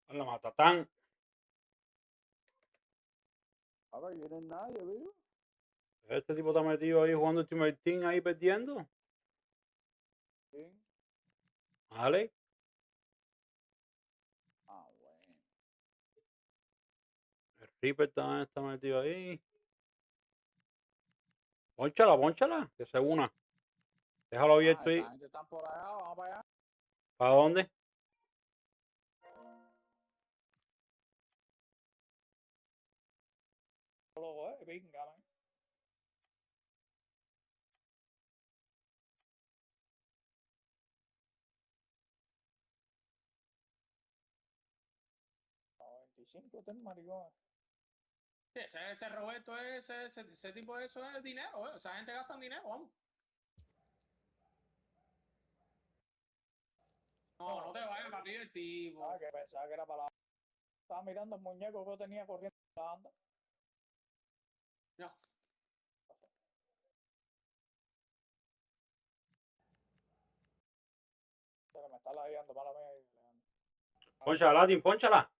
La matatán. A ver, no hay nadie, vivo. Este tipo está metido ahí jugando Ultimate Team ahí perdiendo. ¿Quién? ¿Vale? Ah, bueno. El Reaper también está metido ahí. Pónchala, que se una. Déjalo abierto ahí. Esta gente está por allá, vamos para allá. ¿Para dónde? Venga, man. No, 25 ten maricón. Sí, ese Roberto, ese tipo, eso es dinero, o sea, gente gasta dinero, vamos. No te vayas para arriba el tipo. Ah, que pensaba que era para la... Estaba mirando el muñeco que yo tenía corriendo en la banda. No. Pero me está lagueando, mala mía. Pónchala, Latin, pónchala.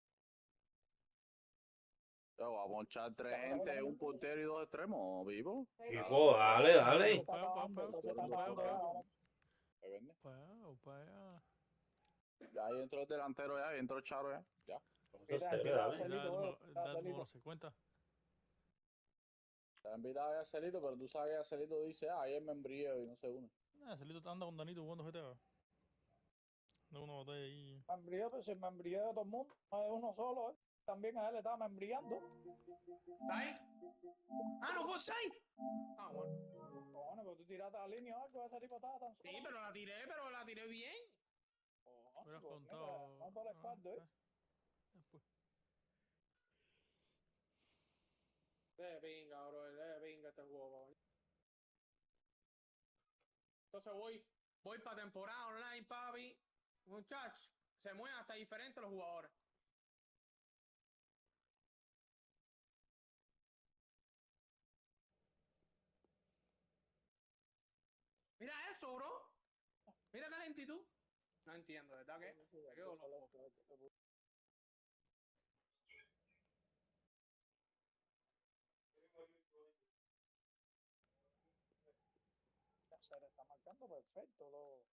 Yo voy a ponchar 3 gente, un portero y 2 extremos, vivo. Tipo, dale. Se está acabando, se está acabando. ¿Me vende? Ya ahí entró el delantero, ya ahí entró el Charo, ya. Mira, Dale. invita a Celito, Celito. Te ha invitado ya a Celito, pero tú sabes que Celito dice, ahí es membrillo y no se une. Celito anda con Danito jugando GTA. No, una batalla ahí. Membrillo, pues si membrillo de todo el mundo, no es uno solo, También a él le estaba membrillando. ¿Está ahí? ¡Ah, no fue 6! Ah, bueno. Bueno, pero tú tiraste la línea o algo, ese tipo estaba tan solo. Sí, pero la tiré bien. Hubieras contado. No todo el espaldo, Después. De pinga, bro, de pinga este juego. Entonces voy para temporada online, papi. Muchachos, se mueven hasta diferentes los jugadores. Mira eso, bro. Mira qué lentitud. No entiendo, ¿verdad que? Me quedo loco. Se le está marcando perfecto, loco.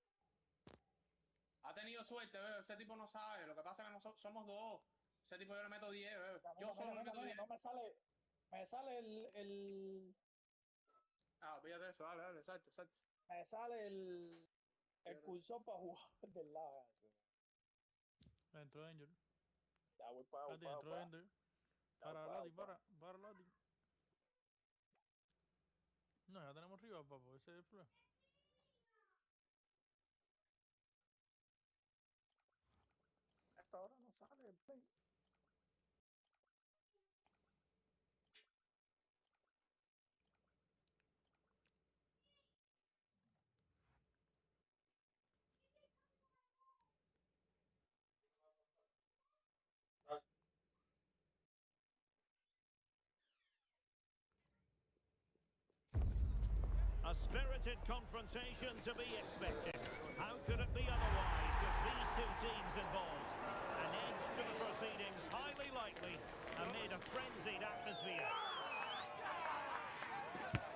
Ha tenido suerte, bebé. Ese tipo no sabe. Lo que pasa es que nosotros somos dos. Ese tipo yo le meto 10, bebé. Yo solo le meto 10. No me sale el... Ah, fíjate eso, dale, exacto. Me sale el cursor para jugar del lado. Entró Angel. Ya voy para Latin, entró Angel. Para Latin, para Latin. No, ya tenemos rival, papo. Ese es el problema. Hasta ahora no sale el play. heated confrontation to be expected. How could it be otherwise with these two teams involved? An edge to the proceedings, highly likely, amid a frenzied atmosphere.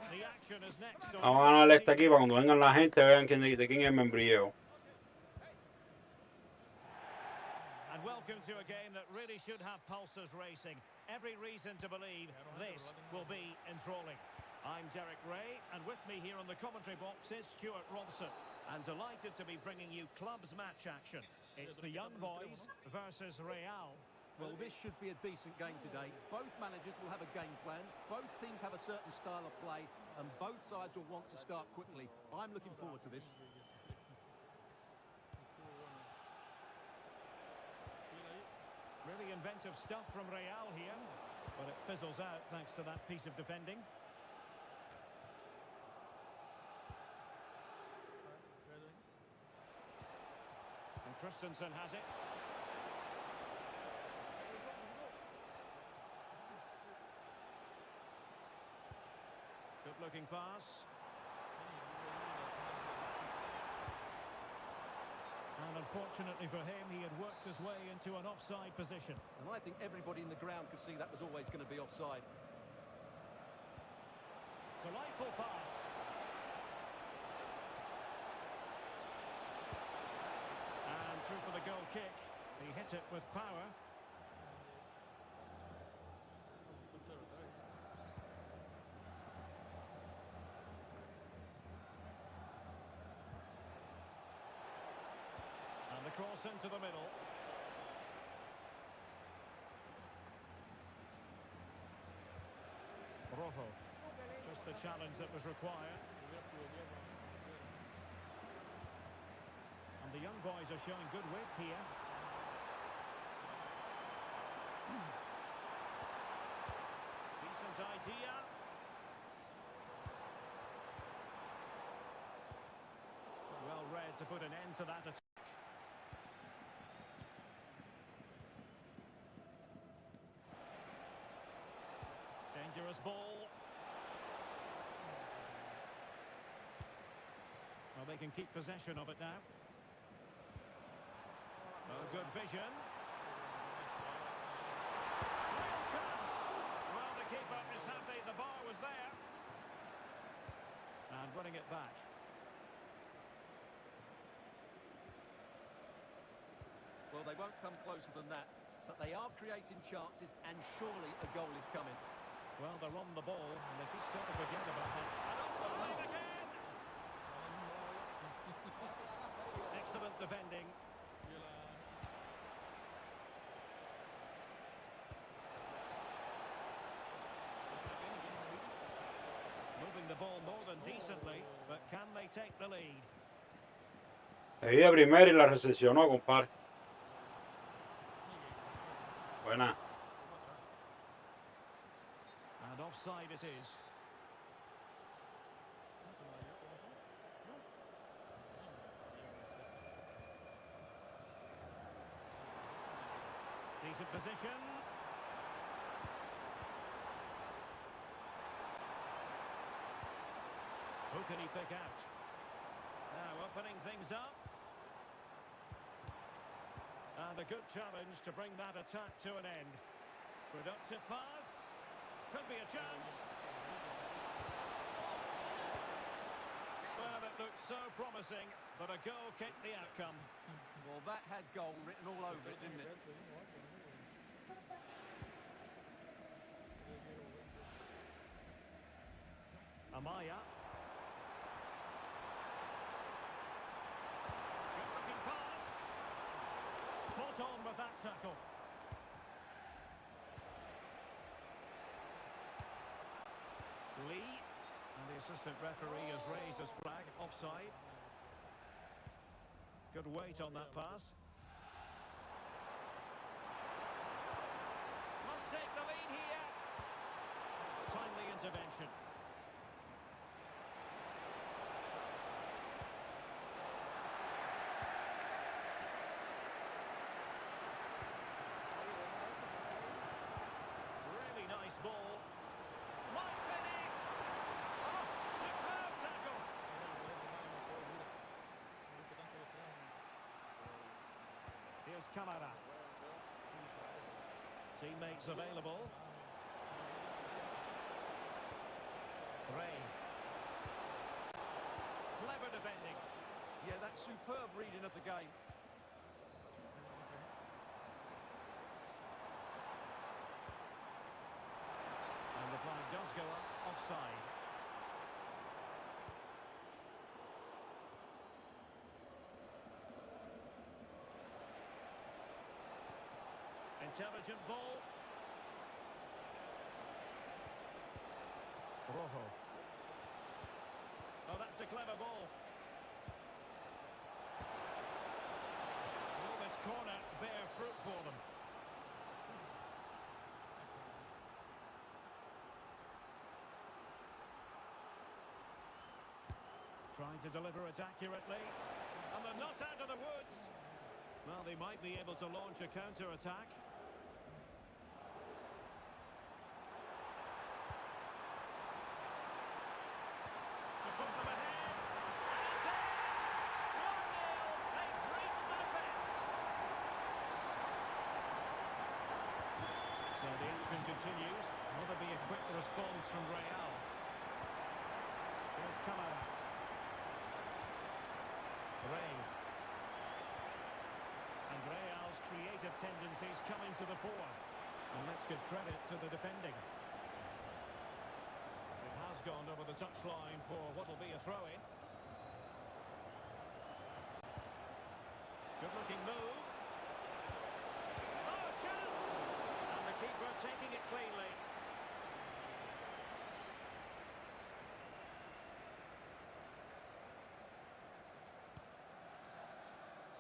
The action is next. Vamos a ganarle esta aquí para cuando vengan la gente vean de quién es el membrilleo. And welcome to a game that really should have pulses racing. Every reason to believe this will be enthralling. I'm Derek Ray, and with me here on the commentary box is Stuart Robson. And delighted to be bringing you clubs match action. It's the Young Boys versus Real. Well, this should be a decent game today. Both managers will have a game plan. Both teams have a certain style of play, and both sides will want to start quickly. I'm looking forward to this. Really inventive stuff from Real here, but it fizzles out thanks to that piece of defending. And Christensen has it. Good-looking pass. And unfortunately for him, he had worked his way into an offside position. And I think everybody in the ground could see that was always going to be offside. Delightful pass. And through for the goal kick. He hit it with power. And the cross into the middle. Rojo. Just the challenge that was required. And the young boys are showing good width here. Decent idea. Well read to put an end to that attack. Dangerous ball. Well, they can keep possession of it now. Oh, good vision. Real chance. Well, the keeper is happy the bar was there. And running it back. Well, they won't come closer than that, but they are creating chances, and surely a goal is coming. Well, they're on the ball, and they've just got to forget about that. And up the line again! Excellent defending. Moving the ball more than decently, but can they take the lead? Le di de primera y la recepcionó, compadre. Buena. And offside it is. Decent position. Who can he pick out? Now opening things up. And a good challenge to bring that attack to an end. Productive pass. Could be a chance. Well, it looked so promising, but a goal kicked the outcome. Well, that had goal written all over it, didn't it? Amaya. Good-looking pass. Spot on with that tackle. Lee, and the assistant referee has raised his flag, offside. Good weight on that pass. Must take the lead here. Timely intervention. Really nice ball. Might finish. Oh, superb tackle. Camara. Teammates available. Ray. Clever defending. Yeah, that's superb reading of the game. And the flag does go up, offside. Intelligent ball. Rojo. Oh, that's a clever ball. Will this corner bear fruit for them? Trying to deliver it accurately. And they're not out of the woods. Well, they might be able to launch a counter-attack. To put them ahead. And it's in! 1-0. They've breached the defence. So the action continues. Will there be a quick response from Real? Here's Camara. Ray. And Real's creative tendencies coming to the fore. And let's give credit to the defending. It has gone over the touchline for what will be a throw-in. Good-looking move. Oh, chance! And the keeper taking it cleanly.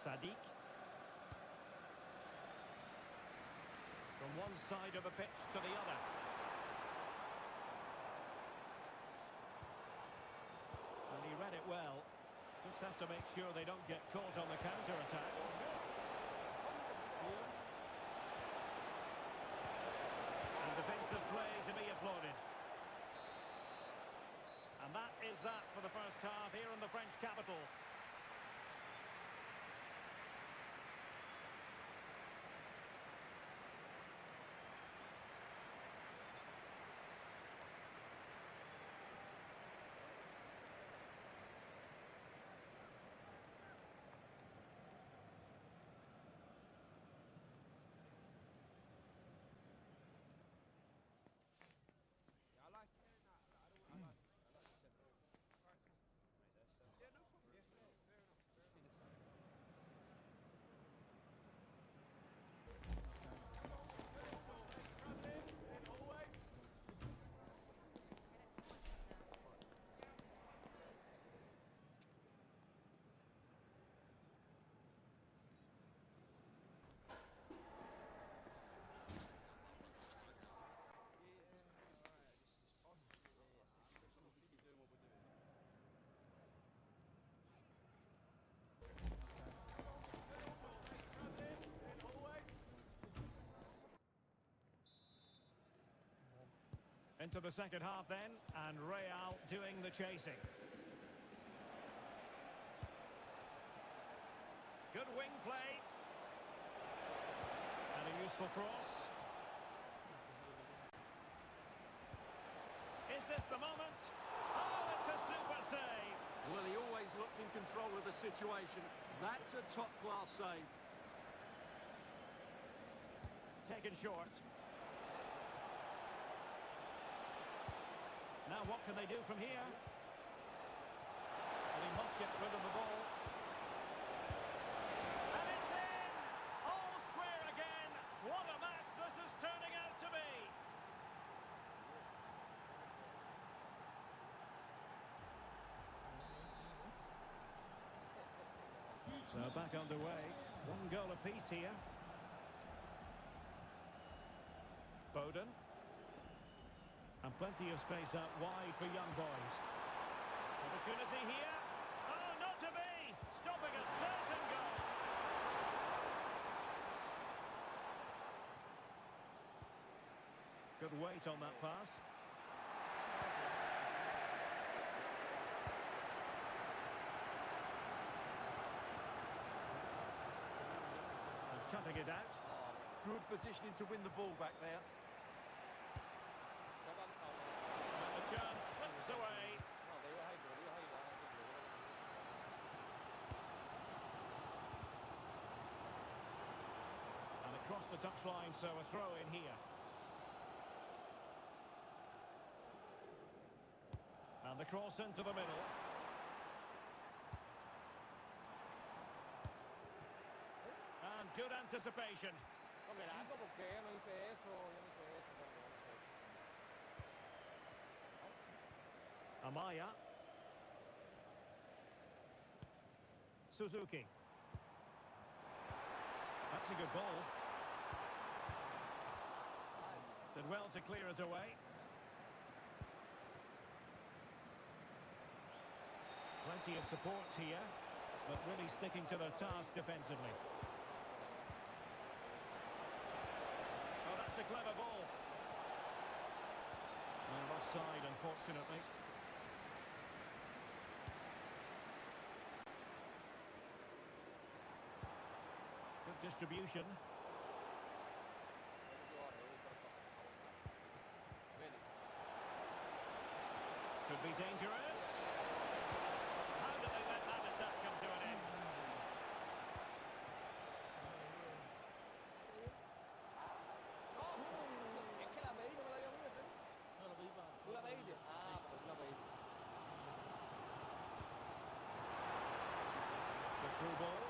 Sadiq. From one side of the pitch to the other. And he read it well. Just have to make sure they don't get caught on the counter-attack. And defensive play to be applauded. And that is that for the first half here in the French capital. Into the second half then, and Real doing the chasing. Good wing play. And a useful cross. Is this the moment? Oh, it's a super save. Well, he always looked in control of the situation. That's a top-class save. Taken short. Now what can they do from here? Well, he must get rid of the ball. And it's in! All square again. What a match this is turning out to be. So back underway. One goal apiece here. Foden. And plenty of space out wide for young boys. Opportunity here. Oh, not to be! Stopping a certain goal. Good weight on that pass. And cut it out. Good positioning to win the ball back there. And the chance slips away. And across the touchline, so a throw in here. And the cross into the middle. And good anticipation. Amaya. Suzuki. That's a good ball. Did well to clear it away. Plenty of support here, but really sticking to their task defensively. Oh, that's a clever ball. And offside, unfortunately. Good distribution. Could be dangerous. How did they let that attack come to an end? The through ball.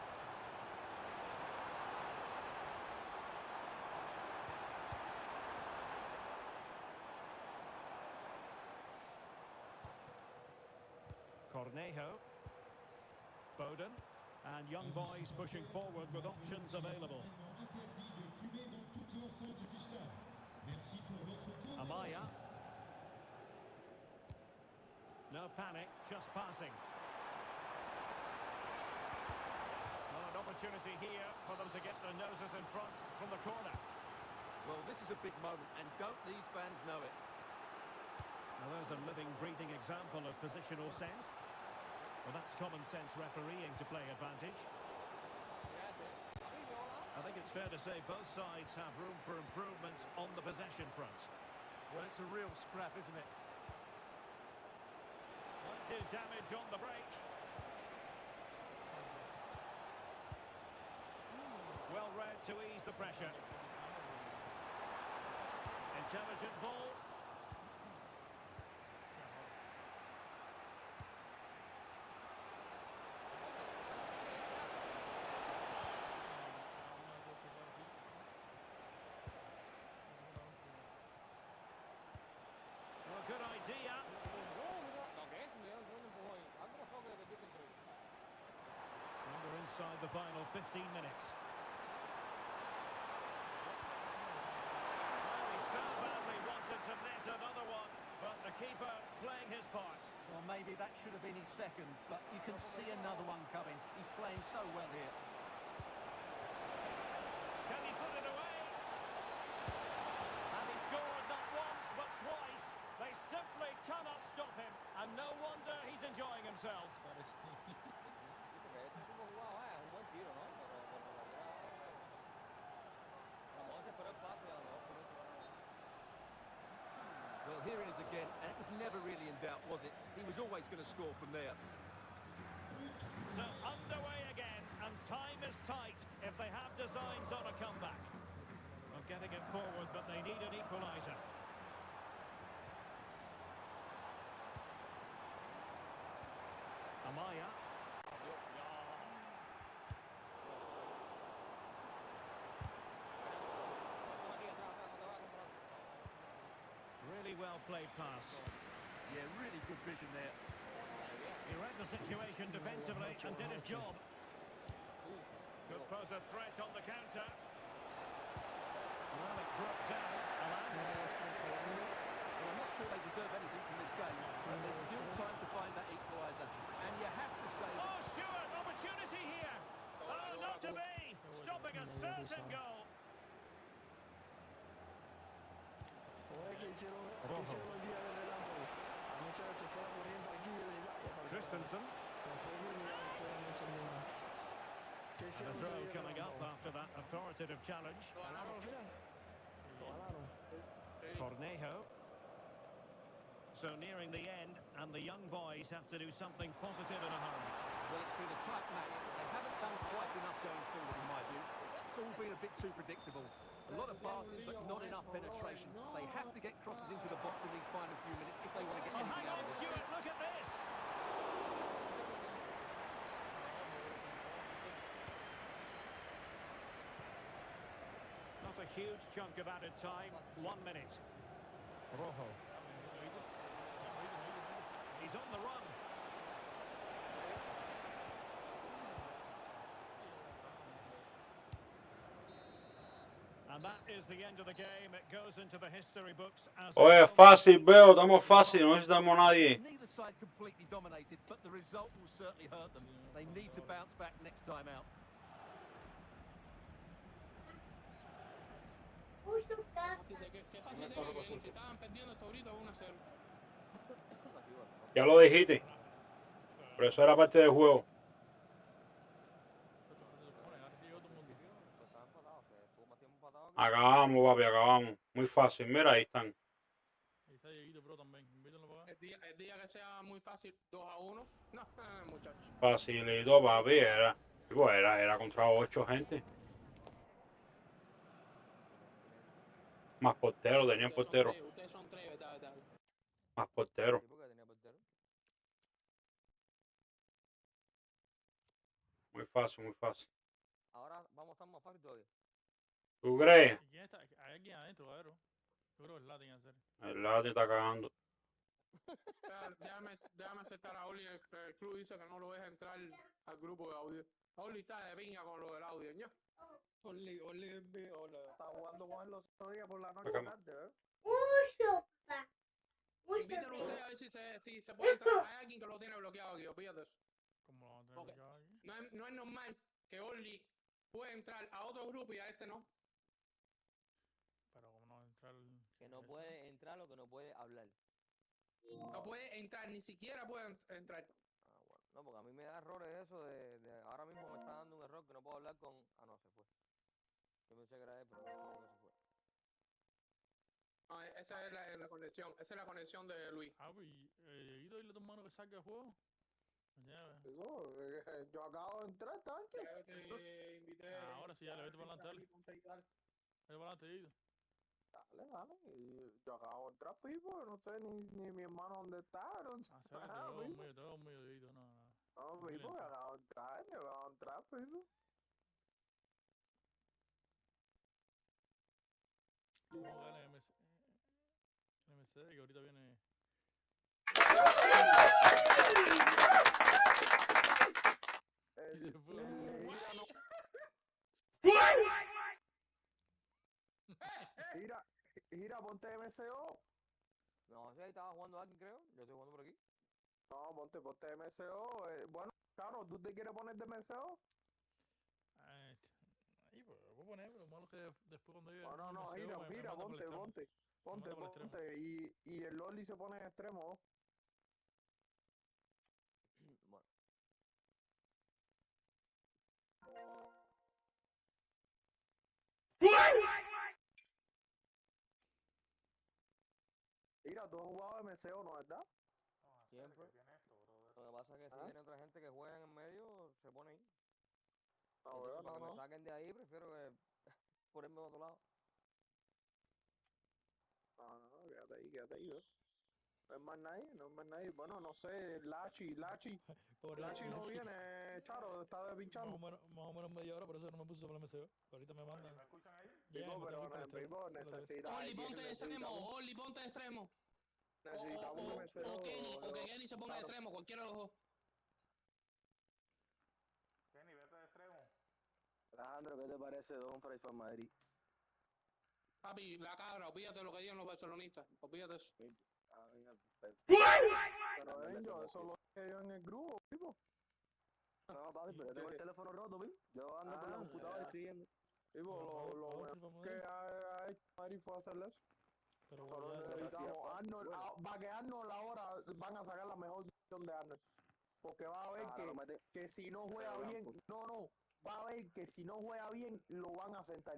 Cornejo. Foden. And young boys pushing forward with options available. Amaya. No panic, just passing. Well, an opportunity here for them to get their noses in front from the corner. Well, this is a big moment, and don't these fans know it? Now there's a living, breathing example of positional sense. Well, that's common sense refereeing to play advantage. I think it's fair to say both sides have room for improvement on the possession front. Well, it's a real scrap, isn't it? Might do damage on the break. Well read to ease the pressure. Intelligent ball. Well, good idea. And we're inside the final 15 minutes. Well, he so badly wanted to net another one, but the keeper playing his part. Well, maybe that should have been his second, but you can see another one coming. He's playing so well here. Can he put it away? And he scored not once, but twice. They simply cannot stop him, and no wonder he's enjoying himself. Well, here it is again, and it was never really in doubt, was it? He was always going to score from there. So underway again, and time is tight if they have designs on a comeback. Well, getting it forward, but they need an equaliser. Amaya. Really well played pass. Yeah, really good vision there. He read the situation defensively and did his job. Could pose a threat on the counter. Well, it broke down. Alan. Well, I'm not sure they deserve anything from this game, but there's still time to find that equaliser. And you have to say... Oh, Stewart, opportunity here. Oh, not to be. Stopping a certain goal. Christensen. And a throw coming up after that authoritative challenge. Lo ganaron, Cornejo. So nearing the end, and the young boys have to do something positive in a hurry. Well, it's been a tight match. They haven't done quite enough going forward, in my view. It's all been a bit too predictable. A lot of passing, but not enough penetration. They have to get crosses into the box in these final few minutes if they want to get Oh, anything hang out on, of this. Stuart, look at this! Not a huge chunk of added time, 1 minute. Rojo. He's on the run. And that is the end of the game. It goes into the history books as Oye, fácil, veo, estamos fácil, no necesitamos a nadie. Neither side completely dominated, but the result will certainly hurt them. They need to bounce back next time out. Qué fácil de que si estaban perdiendo esto ahorita 1-0. Ya lo dijiste. Pero eso era parte del juego. Acabamos, papi, acabamos. Muy fácil. Mira, ahí están. Ahí está Dieguito Pro también. Invítenlo para acá. El día que sea muy fácil, 2-1. No, muchachos. Facilito, papi. Era contra 8 gente. Más portero, tenían portero. Ustedes son 3, ¿verdad? Más portero. Muy fácil, muy fácil. Ahora vamos a estar más fácil todavía. ¿Tú crees? ¿Y quién está? Hay alguien adentro, cabrón. Yo creo que el Latin en serio. El lado te está cagando. Déjame aceptar a Oli. El club dice que no lo deja entrar al grupo de audio. Oli está de pinga con lo del audio, ¿ya? Oli está jugando con él los otros días por la noche Acá. tarde, ¿eh? Invítalo usted a ver si se puede entrar. Hay alguien que lo tiene bloqueado aquí, fíjate eso. ¿Cómo lo van a tener Ok. bloqueado aquí? No es normal que Oli pueda entrar a otro grupo y a este no. Pero como no va a entrar... Que no puede entrar o que no puede hablar. No puede entrar, ni siquiera puede entrar. Ah, bueno. No, porque a mí me da errores eso de ahora mismo me está dando un error que no puedo hablar con... Ah, no, se fue. Yo pensé que era él, pero no sé por qué se fue. No, esa es la conexión. Esa es la conexión de Luis. Ah, pues, Dieguito, dile a tu hermano que salga de juego. Ya, Eso, yo acabo de entrar, tanque. Ya te invité. ahora sí, ya le vete para adelante, dale. Vete para adelante, Dieguito. Dale. Y yo acabo de entrar, Pipo. No sé ni mi hermano dónde está. No sé. Te veo medio, Dieguito, no. No, Pipo, yo acabo de entrar, Pipo. Vamos a ganar en Mercedes, que ahorita viene... Y se fue. Gira, ponte MCO. No, sí, ahí estaba jugando alguien, creo. Yo estoy jugando por aquí. No, ponte MCO. Bueno, claro, ¿tú te quieres poner de MCO? Ahí, pues, lo voy a poner, pero lo malo es que después cuando llegue... No, gira, ponte. Y el Loli se pone en extremo. Bueno. Mira, tú has jugado MCO, ¿no, verdad? Siempre. Lo que pasa es que si viene otra gente que juega en el medio, se pone ahí. Entonces, para que me saquen de ahí, prefiero que ponerme de otro lado. No, quédate ahí, ¿ves? No es más nadie. Bueno, no sé, Lachi no viene, Charo, está despinchando. Más o menos media hora, por eso no me puse sobre MCO. Ahorita me mandan. Pipo, pero necesita. Oli, ponte de extremo. Oli, ponte de extremo. Necesitamos MCO. O que Kenny se ponga de extremo, cualquiera de los dos. Kenny, vete de extremo. Alejandro, ¿qué te parece Don Fray para Madrid? Papi, la cabra, olvídate de lo que digan los barcelonistas. Olvídate eso. Pero Enjo, eso lo dije yo en el grupo, tipo. No, papi, pero yo tengo el teléfono roto, ¿ví? Yo ando con la computadora escribiendo. Tipo, lo mejor que ha hecho Madrid fue hacerle eso. Pero Solo necesitamos Arnold, para que Arnold ahora van a sacar la mejor decisión de Arnold. Porque va a ver que si no juega bien, no, va a ver que si no juega bien, lo van a sentar.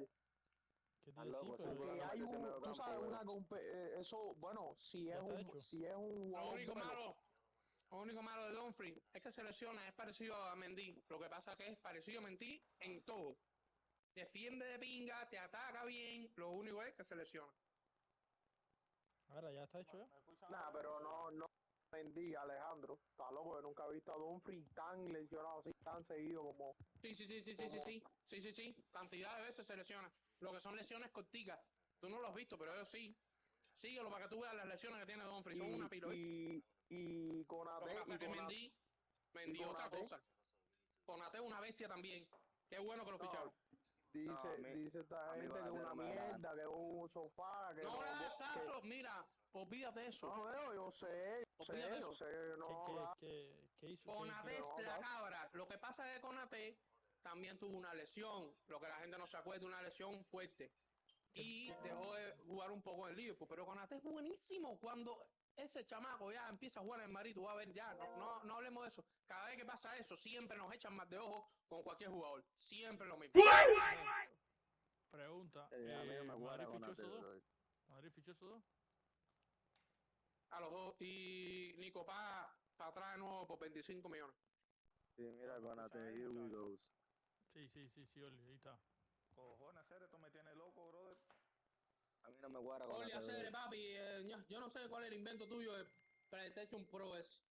¿Qué Estás te loco, decís? ese Pero Porque no hay mete ese un, medio tú sabes, campo, eso, bueno, si ya es está un, hecho. si es un Lo jugador único malo de Dumfries es que se lesiona, es parecido a Mendy. Lo que pasa es que es parecido a Mendy en todo. Defiende de pinga, te ataca bien, lo único es que se lesiona. Ahora ya está hecho ya. Nah, pero no Mendy, Alejandro. Está loco, yo nunca he visto a Dumfries tan lesionado así, tan seguido como... Sí. Cantidad de veces se lesiona. Lo que son lesiones corticas. Tú no lo has visto, pero ellos sí. Síguelo para que tú veas las lesiones que tiene Dumfries. Son una pila. Y con Lo que AT, pasa y es que con AT, Mendy otra Konate. cosa. Konate es una bestia también. Qué bueno que lo No, ficharon. dice esta a mí gente que es Konate una no me agrada. mierda, que es un sofá, que No le hagas que... caso, mira, olvídate de eso. No veo, yo sé que no... ¿Qué hizo? Konate es no, la no. cabra. Lo que pasa es que Konate también tuvo una lesión. Lo que la gente no se acuerda, una lesión fuerte. Y dejó de jugar un poco en Liverpool. Pero Konate es buenísimo. Cuando ese chamaco ya empieza a jugar en el Madrid, tú vas a ver ya, no hablemos de eso. Cada vez que pasa eso, siempre nos echan más de ojo con cualquier jugador. Siempre lo mismo. Pregunta. A mí no me ¿Madrid cuadra fichó Konate, esos dos? brother. ¿Madrid fichó esos dos? A los dos. Y Nico para atrás de nuevo por 25 millones. Sí, mira, Konate, here we go. Sí, Oli, ahí está. Cojones, esto me tiene loco, brother. A mí no me cuadra Oye, Konate, hacer, brother. papi, yo no sé cuál es el invento tuyo de PlayStation Pro es.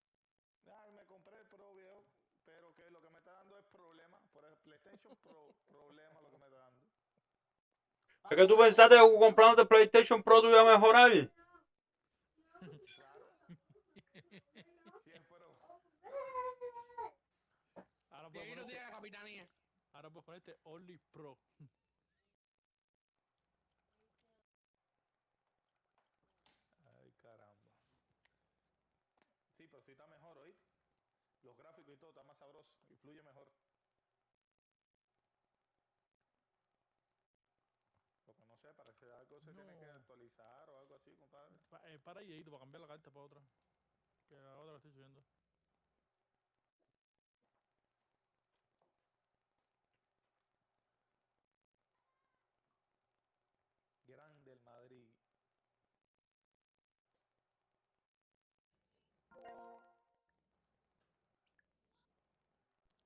Ay, me compré el Pro, viejo, pero que lo que me está dando es problema. Por el PlayStation Pro, problema lo que me está dando. Es que tú pensaste que comprándote PlayStation Pro te iba a mejorar. Claro. Siempre. Ahora Y puedes ahí no ponerte, tiene la capitanía. ahora puedes ponerte Only Pro. Ay, caramba. Sí, pero sí está mejor, ¿oíste? Los gráficos y todo está más sabroso y fluye mejor. Lo que no sé, parece que algo se tiene que No. actualizar o algo así, compadre. Para ahí, para cambiar la carta para otra. Que ahora la estoy subiendo. Grande el Madrid.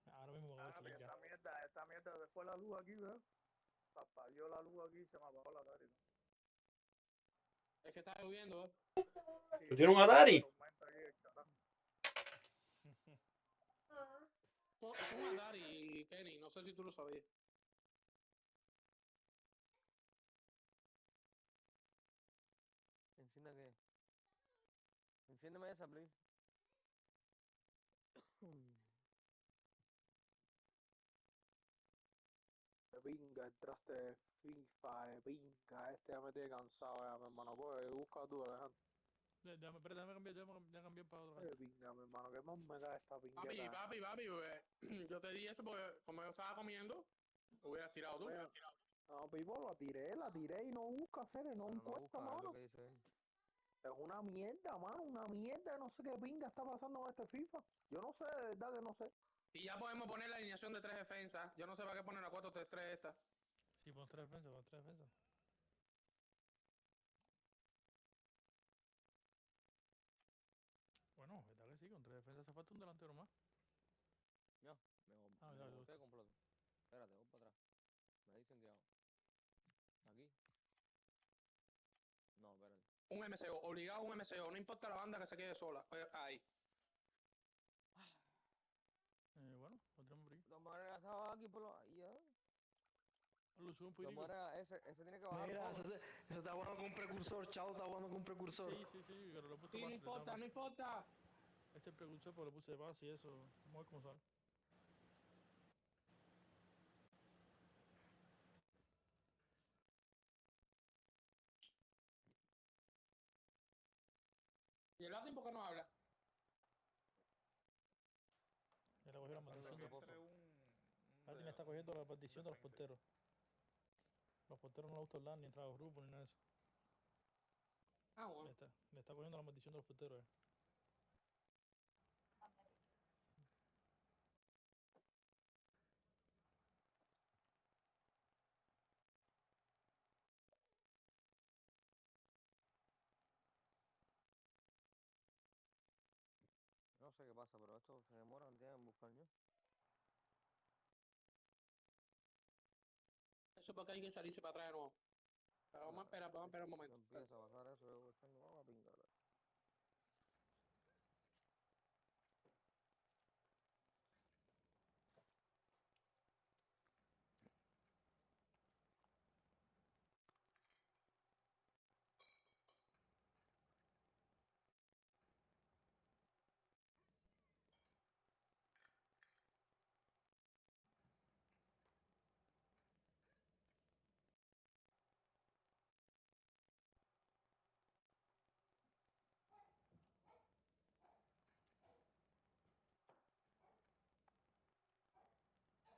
Ahora mismo voy a ver ya. Esta mierda se fue la luz aquí, ¿verdad? Apagó la luz aquí y se me apagó la tarde. Es que está lloviendo, ¿eh? ¿Tú tienes un Atari? Es un Atari, Kenny, no sé si tú lo sabías. ¿Encienda qué? Enciéndeme esa, please. Pinga, el traste de FIFA, pinga, este ya me tiene cansado ya, mi hermano, pues busca tú, Alejandro. Déjame cambiar para otra carta. Pinga, mi hermano, ¿qué más me da esta pingueta? Papi, yo te di eso porque como yo estaba comiendo, lo hubieras tirado tú. No, Pipo, la tiré y no busca hacer, no Pero no encuentra, busca, es mano. lo que dice él. Es una mierda, mano, una mierda, no sé qué pinga está pasando con este FIFA. Yo no sé, de verdad que no sé. Y ya podemos poner la alineación de 3 defensas. Yo no sé para qué poner la 4-3-3 esta. Sí, pon 3 defensas, pon 3 defensas. Bueno, ¿verdad que sí? Con 3 defensas hace falta un delantero más. Ya, Ah, me ya, boté completo. Espérate, voy para atrás. Me dicen Diego. Aquí. No, espérate. Un MCO, obligado un MCO, no importa la banda que se quede sola. Ahí. Bueno, lo tenemos por aquí. De todas maneras, estaba aquí por lo... Ya. Lo subo un De todas poquitico. maneras, ese tiene que bajar. Mira, ese está jugando con un precursor, chao, está jugando con un precursor. Sí, pero lo he puesto Sí, no fácil. importa, no importa. Este es el precursor, pero le puse base y eso. Vamos a ver cómo sale. ¿Y el Latin por qué no habla? Ya le cogió la maldición. Latin está cogiendo la maldición de los porteros. Los porteros no les gusta hablar ni entrar a los grupos ni nada de eso. Ah, bueno. Le está cogiendo la maldición de los porteros. sé qué pasa, pero estos se demoran días en buscar yo. Eso es porque hay que salirse para atrás de nuevo. Pero vamos a esperar un momento. Empieza a pasar eso, yo tengo, vamos a pingar.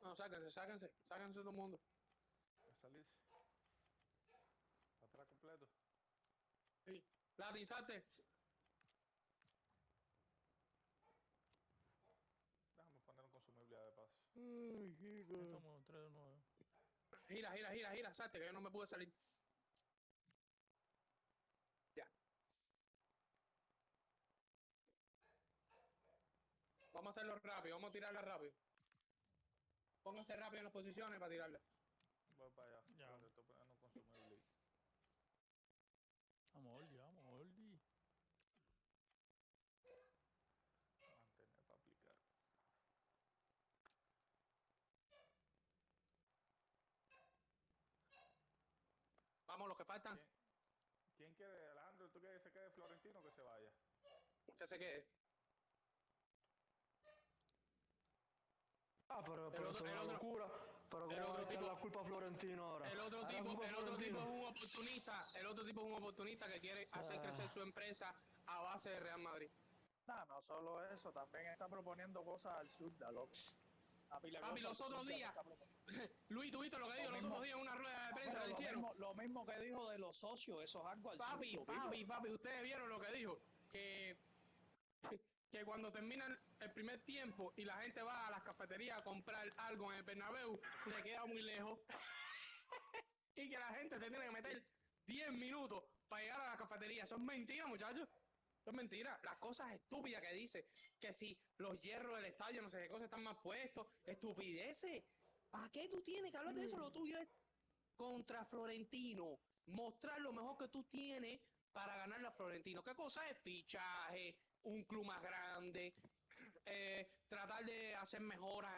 No, sáquense todo el mundo. A salirse. Atrás completo. Sí. Latin, salte. Déjame poner un consumible de paso. Estamos 3 de 9. Gira, salte, que yo no me pude salir. Ya. Vamos a hacerlo rápido, vamos a tirarla rápido. Pónganse rápido en las posiciones para tirarla. Voy para allá. Ya. Espérate, estoy poniendo un consumible. Vamos, Oldi. Mantener para aplicar. Vamos, los que faltan. ¿Quién quiere? Alejandro, ¿tú quieres que se quede Florentino o que se vaya? Que se quede. Pero El eso es una otro- locura. Pero el ¿cómo otro va a echar tipo- la culpa a Florentino ahora? El otro Ahora tipo culpa a es Florentino. un oportunista. El otro tipo es un oportunista que quiere hacer crecer su empresa a base de Real Madrid. No, no solo eso, también está proponiendo cosas al sur, loco. Papi, los otros días, Luis, ¿tú viste lo que dijo los otros días en una rueda de prensa que hicieron? Lo mismo que dijo de los socios, eso es algo al Papi, sur. ustedes vieron lo que dijo. Que cuando terminan el primer tiempo y la gente va a las cafeterías a comprar algo en el Bernabéu, le queda muy lejos. Y que la gente se tiene que meter 10 minutos para llegar a la cafetería. Eso es mentira, muchachos. Eso es mentira. Las cosas estúpidas que dice. Que si los hierros del estadio, no sé qué cosas están más puestos. Estupideces. ¿Para qué tú tienes que hablar de eso? Lo tuyo es contra Florentino. Mostrar lo mejor que tú tienes para ganar a Florentino. ¿Qué cosa es? Fichaje, un club más grande, tratar de hacer mejoras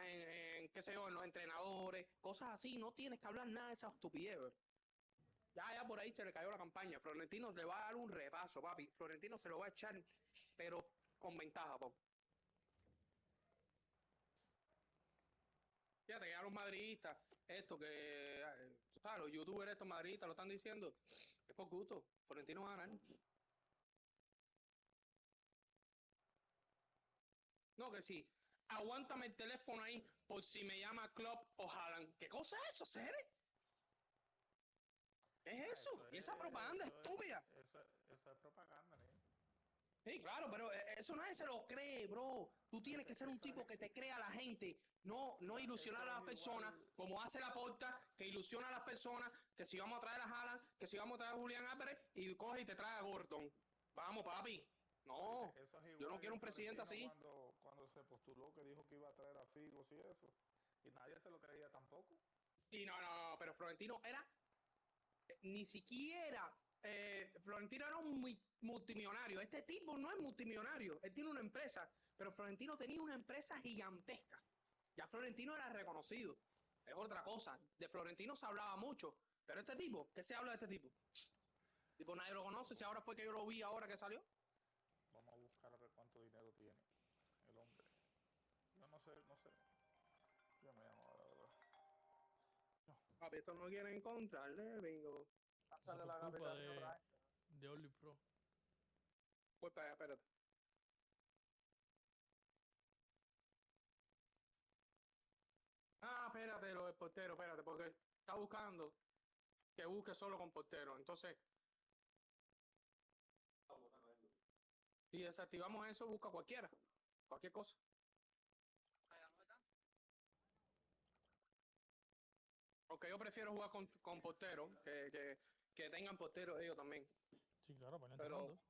qué sé yo, en los entrenadores, cosas así. No tienes que hablar nada de esa estupidez, bro. Ya por ahí se le cayó la campaña. Florentino le va a dar un repaso, papi. Florentino se lo va a echar, pero con ventaja, papi. Fíjate que ya los madridistas, esto que, ¿sabes? Los youtubers estos madridistas lo están diciendo, es por gusto. Florentino va a ganar. No, que sí. Aguántame el teléfono ahí por si me llama Klopp o Haaland. ¿Qué cosa es eso, Cere? ¿Qué es eso? ¿Y esa propaganda estúpida? Eso es propaganda, ¿eh? Sí, claro, pero eso nadie se lo cree, bro. Tú tienes que ser un tipo que te crea a la gente, no ilusionar a las personas, como hace la porta, que ilusiona a las personas, que si vamos a traer a Haaland, que si vamos a traer a Julián Álvarez, y coge y te trae a Gordon. Vamos, papi. No, Eso es yo no igual quiero un presidente Florentino así. cuando se postuló, que dijo que iba a traer a Figos y eso. Y nadie se lo creía tampoco. Y no, pero Florentino era, ni siquiera, Florentino era un multimillonario. Este tipo no es multimillonario, él tiene una empresa, pero Florentino tenía una empresa gigantesca. Ya Florentino era reconocido, es otra cosa. De Florentino se hablaba mucho, pero este tipo, ¿qué se habla de este tipo? Tipo, nadie lo conoce, si ahora fue que yo lo vi ahora que salió. Vamos a buscar a ver cuánto dinero tiene el hombre. Yo no sé. Ya me llamo la verdad. Papi, esto no quiere encontrarle, vengo. Pásale Eso la por culpa capitanía otra vez. de Oli Pro. Pues para allá, espérate. Ah, espérate, lo del portero, espérate, porque está buscando que busque solo con portero. Entonces, si desactivamos eso, busca cualquier cosa. Porque yo prefiero jugar con portero, que tengan porteros ellos también. Sí, claro, para ir Pero, entrenando.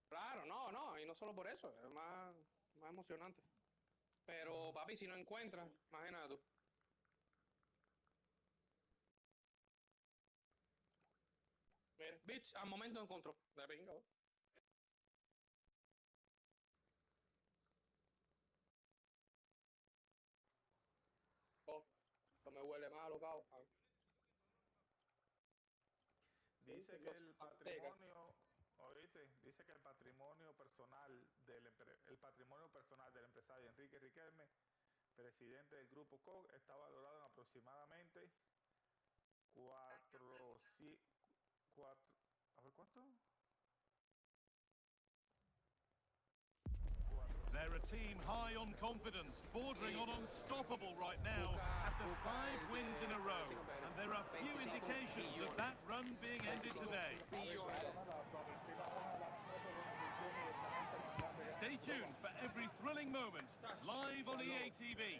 claro, no, y no solo por eso, es más más emocionante. Pero, papi, si no encuentras, imagínate tú. Mira, bitch, al momento encontró. De pinga, ¿no? Oh, esto me huele malo, cabrón. Dice que el patrimonio, oíste, dice que el patrimonio personal del empresario Enrique Riquelme, presidente del grupo COG, está valorado en aproximadamente 4, a ver cuánto. They're a team high on confidence, bordering on unstoppable right now after 5 wins in a row. And there are few indications of that run being ended today. Stay tuned for every thrilling moment, live on EA TV.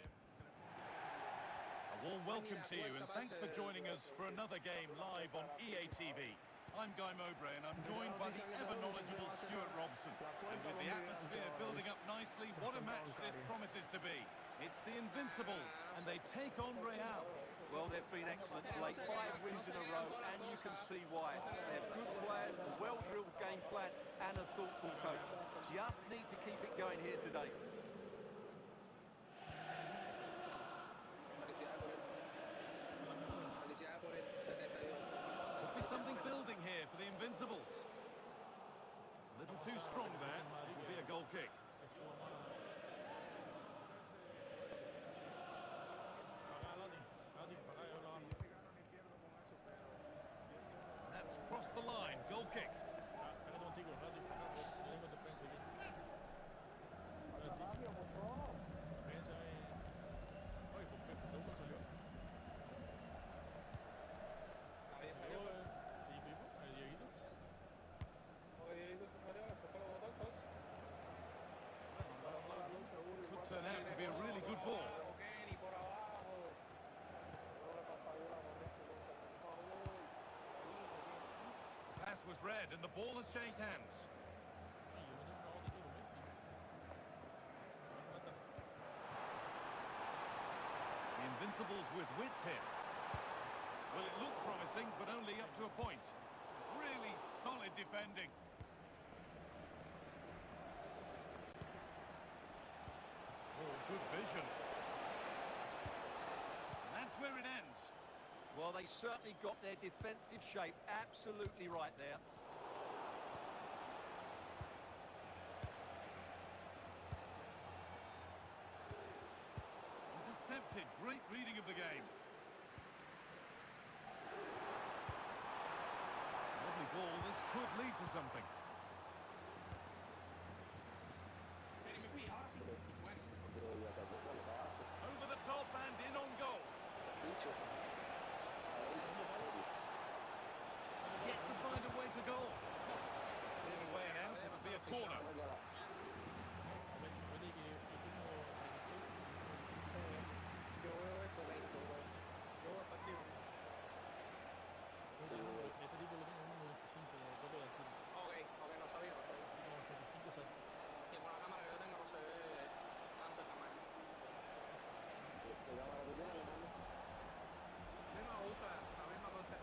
A warm welcome to you and thanks for joining us for another game live on EA TV. I'm Guy Mowbray and I'm joined by the ever-knowledgeable Stuart Robson. And with the atmosphere building up nicely, what a match this promises to be. It's the Invincibles and they take on Real. Well, they've been excellent today. 5 wins in a row, and you can see why. They have good players, a well-drilled game plan, and a thoughtful coach. Just need to keep it going here today. Could be something building here for the Invincibles. A little too strong there. It will be a goal kick. That's crossed the line. Goal kick. Nadie salió. Oye, se salió, se fue lo botó, Tots. Could turn out to be a really good ball. Ok, ni por abajo. The pass was read and the ball has changed hands. The Invincibles with width here. Well, it looked promising, but only up to a point. Really solid defending. Oh, good vision. And that's where it ends. Well, they certainly got their defensive shape absolutely right there. Intercepted. Great reading of the game. Lovely ball. This could lead to something. Pero me fui, ahora sí. Bueno. Over the top and in on goal. Yet to find a way to goal. All the way and out, it will be a corner. Yo veo esto lento, güey. Yo veo partido. Ok, no sabía. Que con la cámara que yo tengo no se ve tanto el tamaño. Misma usa la misma cosa.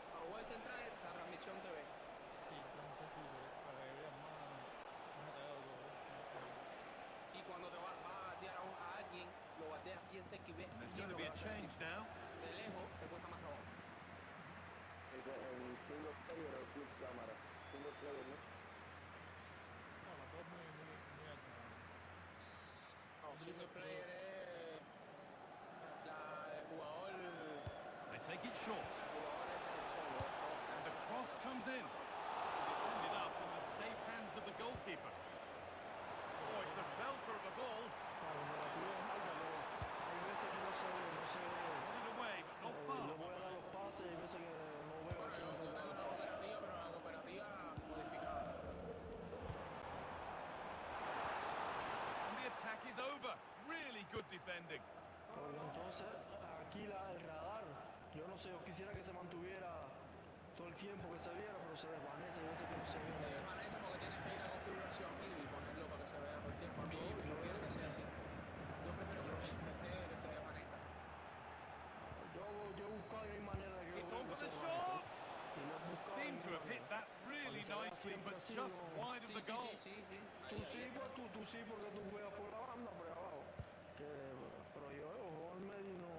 A Google Central, la transmisión TV. Y cuando te vas a batear a alguien, lo bateas bien cerca y ves There's bien going lo to be que a va a hacer. change now. De lejos te cuesta más trabajo. El single player o club cámara. Single player, ¿no? No, single player es el jugador They take it short. ese que solo. And the cross comes in. It's ended up in the safe hands of the goalkeeper. Oh, it's a belter of a ball. Hay veces que no se ve. Got it away, but not far. Yo voy a dar los pases y hay veces que no veo Bueno, que yo no tengo dar la los pases. cooperativa, pero la cooperativa modificada. And the attack is over. Really good defending. Porque entonces aquí el radar, yo no sé, yo quisiera que se mantuviera todo el tiempo que se viera, pero se desvanece, hay veces que no se ve. Se desvanece porque tienes que ir a configuración y ponerlo para que se vea todo el tiempo. A mí yo quiero que sea así. Yo prefiero que se desvanezca. Yo he buscado y no hay manera de que It's lo on que for se the desvanezca. shot. Y lo he buscado y Seem no to hay have hit manera. that really se vea nicely, siempre but así, just no. wide of the Sí, goal. sí. Tú sí, pues tú sí, porque tú juegas por la banda, por ahí abajo. Pero yo juego al medio y no.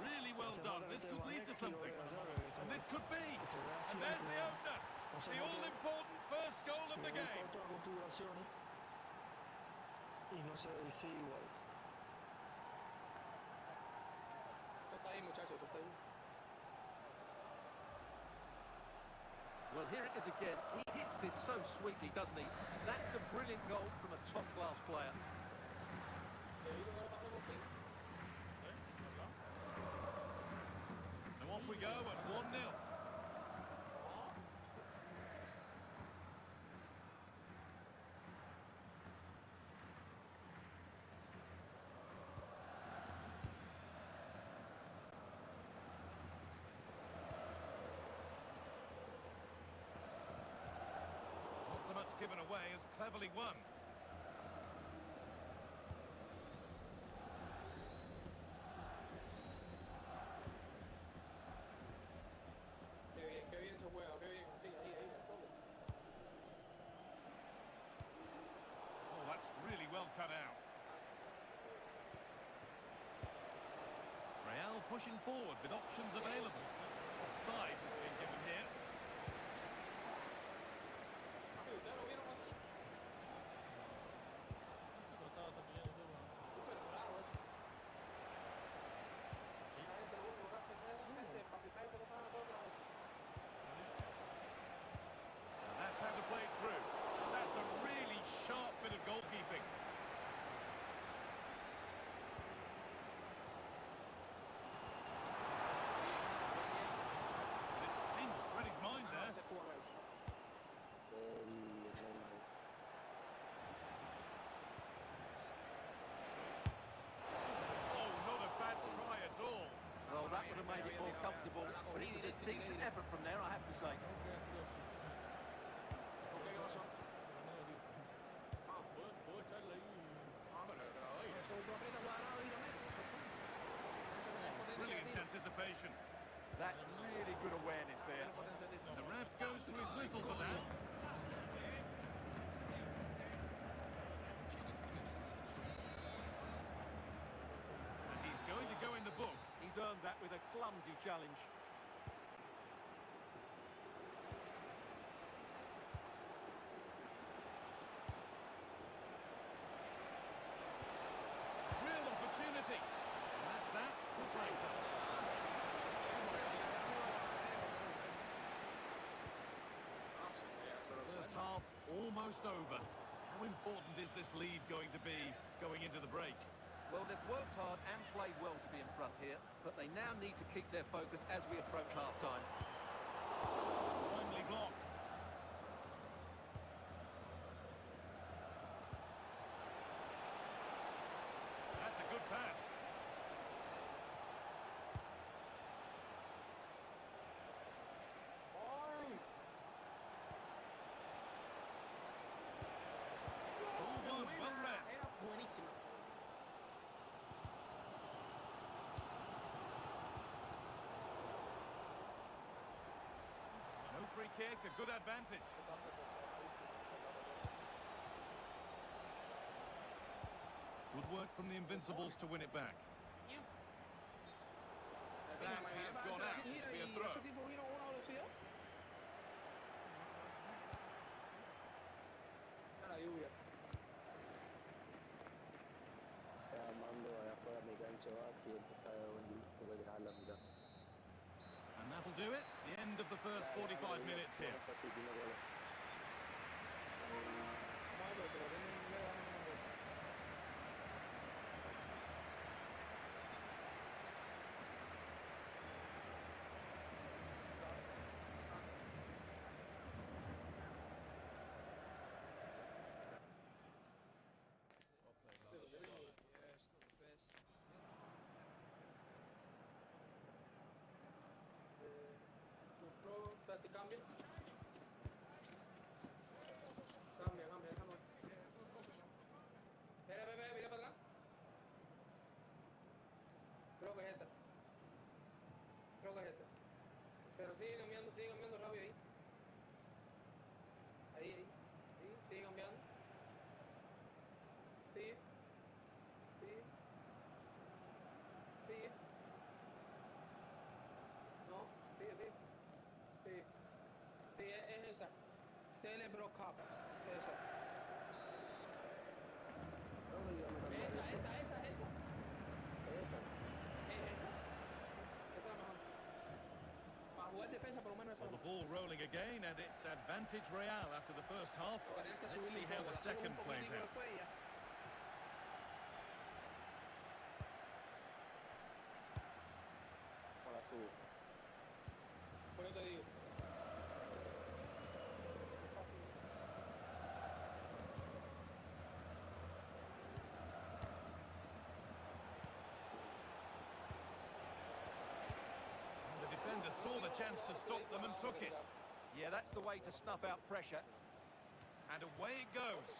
Really well Hace done. falta que This se could lead to desvanezca y something. vaya, ¿sabes? And this could be. Que se vea And there's siempre. the opener. No sé The por qué. all-important first goal of Yo the he buscado game. todas las configuraciones y no sé, y sí igual. Esto está ahí, muchachos, esto está ahí. Well, here it is again. He hits this so sweetly, doesn't he? That's a brilliant goal from a top-class player. So off we go at 1-0. Not so much given away as cleverly won. Qué bien se juega, qué bien. Sí, ahí, todo. Oh, that's really well cut out. Real pushing forward with options available. Offside has been given here. ¿Ustedes lo vieron así? Pero estaba también el juego. Súper claro eso. La gente lo único que hace es gente para que sabe que no están nosotros. And that's how to play it through. That's a really sharp bit of goalkeeping. And it's pinched Reddy's mind there. Ese estuvo bueno. Oh, not a bad try at all. Well, that would have made it more comfortable, but it was a decent effort from there, I have to say. ¿Por qué pasó? Puedo echarle ahí. Eso tú aprietas cuadrado y lo metes. Brilliant anticipation. That's really good awareness there. And the ref goes to his whistle for that. And he's going to go in the book. He's earned that with a clumsy challenge. Real opportunity. And that's that. The break up. First half almost over. How important is this lead going to be going into the break? Well, they've worked hard and played well to be in front here, but they now need to keep their focus as we approach half-time. Timely block. That's a good pass. Well read. Era buenísima. No free kick, a good advantage. Good work from the Invincibles to win it back. That has gone out. It'll be a throw. Ese tipo vino a una velocidad. La lluvia. Armando allá afuera mi cancha va, aquí está tuve que dejar la mitad. And that'll do it. The end of the first 45 minutes here. Practicando creo que es este. Pero sigue cambiando rápido ahí. Ahí, sigue cambiando. Sigue. No, sigue. Sí, es esa. Telebro Capas. Esa. Esa. Es esa. Es esa la mejor. Para jugar defensa por lo menos esa. Well, the ball rolling again, and it's advantage Real after the first half. Let's see how the second plays out. Ahora subo. Pues yo te digo. The defender saw the chance to stop them and took it. Yeah, that's the way to snuff out pressure. And away it goes.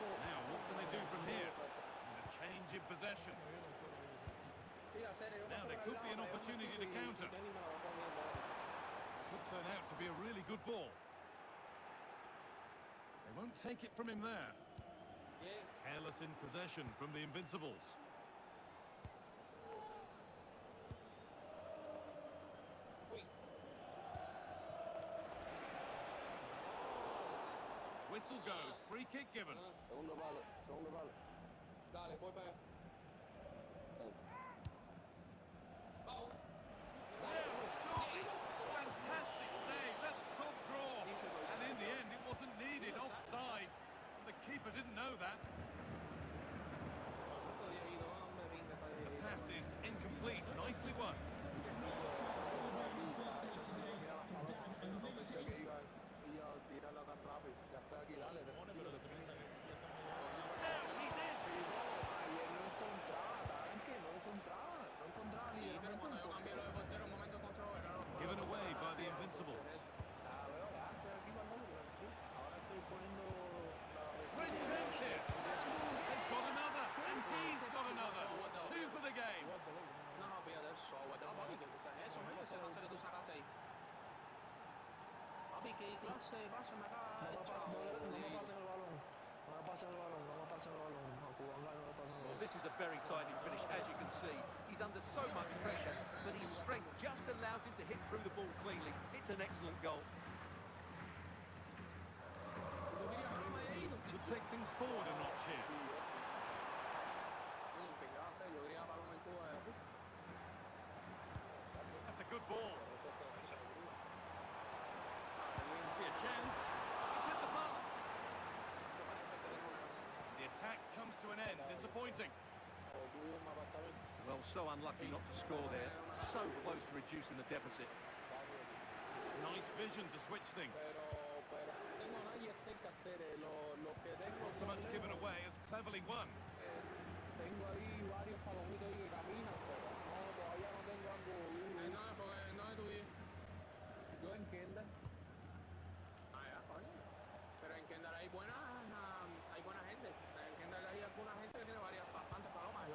Now, what can they do from here? And a change in possession. Now, there could be an opportunity to counter. Could turn out to be a really good ball. They won't take it from him there. Careless in possession from the Invincibles. Whistle goes, free kick given. Segundo palo. Dale, voy para allá. Fantastic save, that's top draw. And in the end, it wasn't needed, offside. And the keeper didn't know that. The pass is incomplete, nicely won. Given away by the Invincibles. Great chance here. They've got another, and he's got another. Two for the game. No, fíjate eso, aguantamos, papi, que eso mismo, ese pase que tú sacaste ahí. Papi, ¿qué clase de pase me acaba de echar? No me pasen el balón. No me pasen el balón. Well, this is a very tidy finish, as you can see. He's under so much pressure, but his strength just allows him to hit through the ball cleanly. It's an excellent goal. Would take things forward a notch here. That's a good ball. Be a chance. He's hit the mark. The attack comes to an end. Disappointing. Well, so unlucky not to score there. So close to reducing the deficit. It's nice vision to switch things. Not so much given away as cleverly won. Tengo ahí varios palomitos ahí que caminan, pero no, todavía no tengo algo duro. No es tuyo. Yo en Kendall. Pero en Kendall hay buena gente. En Kendall hay alguna gente que tiene bastantes palomas.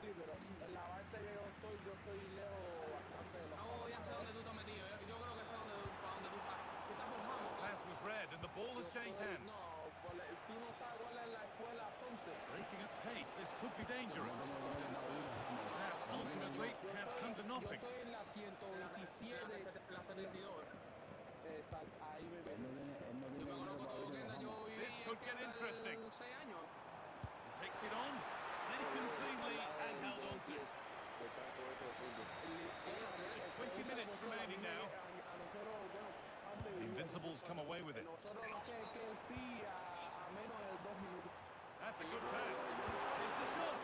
Sí, pero en la parte que yo estoy lejos bastante de los No, ya sé dónde tú estás metido. Yo creo que sé dónde tú estás. Tú estás por Ramos. Pass was read and the ball has changed hands. No, tú no sabes cuál es la escuela 11. Breaking at pace, this could be dangerous. That ultimately has come to nothing. Yo estoy en la 127. La 72. Exacto, ahí me ven. Yo me conozco todo Kendall. Yo viví This could get interesting. 6 años. Takes it on, taken cleanly and held on to. 20 minutes remaining now. The Invincibles come away with it. Nosotros no sé que el pi a menos de 2 minutos. That's a good pass. Here's the shot.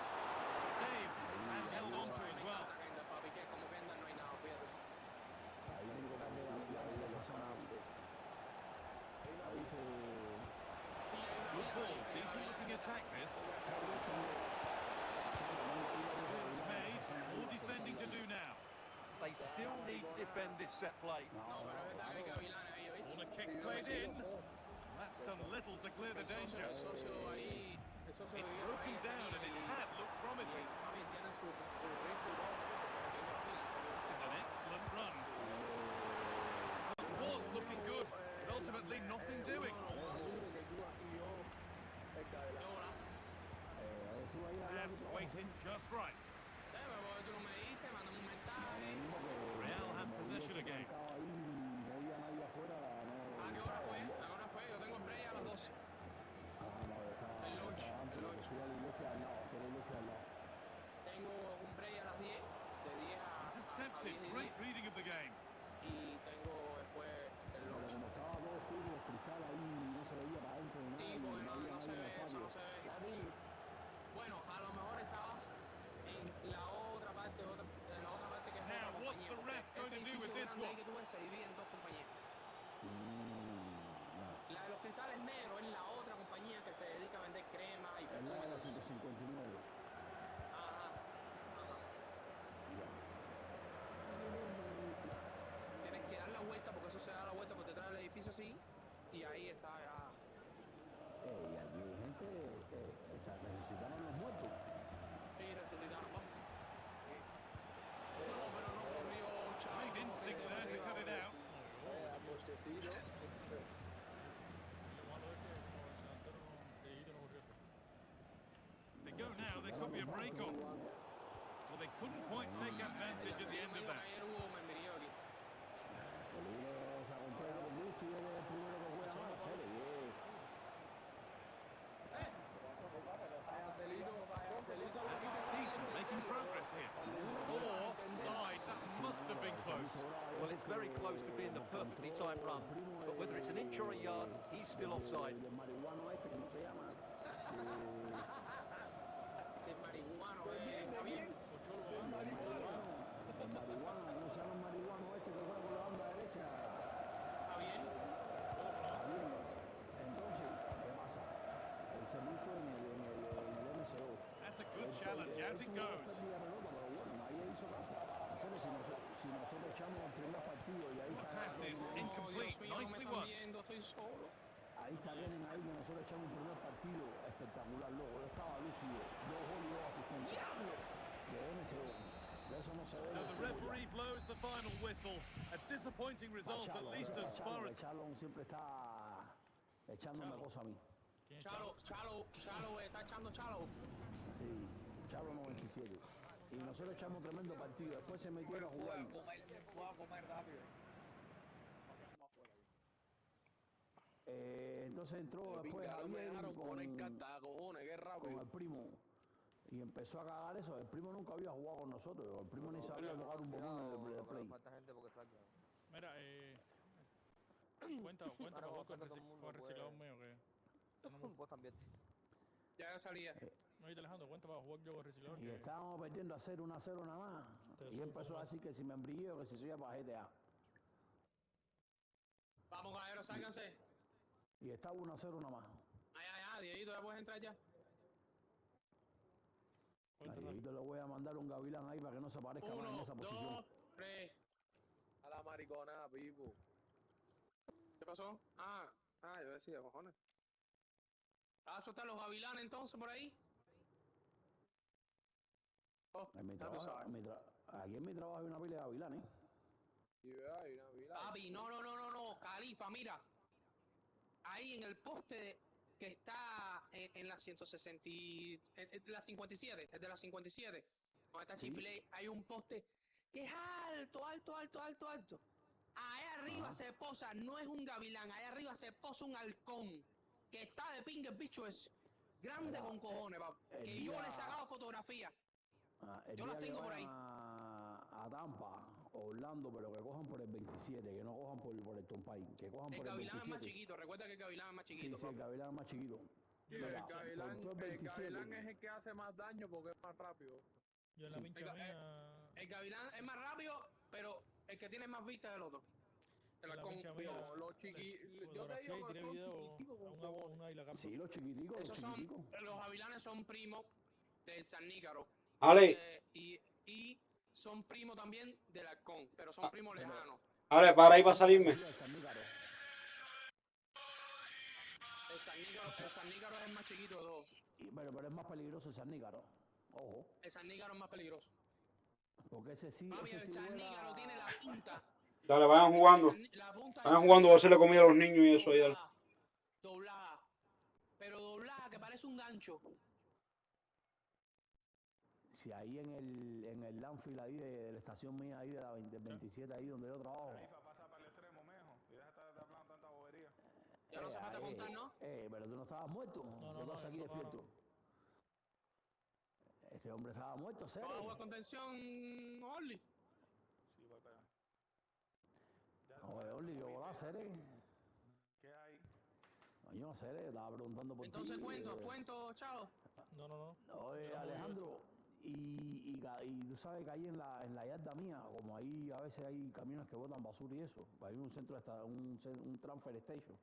Saved and held on to as well. Papi, que como Kendall no hay nada, fíjate. Good ball, decent looking attack this. It's made, more defending to do now. They still need to defend this set play. Corner kick played in. That's done little to clear the danger. It's broken down and Rotating just right. Pero tú no me dices, mándame un mensaje. Real have possession again. ¿A qué hora fue? ¿A qué hora fue? Yo tengo break a las 12. El lunch. Tengo un break a las 10. De 10 a 10 Intercepted. y Great 10. reading of the game. Y tengo después el lunch. Sí, porque no se ve eso, no se ve. Bueno, a lo mejor estabas en la otra parte, en la otra parte que es Now, otra what's compañía. the ref Porque going to ese do with edificio this grande ahí one? que tú ves se divide en dos compañías. La de los cristales negros es la otra compañía que se dedica a vender crema y perfume. Ajá. Tienes que dar la vuelta porque eso se da la vuelta por detrás del edificio así y ahí está ya. Sí, resucitaron, vamos. No, pero no corrió, chavo. Great instinct there to cut it out. They go now, there could be a break on. Well, they couldn't quite take advantage at the end of that. Ayer hubo membrilleo aquí. Decent, making progress here. Oh, offside. That must have been close. Well, it's very close to being the perfectly timed run, but whether it's an inch or a yard, he's still offside. El marihuano, ¿está bien? ¿Está bien? That's a good challenge. Out it goes. The pass is incomplete. Dios mío, no me Nicely están won. viendo, estoy solo. Ahí está Kenen ahí que nosotros echamos un primer partido espectacular, loco. Yo estaba lúcido, 2 goles y 2 asistencias. De MSO. De eso no se ve. So the referee blows the final whistle. A disappointing result, at least as far as... Charlo siempre está echándome cosas a mí. Chalo, está echando Chalo. Sí, Charlo 97. Y nosotros echamos tremendo partido. Después se metieron a jugar. Entonces entró después Javier con el primo y empezó a cagar eso. El primo nunca había jugado con nosotros. El primo ni sabía tocar un botón de play. Mira, cuenta para jugar con reciclado mío que... Vos también. Ya salía. Oye, Alejandro, cuenta para jugar yo con reciclador. Y estábamos perdiendo a 0-1-0 nada más. Y empezó a decir que si me embrillé que si soy para GTA. Vamos, caballeros, sálganse. Y estaba 1-0 nada más. Ya, Dieguito, ya puedes entrar ya. A Dieguito le voy a mandar un gavilán ahí para que no se aparezca más en esa posición. 1, 2, 3. A la maricona, Pipo. ¿Qué pasó? Yo decía, cojones. ¿Vas a soltar los gavilanes entonces por ahí? En mi trabajo, aquí en mi trabajo hay una pila de gavilanes. Papi, no, Califa, mira. Ahí en el poste que está en la 160, la 57, es de la 57, donde está Chifile, hay un poste que es alto. Ahí arriba se posa, no es un gavilán, ahí arriba se posa un halcón, que está de pingue, el bicho es grande con cojones, papi. Que yo le sacaba fotografía. Yo las tengo por ahí. A Tampa, Orlando, pero que cojan por el 27, que no cojan por el Tompay, que cojan por el 27. El gavilán es más chiquito, recuerda que el gavilán es más chiquito. Sí, el gavilán es más chiquito. El gavilán es el que hace más daño porque es más rápido. Yo en la pincha mía... El gavilán es más rápido, pero el que tiene más vista es el otro. El halcón. Los chiquitos. Yo te digo que son chiquiticos con cojones. Sí, los chiquiticos. Los gavilanes son primos del Sannícaro. Ale. Y son primos también del halcón, pero son primos lejanos. Ale, para ahí para salirme. El Sannícaro es el más chiquito de todos. Pero es más peligroso el Sannícaro. Ojo. El Sannícaro es más peligroso. Porque ese sí. Papi, el Sannícaro tiene la punta. Dale, vayan jugando. Vayan jugando, voy a hacerle comida a los niños y eso ahí, dale. Doblada. Pero doblada que parece un gancho. si ahí en el landfill ahí de la estación mía ahí del 27 ahí donde yo trabajo. Califa, pasa para el extremo, mejo. Y deja de estar hablando tanta bobería. Ya no se falta contar, ¿no? Pero tú no estabas muerto. No, ¿Qué no, pasa aquí no, despierto? Este hombre estaba muerto, ¿Vas a jugar serio. contención, Orly? Sí, voy para allá. Oye, Orly, yo volá, Cere. ¿Qué hay? Coño, Cere, estaba preguntando por Entonces ti. cuento, chao. No. Oye, Alejandro, y tú sabes que ahí en la yarda mía, como ahí a veces hay camiones que botan basura y eso, hay un centro, un transfer station,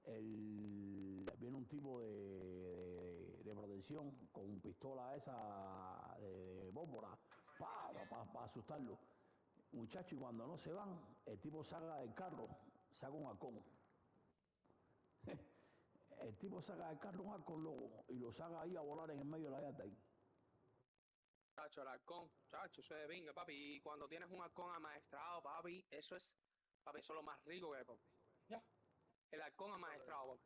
viene un tipo de protección con pistola esa de pólvora para asustarlo. Muchachos, y cuando no se van, el tipo saca del carro, saca un halcón. El tipo saca del carro un halcón loco y lo saca ahí a volar en el medio de la yarda ahí. Chacho, el halcón, chacho, eso es de pinga, papi. Y cuando tienes un halcón amaestrado, papi, eso es lo más rico que hay, papi. Ya. El halcón amaestrado, papi.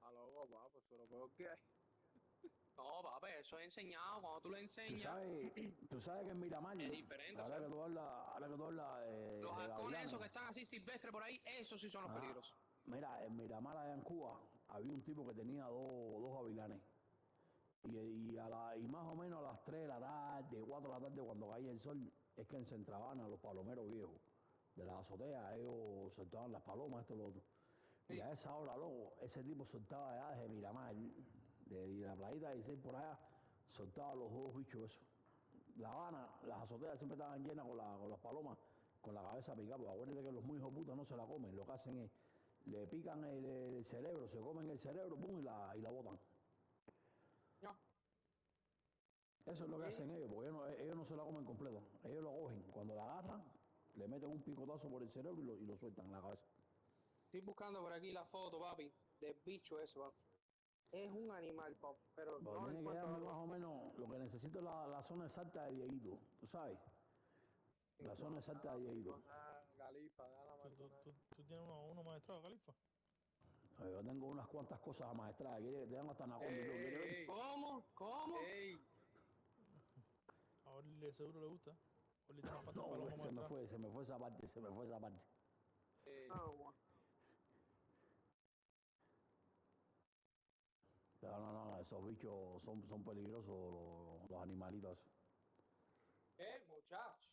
A lo papá, pues pero peor que hay. No, papi, eso es enseñado. Cuando tú lo enseñas, Tú sabes que en Miramar, es diferente. ahora que tú hablas Los de halcones gavilanes, esos que están así silvestres por ahí, esos sí son los peligrosos. Mira, en Miramar allá en Cuba había un tipo que tenía dos gavilanes. Y más o menos a las 3 de la tarde, 4 de la tarde, cuando caía el sol, es que se entraban a los palomeros viejos. De las azoteas, ellos soltaban las palomas, esto y lo otro. Sí. Y a esa hora, loco, ese tipo soltaba allá desde Miramar, de la playita de 16 por allá, soltaba los dos bichos esos. La Habana, las azoteas siempre estaban llenas con las palomas, con la cabeza picada, porque acuérdate que los muy hijos putas no se la comen, lo que hacen es, le pican el cerebro, se comen el cerebro, pum, y la botan. No. Eso es lo que hacen ellos, porque ellos no se la comen completo. Ellos lo cogen, cuando la agarran, le meten un picotazo por el cerebro y lo sueltan en la cabeza. Estoy buscando por aquí la foto, papi, del bicho ese, papi. Es un animal, papi, pero no tiene que encuentro darme algo. más o menos lo que necesito es la zona exacta de Dieguito, ¿tú sabes? La zona exacta de Dieguito. ¿Tú tienes uno maestrado, Califa? Yo tengo unas cuantas cosas amaestradas, te dan hasta anaconda. ¿Cómo? A Orly seguro le gusta. Orly tiene unas cuantas No, palomas maestradas. se me fue esa parte. Pero no, esos bichos son peligrosos, los animalitos. Muchacho.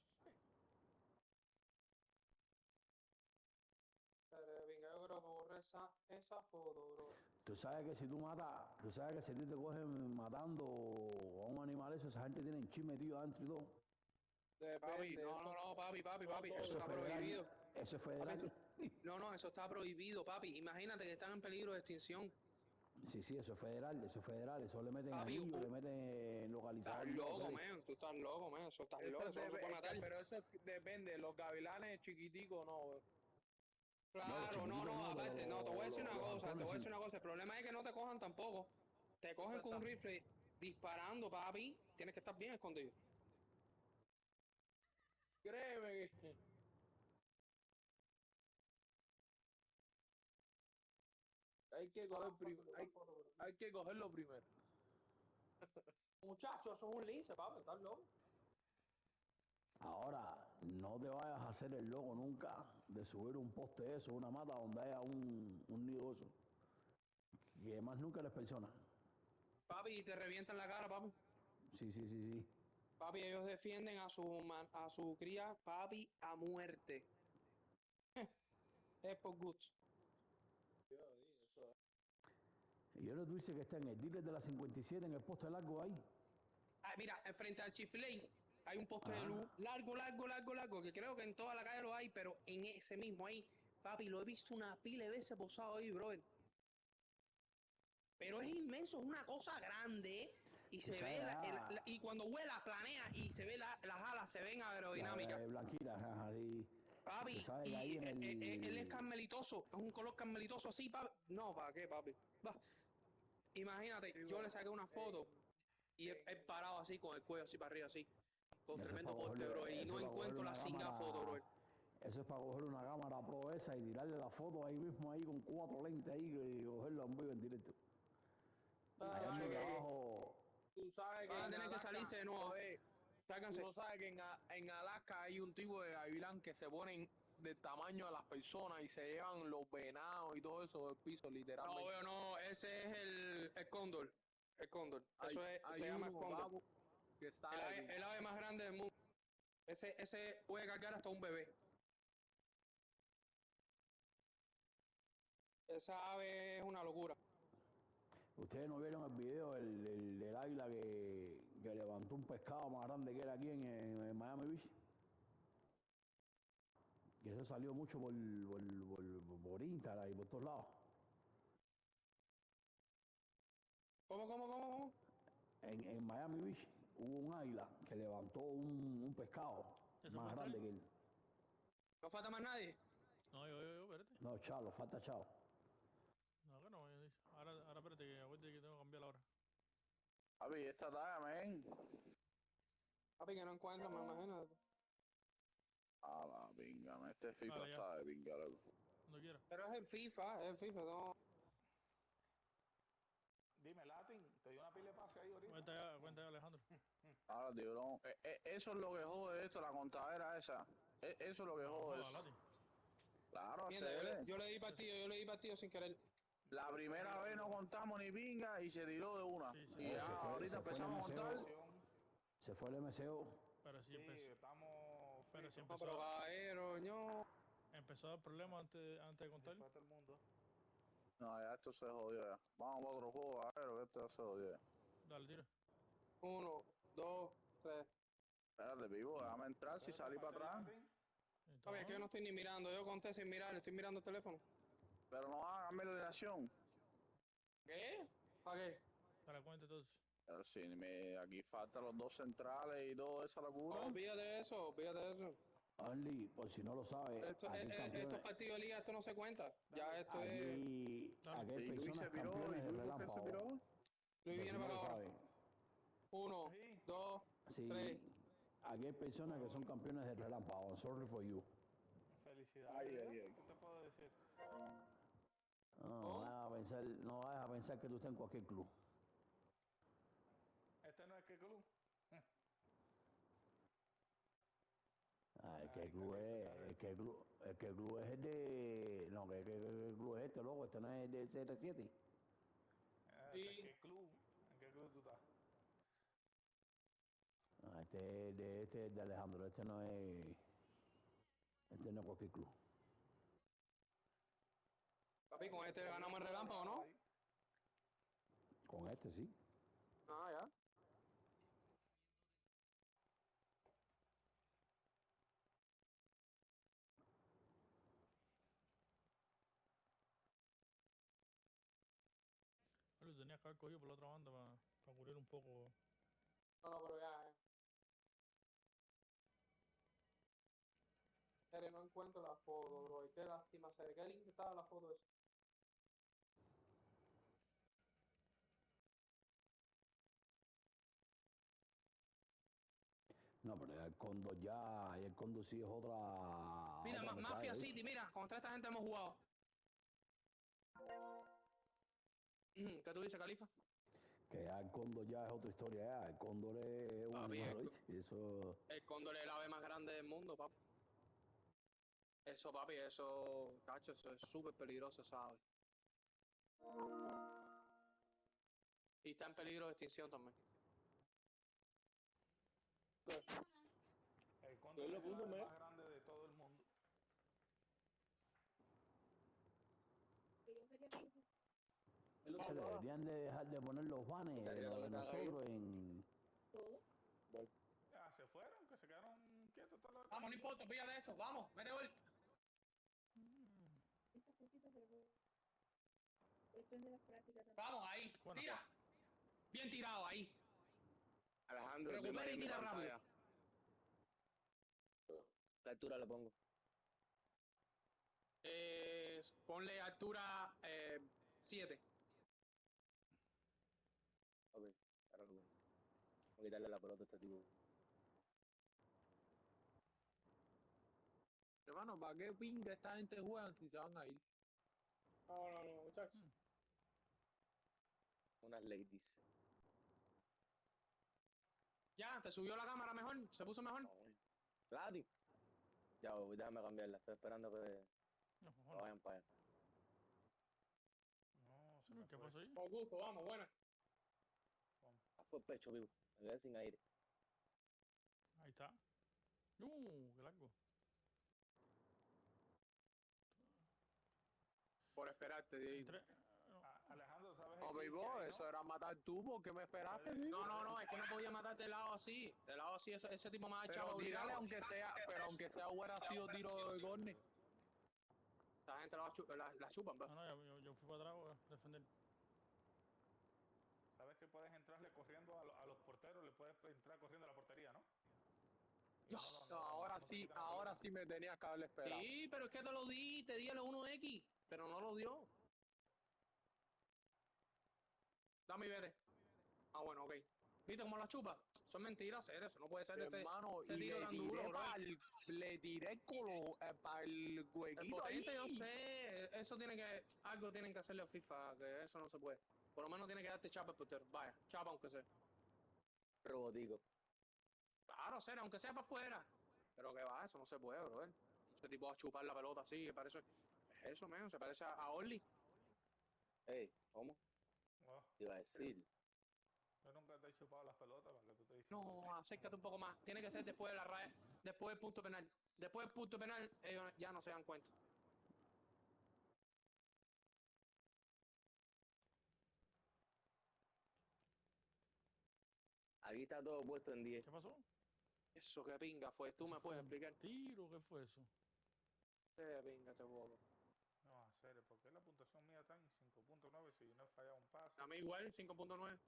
Venga, yo creo que borré esa foto, bro. Tú sabes que si a ti te cogen matando a un animal esa gente tiene el chip metido adentro y todo. Papi, no, papi. Eso está federal, prohibido. Eso es federal. No, eso está prohibido, papi. Imagínate que están en peligro de extinción. Sí, eso es federal. Eso le meten Papi, anillo, le meten localizador. Estás loco, man. Tú estás loco, man. Eso estás loco. Eso no se puede matar. Pero eso depende. Los gavilanes chiquiticos no. Claro, no, aparte, no, te voy a decir una cosa, halcones, El problema es que no te cojan tampoco. Te cogen con un rifle disparando, papi. Tienes que estar bien escondido. Créeme que. Hay que cogerlo primero. Muchacho, eso es un lince, papi. Estás loco. Ahora, no te vayas a hacer el loco nunca de subir un poste de eso, una mata donde haya un nido eso. Y además nunca les persona. Papi, y te revientan la cara, papi. Sí. Papi, ellos defienden a su cría, papi, a muerte. Es por gusto. Y ahora tú dices que está en el dealer de la 57, en el poste largo ahí. Mira, frente al Chick-fil-A hay un poste de luz largo, que creo que en toda la calle lo hay, pero en ese mismo ahí, papi, lo he visto una pila de veces posado ahí, brother. Pero es inmenso, es una cosa grande, y se ve, y cuando vuela, planea, y se ve las alas, se ven aerodinámicas. Blanquitas, y papi, y él es carmelitoso, es un color carmelitoso así, papi. No, ¿para qué, papi? Imagínate, yo le saqué una foto, y él parado así, con el cuello así para arriba, así, con tremendo poste, bro, y no encuentro la singa foto, bro. Eso es para coger una cámara pro esa y tirarle la foto ahí mismo, ahí con 4 lentes ahí, y cogerlo en vivo en directo. Tú sabes que que salirse de nuevo. Sáquense. Tú no sabes que en Alaska hay un tipo de gavilán que se ponen del tamaño de las personas y se llevan los venados y todo eso del piso, No, literalmente. veo, no, ese es el cóndor. El cóndor. Eso es, Hay se llama uno, cóndor. papo, que está El ave más grande del mundo. Ese puede cargar hasta un bebé. Esa ave es una locura. Ustedes no vieron el video del águila que levantó un pescado más grande que era aquí en Miami Beach. Que eso salió mucho por Instagram y por todos lados. ¿Cómo? En Miami Beach hubo un águila que levantó un pescado ¿Eso más fue grande el que él. ¿No falta más nadie? No, yo, espérate. No, Chalo, falta Chao. No, que no. Ahora espérate, que acuérdate que tengo que cambiar la hora. Papi, esta talla, men. Papi, que no encuentro, me imagino. A la pinga, man. Este FIFA Dale, ya. está de pinga, loco. Cuando quiera. Pero es el FIFA, no. Dime, Latin, te dio una pila de pase ahí ahorita. Cuenta ya, Alejandro. Ahora, tiburón. Eso es lo que jode esto, la contadera esa. Eso es lo que No, jode joda, eso. Lati. Claro, Mierda, hacer. yo le di partido sin querer. La primera vez no contamos ni pinga y se tiró de una. Sí, Y ya, ahorita empezamos a contar. Se fue el MCO. Pero sí Sí, empezó. estamos. Pero sí No, empezó. pero caballero, no. Empezó el problema antes de contar. Fue todo el mundo. No, ya esto se jodió ya. Vamos a otro juego, a ver, que esto ya se jodió ya. Dale, tira. 1, 2, 3. Espérate, vivo, déjame entrar si salí para atrás. Papi, es que yo no estoy ni mirando. Yo conté sin mirar, estoy mirando el teléfono. Pero no háganme la dirección. ¿Qué? ¿Para qué? Para cuenta entonces. Pero sí, aquí faltan los dos centrales y toda esa locura. Olvídate de eso. Only, por si no lo sabe, Estos partidos de liga, esto no se cuenta. Ya esto es. aquí hay ¿Y Luis personas se piró? campeones ¿Y de Luis por qué se relámpago. piró? Luis Por si viene no para lo ahora. sabe. 1, 2, Sí, 3. aquí hay personas que son campeones de relámpago. I'm sorry for you. Felicidades. Ay. ¿Qué te puedo decir? No vayas a pensar que tú estás en cualquier club. Este no es qué club. El que el club es el de. No, que el club es este, loco. Este no es el de CR7. Sí. ¿En qué club? ¿En qué club tú estás? Este es de Alejandro. Este no es cualquier club. Papi, con este ganamos el relámpago, ¿no? Con este sí. Ah, ya. Lo tenía que haber cogido por la otra banda para cubrir un poco. No, pero ya. Serio, no encuentro la foto, bro. Qué lástima, serio. ¿Qué link estaba la foto esa? No, pero el Cóndor ya. El Cóndor sí es otra. Mira, otra Mafia mensaje, City, mira, contra esta gente hemos jugado. ¿Qué tú dices, Califa? Que ya el Cóndor ya es otra historia. Ya. El Cóndor es un Papi, animal, ¿viste? Eso. El cóndor es el ave más grande del mundo, papi. Eso, papi, eso, cacho, eso es súper peligroso, ¿sabes? Y está en peligro de extinción también. El cóndor es el ave más grande de todo el mundo. Se le deberían de dejar de poner los banners de nosotros en. Ya, se fueron, que se quedaron quietos todos los. Vamos, no importa, pilla de eso, vamos, mete gol. Vamos, ahí, Bueno, tira. Bien tirado, ahí. Alejandro, Recupera y tira rápido. ¿Qué altura le pongo? Ponle altura 7. Ok, ahora lo pongo. Voy a quitarle la pelota a este tipo. Hermano, ¿para qué pinga esta gente juegan si se van a ir? No, muchachos. Unas ladies. ¿Te subió la cámara mejor? ¿Se puso mejor? Lati. Ya, déjame cambiarla. Estoy esperando que vayan para allá. No, ¿qué pasó ahí? Con gusto, vamos, buena. Fue el pecho, vivo. Me quedé sin aire. Ahí está. Qué largo. Por esperarte, Diego. Alejandro, ¿sabes? No, baby, eso era matar tú, ¿por qué me esperaste? No, es que no podía matar de lado así. De lado así, ese tipo me ha echado. Pero tírale aunque sea hubiera sido tiro de córner. Esta gente la chupan, bro. No, yo fui para atrás a defender. ¿Sabes que puedes entrarle corriendo a los porteros? Le puedes entrar corriendo a la portería, ¿no? No, ahora sí me tenías que haber esperado. Sí, pero es que te lo di, te di el 1X, pero no lo dio. Dame y vete. Ah, bueno, ok. ¿Viste cómo la chupa? Son mentiras, hacer eso. No puede ser de Hermano, ese y tiro tan duro, bro. le tiré para el El huequito ahí. potente, yo sé. Eso tiene que... Algo tienen que hacerle a FIFA, que eso no se puede. Por lo menos tiene que darte chapa el portero. Vaya, chapa aunque sea. Robotico. Claro, será, aunque sea para afuera. Pero que va, eso no se puede, bro. Ese tipo va a chupar la pelota así, que parece... Es eso, menos, se parece a Orly. Ey, ¿cómo? Oh, Te iba a decir. yo nunca te he chupado las pelotas para que tú te dices. No, acércate un poco más. Tiene que ser después de la raya, después del punto penal. Después del punto penal, ellos ya no se dan cuenta. Aquí está todo puesto en 10. ¿Qué pasó? Eso que pinga fue. ¿Tú me puedes explicar? ¿Tiro? ¿Qué fue eso? Qué pinga te bobo. No, a serio, ¿por qué la puntuación mía está en 5.9 si no he fallado un pase? A mí igual, 5.9.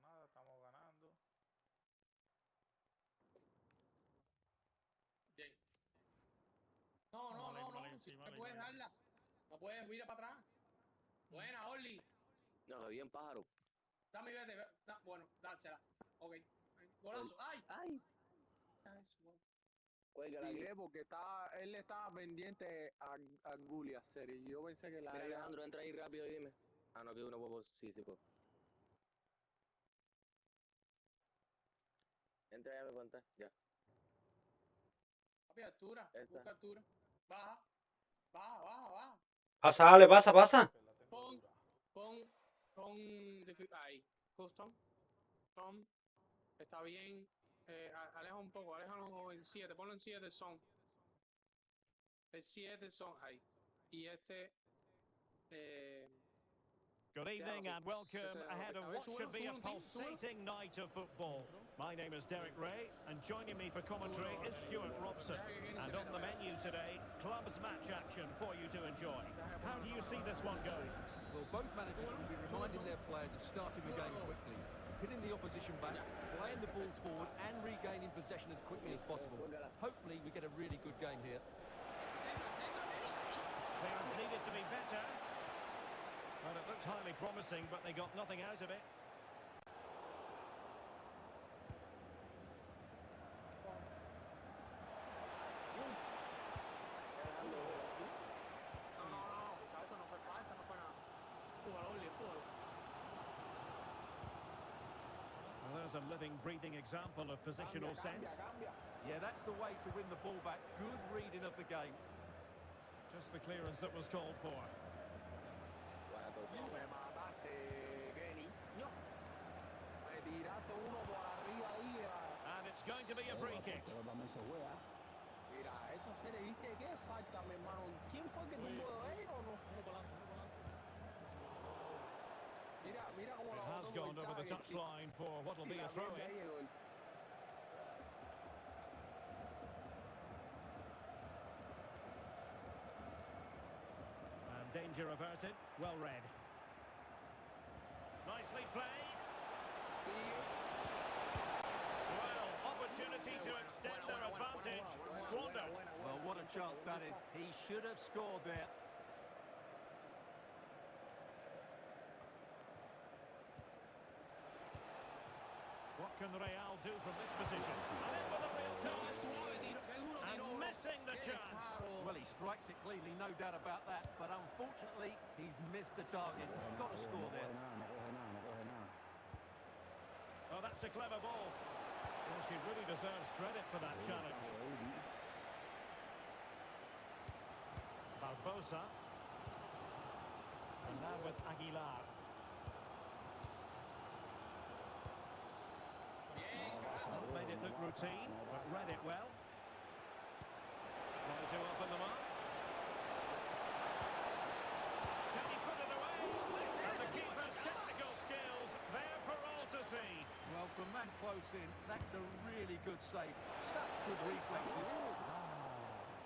No, nada, estamos ganando. Bien. No. Sí, Si vale, no puedes vale. darla. No puedes ir para atrás. Buena, Orly. No, que bien pájaro. Dame y vete. Bueno, dársela. Ok. Golazo. ¡Ay! ¡Ay! Cuélgala aquí. Tiré porque él estaba pendiente a Gulli hacer y yo pensé que la Mira, era... Alejandro, entra ahí rápido y dime. Ah, no, que uno puedo. Sí, puedo. Entra ya, me cuenta. Ya. Papi, altura. Esa. Busca altura. Baja. Pasa, dale, pasa. Ahí. Custom. Tom. Está bien. Aleja un poco. Aléjalo en 7. Ponlo en 7 el son. El 7 el son. Ahí. Y este... Good evening and welcome ahead of what should be a pulsating night of football. My name is Derek Ray, and joining me for commentary is Stuart Robson. And on the menu today, clubs match action for you to enjoy. How do you see this one going? Well, both managers will be reminding their players of starting the game quickly, hitting the opposition back, playing the ball forward and regaining possession as quickly as possible. Hopefully we get a really good game here. Players needed to be better. Well, it looked highly promising, but they got nothing out of it. Eso no fue falta, no fue nada. Empújalo, Orly, empújalo. Well, there's a living, breathing example of positional sense. Yeah, that's the way to win the ball back. Good reading of the game. Just the clearance that was called for. No me mataste, Kenny. No. Me tiraste uno por arriba ahí. And it's going to be a free kick. Pero también se juega. Mira, eso se le dice que falta, mi hermano. ¿Quién fue que tumbó él o no? Mira cómo It la has botó gone over the González, touchline for what will be a throw-in. ahí llegó él. And danger averted. Well read. Nicely played. Well, opportunity to extend their advantage. Squandered. Well, what a chance that is. He should have scored there. What can Real do from this position? And in with a real chance. And missing the chance. Well, he strikes it cleanly, no doubt about that. But unfortunately, he's missed the target. He's got to score there. No coge nada. Oh, that's a clever ball. Well, she really deserves credit for that challenge. Barbosa. And now with Aguilar. Made it look routine, but read it well. Trying to open them up. Can he put it away? And the keeper's technical skills there for all to see. Well, from that close in, that's a really good save. Such good reflexes.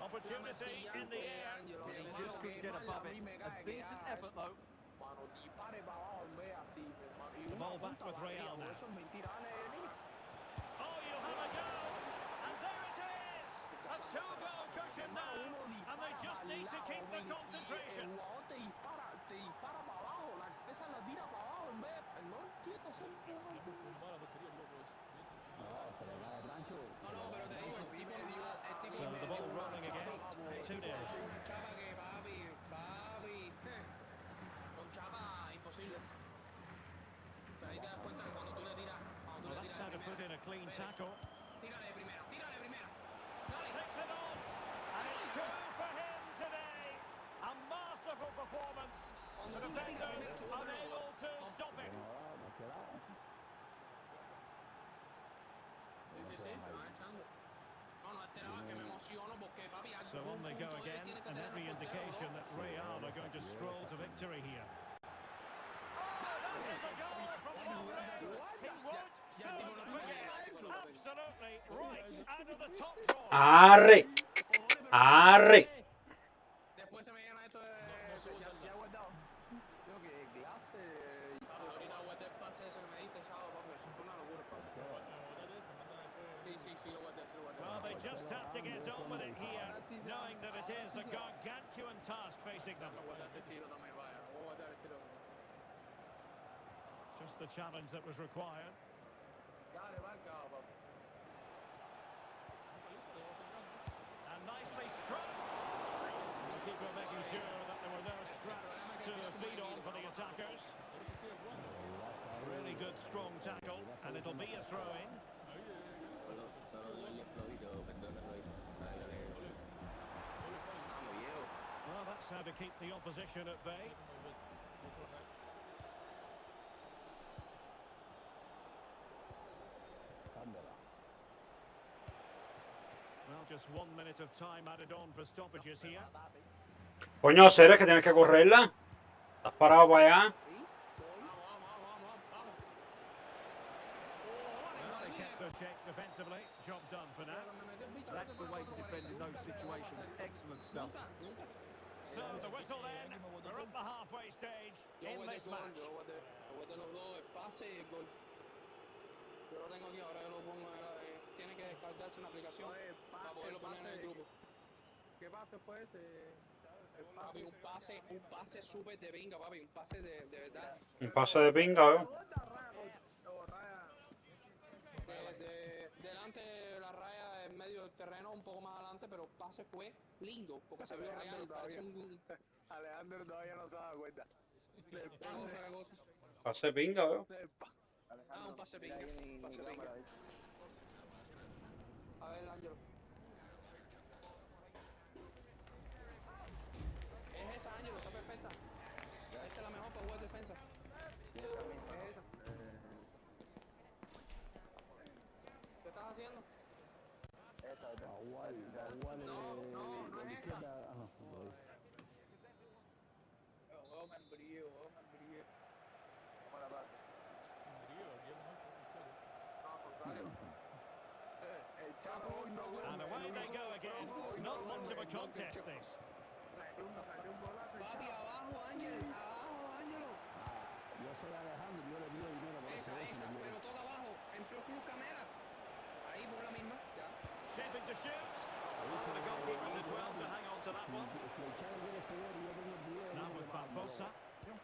Opportunity in the air. He just couldn't get above it. A decent effort, though. Mano, dispare para abajo en vez así, mi hermano. Y The una ball back punta with para arriba, Real por now. eso es mentira. Dale, niño. Oh, you'll have a go. And there it is. A two-goal cushion now. And they just need to keep the concentration. El jugador te dispara para abajo, la cabeza la tira para abajo en vez de... No entiendo ese So the ball rolling again. 2-0. Chapa que papi, con chapa imposibles. Pero ahí te das cuenta que cuando tú le tiras, Well, that's how to put in a clean tackle. tírale de primera. Takes it off. And it's two for him today. A masterful performance. The defenders unable to stop it. So on they go again, and every indication that Real are going to stroll to victory here. Oh, that is a goal from long range. He won't soon forget. Absolutely right out of the top drawer. Arre. Arre. Después se me llena esto de... Ya guardado. Yo que clase... Ahorita guardé el pase ese que me diste, chavo, papi. Eso fue una locura el pase. Sí, lo guardé. Well, they just have to get on with it here, knowing that it is a gargantuan task facing them. Just the challenge that was required. And nicely struck. The keeper making sure that there were no scraps to feed on for the attackers. Really good, strong tackle, and it'll be a throw-in. Well, that's how to keep the opposition at bay. Well, just 1 minute of time added on for stoppages here. Coño, Ceres, que tienes que correrla. Estás parado para allá. Well, they kept their shape defensively. Job done for now. That's the way to defend in those situations. Excellent stuff. So the whistle then. We're up the halfway stage in this match. Yo guardé los dos, el pase y el gol. Yo lo tengo aquí, ahora yo lo pongo. Tiene que descargarse en la aplicación para poderlo poner en el grupo. ¿Qué pase fue ese? Papi, un pase súper de pinga, papi, un pase de verdad. Un pase de pinga, ¿eh? Delante de la raya en medio del terreno, un poco más adelante, pero el pase fue lindo, porque se vio real, parece un... Alejandro todavía no se da cuenta. Pase de pinga, ¿eh? Un pase pinga, A ver, Ángelo. Es esa, Ángelo, está perfecta. Esa es la mejor para jugar defensa. Es esa. ¿Qué estás haciendo? No es esa. And away they go again. Not much of a contest, this. Papi, abajo, Ángelo. Yo soy Alejandro, yo le pido dinero para Esa, pero toca abajo, en Pro Club Camera. Ahí por la misma, ya. Shaping to shoot. Oh, the goalkeeper did well to hang on to that one. Si el Chavo quiere seguir, yo tengo el video. Now with Barbosa. Yo,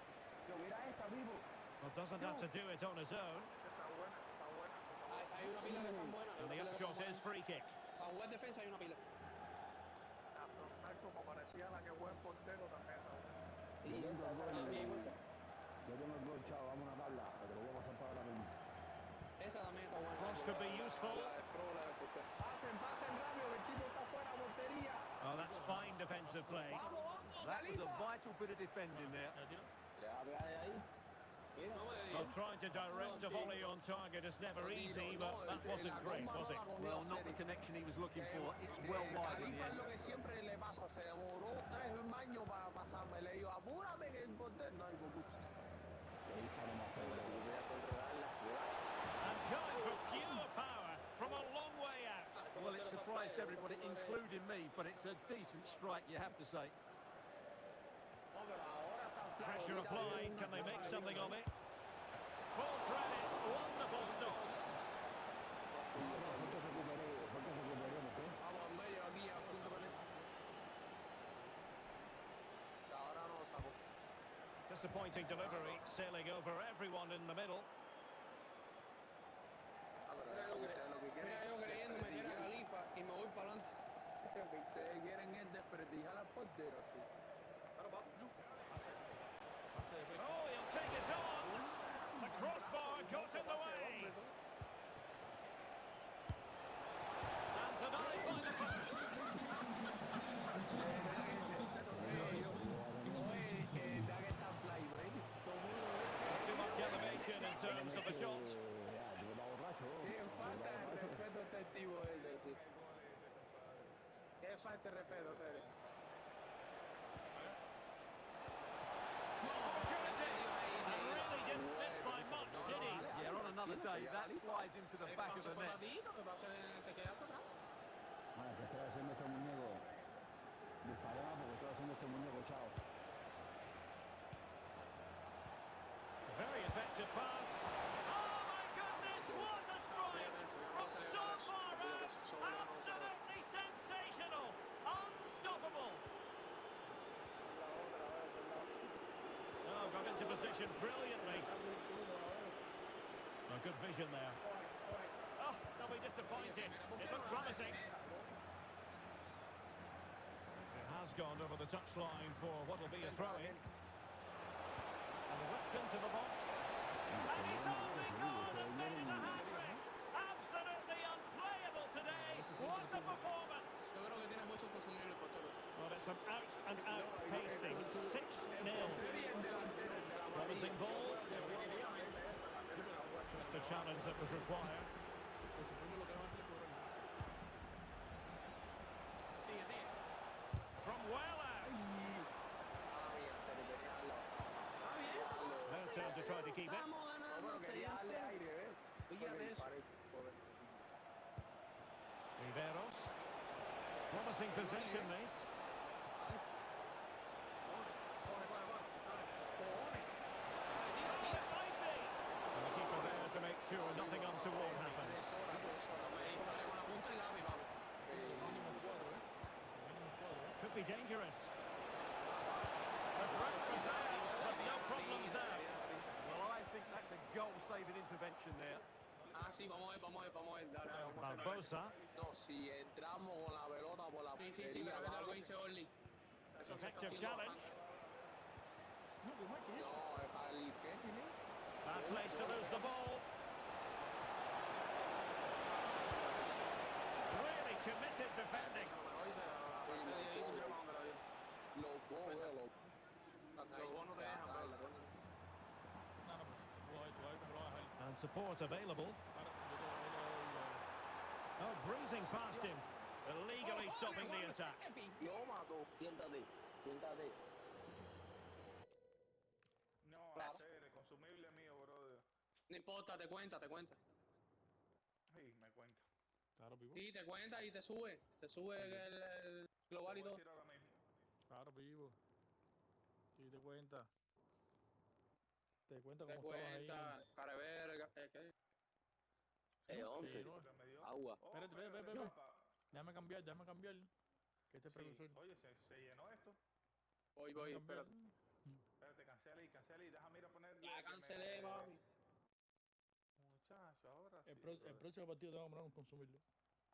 mira esta, vivo. Well, doesn't have to do it on his own. Hay una pila que están buenas. And the upshot is free kick. Para jugar defensa hay una pila. Como parecía la que fue el portero también. Yo tengo el gol, Chavo, vamos a una tabla, pero lo voy a pasar para ahora mismo. Esa Fine defensive play. That was a vital bit of defending there. Le va a pegar de ahí. Well, trying to direct a volley on target is never easy, but that wasn't great, was it? Well, not the connection he was looking for. It's well wide in the Califa es end. lo que siempre le pasa, se demoró 3 años para pasarme. Le digo, apúrate que el portero. No, hijo de puta. Si voy a controlarla, And going for pure power from a long way out. Well, it surprised everybody, including me, but it's a decent strike, you have to say. Pressure applied. Can they make something of it? Full credit. Wonderful stop. Vamos al medio aquí a punto de ahora no lo sacó. Disappointing delivery, sailing over everyone in the middle. Mira, yo creyendo meter a Califa y me voy para adelante. Lo que ustedes quieren es desprestigiar al portero, sí. Oh, he'll take it on. The crossbar got in the way. And denied by the post. Too much elevation in terms of the shot. Qué falta de respeto este tipo ese, tío. Qué falta de respeto, serio. And really didn't miss by much, did he? Yeah, on another day, that flies into the back of the net. Vale, ¿qué estoy haciendo este muñeco? Disparé más porque estoy haciendo este muñeco, chao. Very effective pass. Oh my goodness, what a strike! From so far out, absolutely sensational, unstoppable. Oh, got into position brilliantly. Oh, good vision there. Oh, they'll be disappointed. It looked promising. It has gone over the touchline for what will be a throw-in. And whipped into the box. And he's only gone and made it a hat-trick. Absolutely unplayable today. What a performance. Well, it's an out-and-out pasting. 6-0. Promising ball. Just the challenge that was required. From well out. No turn to try to keep it. Riveros. Promising possession, this. And the keeper there to make sure nothing untoward happens. Could be dangerous. The threat was there, but no problems there. Well, I think that's a goal-saving intervention there. Ah, sí, vamos a ver, dale, vamos a ver. Barbosa. No, si entramos con la pelota por la Sí, pero que tal lo dice Orly. Effective challenge. No, es para el que tiene. Bad place to lose the ball. Really committed defending. Los bobos no te dejan verla. And support available. Oh, breezing past him. Illegally stopping the attack. Lo mató. Siéntate. No, hacer consumible mío, brother. No importa, te cuenta. Sí, me cuenta. Claro, vivo. Sí, te cuenta y te sube. Te sube el global y Voy a todo. decir ahora mismo. Claro, vivo. Sí, te cuenta. Te cuenta Te cómo estabas ahí. cuenta, careverga, ¿qué? 11. no. Que me dio. Agua. Oh, Espérate, ve. papá. Déjame cambiar. Que este Sí, precursor. oye, se llenó esto. Voy, Déjame cambiar. espérate. Espérate, cancela y déjame ir a poner. Ya cancelé, papi. Muchacho, ahora sí. El brother. próximo partido te vamos a poner un consumirlo.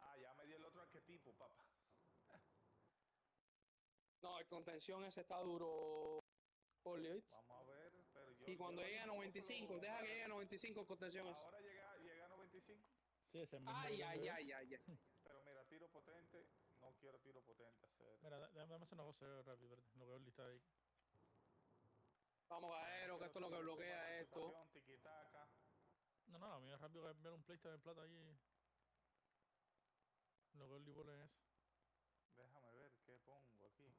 Ah, ya me dio el otro arquetipo, papá. No, el contención ese está duro. Orly, ¿oíste? Vamos a ver, pero yo. Y cuando yo llegue a tampoco 95, lo- deja que llegue a 95 en contención ese. Ahora llega a 95. Sí, ese mismo. Ay. Pero mira, tiro potente, no quiero tiro potente hacer. Mira, déjame hacer una cosa rápido, espérate, lo que Oli está ahí. Vamos, Gaero, que esto es lo que bloquea esto. Tiki-taka. No, a mí es rápido que enviar un PlayStation de plata ahí. Lo que Oli pone es. Déjame ver qué pongo aquí.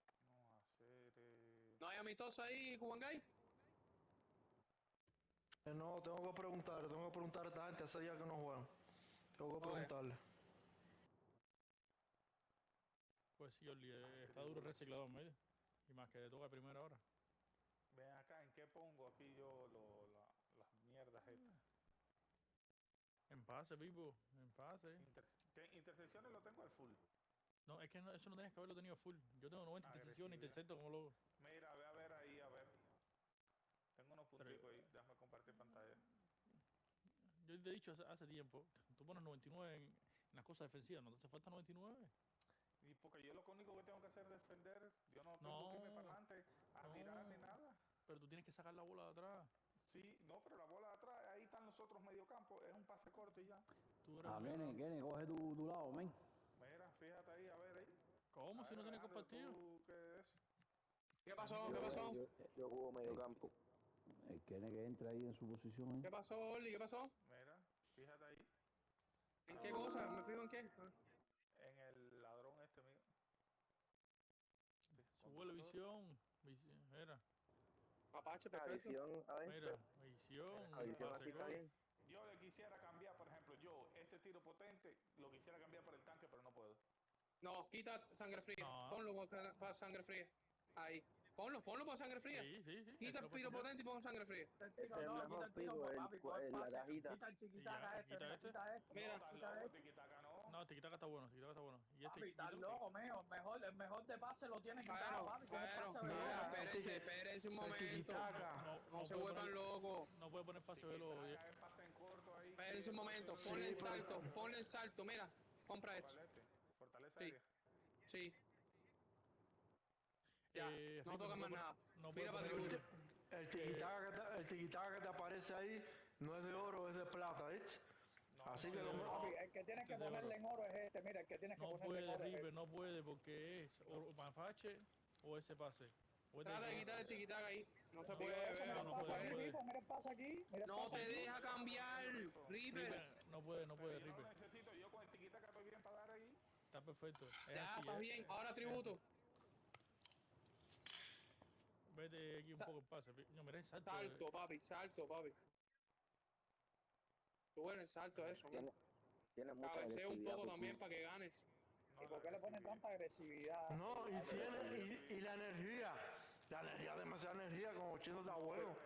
No hacer. ¿No hay amistoso ahí, Cubangay? No, tengo que preguntar a esta gente, hace días que no juegan. Tengo que preguntarle. Pues sí, Oli, está duro el reciclador medio. Y más que toca a primera hora. Ven acá, ¿en qué pongo aquí yo las mierdas estas? En pase, Pipo, en pase. Intersecciones lo tengo al full. No, es que eso no tenías que haberlo tenido full. Yo tengo 90 intersecciones, intercepto como loco. Mira, ve a ver ahí, a ver. Tengo unos punticos ahí, déjame compartir pantalla. Yo te he dicho hace tiempo, tú pones 99 en las cosas defensivas, no te hace falta 99. Y porque yo lo único que tengo que hacer es defender, yo no tengo No, que irme para adelante a tirar ni nada. Pero tú tienes que sacar la bola de atrás. Sí, no, pero la bola de atrás, ahí están los otros mediocampo, es un pase corto y ya. Kene, coge tu lado, men. Mira, fíjate ahí, a ver ahí. ¿Cómo A si ver, no tienes Alejandro, compartido? ¿tú qué es? ¿Qué pasó? ¿Qué pasó? Yo juego medio campo. El Kene que entra ahí en su posición. ¿Qué pasó, Oli? ¿Qué pasó? Mira, fíjate ahí. ¿En qué cosa? ¿Me fijo en qué? En el ladrón este mío. Sube la visión. Mira. Apache, La perfecto. visión, a ver. Mira, visión. La visión pase así está gol. bien. Yo le quisiera cambiar, por ejemplo, este tiro potente, lo quisiera cambiar por el tanque, pero no puedo. No, quita sangre fría. No. Ponlo para sangre fría. Ahí. Ponlo por sangre fría. Sí. Quita el piro potente y pon sangre fría. Ese es el mejor pico, la cajita. Quita este. Mira. No, estás loco, tiki-taka no. No, tiquitaca está bueno, tiquitaca está bueno. Y este Papi, estás loco, mijo. El mejor de pase lo tiene quitado, papi. ¿Cómo pase veloz? Espérense un momento. No se vuelvan locos. No puede poner pase veloz. Pase en corto ahí. Espérense un momento. Ponle el salto. Mira, compra esto. Fortaleza Sí. aérea. Sí. Ya, no toca más nada. No Mira puede para poner- tributo. El tiquitaca que te aparece ahí no es de oro, es de plata, ¿viste? Así que Papi, el que tienes que ponerle en oro es este. Mira, el que tienes que No ponerle en puede, oro es River, este. no puede porque es o mafache o ese pase. Trata de quitar el tiquitaca ahí. No se puede Eso, mira ver. el pase aquí, Pipo. Mira el pase aquí. Mira el No pase te aquí. deja cambiar, River. No puede, Yo River. no necesito, yo con el tiki-taka estoy bien para dar ahí. Está perfecto. Es Ya, así, estás bien. Ahora tributo. Vete aquí un poco el pase. No, mira el salto. Salto, papi, salto, papi. Tú bueno el salto eso, ¿no? Tiene mucha Cabecea un agresividad. poco Pipo. también para que ganes. ¿Y por qué le ponen tanta agresividad? No, y la energía. La energía, demasiada energía, como 80 está bueno.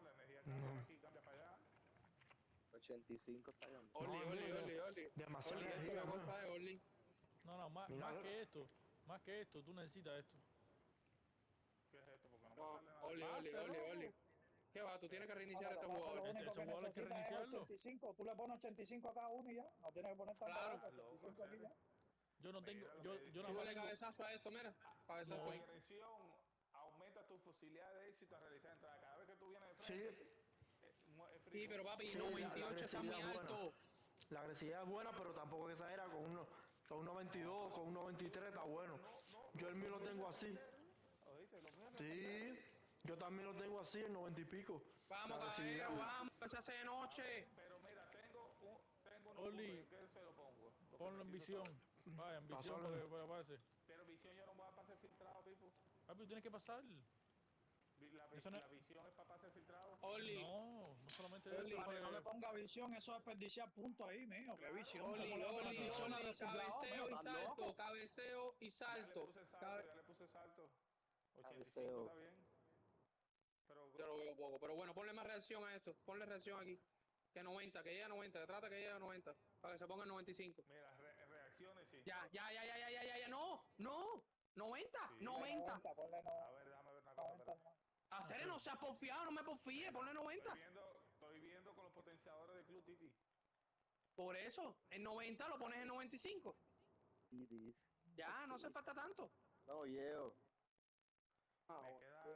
La energía cambia aquí, cambia para allá. 85 está bien. Oli. Demasiada Oli, esto es energía, una mano. cosa de Oli. No, más que esto, tú necesitas esto. ¿Qué es esto? Porque no No, me sale nada. Oli. ¿Qué va? Tú tienes que reiniciar Ahora, este lo que pasa, jugador. lo único que jugador hay que necesitas es reiniciarlo. 85. Tú le pones 85 a cada uno y ya. No tienes que poner tanta Claro. cosa, 85 aquí ya. Yo no tengo, yo nada más Súbele tengo. cabezazo a esto, mira. Cabezazo ahí. Agresión aumenta tu posibilidad de éxito a realizar entrada. Cada vez que tú vienes de Sí, frente, Sí, pero papi, sí, 98 está muy agresividad es buena. alto. La agresividad es buena, pero tampoco exagera con un 92, con un 93 está bueno. Yo el mío lo tengo así. Oíste, lo mío no Sí, yo también lo tengo así, el 90 y pico. Vamos, La agresividad. caballero, vamos, que se hace de noche. Pero mira, tengo unos Oli, puntos, ¿en qué se lo pongo? Lo que Ponlo en necesito visión. Vaya, en visión Pasarlo. para pase. Pero visión yo no voy a pasar filtrado, Pipo. Papi, tú tienes que pasar. Eso no- La visión es para pasar filtrado. Oli, No solamente Oli, eso. Papi, no le ponga visión, eso es desperdiciar puntos ahí, mijo. ¿Qué visión? Oli, ¿Cómo le pones visión a reciclado, mijo? cabeceo y ¿Estás salto, loco? cabeceo y salto. Ya le puse salto. 85 Cabeceo. está bien. Pero Yo lo veo poco, pero bueno, ponle más reacción a esto. Ponle reacción aquí. Que 90, que llegue a 90, que trata que llegue a 90. Para que se ponga en 95. mira, reacciones sí. Ya. No. 90. Sí. 90. Ponle A ver, déjame ver una cosa. 90, espérate. Hacer no seas porfiado, no me porfíe, ponle 90. Estoy viendo con los potenciadores del club Titi. Por eso, en 90 lo pones en 95. Iris. Ya, no hace falta tanto. No, llevo. Me quedan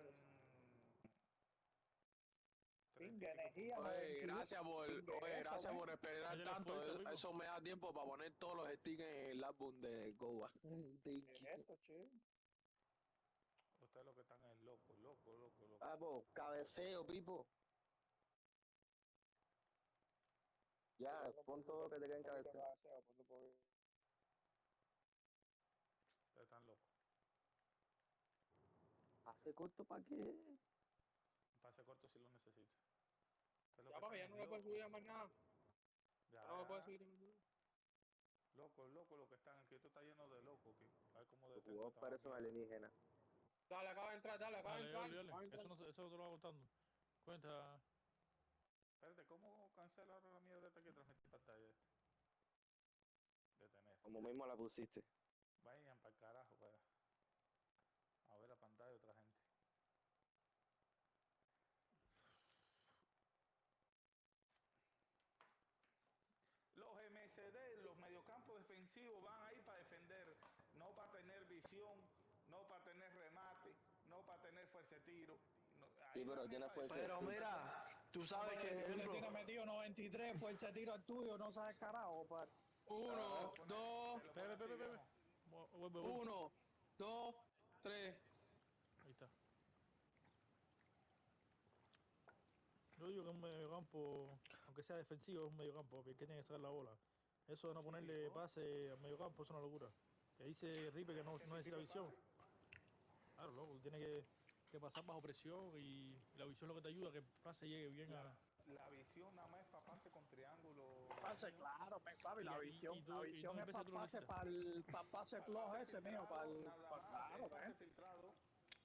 Pingue, energía. Oye, 92. gracias por, Pingue oye, esa, gracias men. por esperar Métele tanto. fuerza, Pipo. Eso me da tiempo para poner todos los stickers en el álbum de Goa. ¿Qué es eso, che? Ustedes lo que están es loco. Papo, cabeceo, Pipo. Ya, pon todo lo que te queda en cabeceo. Ustedes están locos. ¿Hace corto para qué? Un pase corto si lo necesito. Ya, papi, ya no le puedes subir a más nada. Ya, No le puedes subir a más nada. Loco lo que están. Aquí esto está lleno de locos. A ver cómo Los detengo jugadores esta parecen mierda. alienígenas. Dale, acaba de entrar, dale, acaba de Dale, entrar. dale. acaba de entrar. Eso no te lo va contando. Cuenta. Espérate, ¿cómo cancelo ahora la mierda esta que transmití pantalla? Detener. Como mismo la pusiste. Vayan para el carajo, para a ver la pantalla de otra gente. Los MCD, los mediocampos defensivos van ahí para defender, no para tener visión, no para tener remate, no para tener fuerza de tiro. No, Sí, pero tiene fuerza. Pero mira, tú sabes que, Tú le ejemplo, tienes metido 93, fuerza de tiro al tuyo, no sabes carajo, pa. 1, 2, Espera. Vuelve. 1, 2, 3. Ahí está. Yo digo que un mediocampo, aunque sea defensivo, es un mediocampo, porque tiene que sacar la bola. Eso de no ponerle pase al mediocampo es una locura. Que dice Ripe que no necesita visión. Claro, loco, tiene que pasar bajo presión y la visión es lo que te ayuda a que el pase llegue bien a... La visión nada más es para pase con triángulo. Pase, claro, papi, la visión dos es veces para tú lo pase, necesitas. para pase close ese mío, para el, Nada más, claro, el pase ven. filtrado.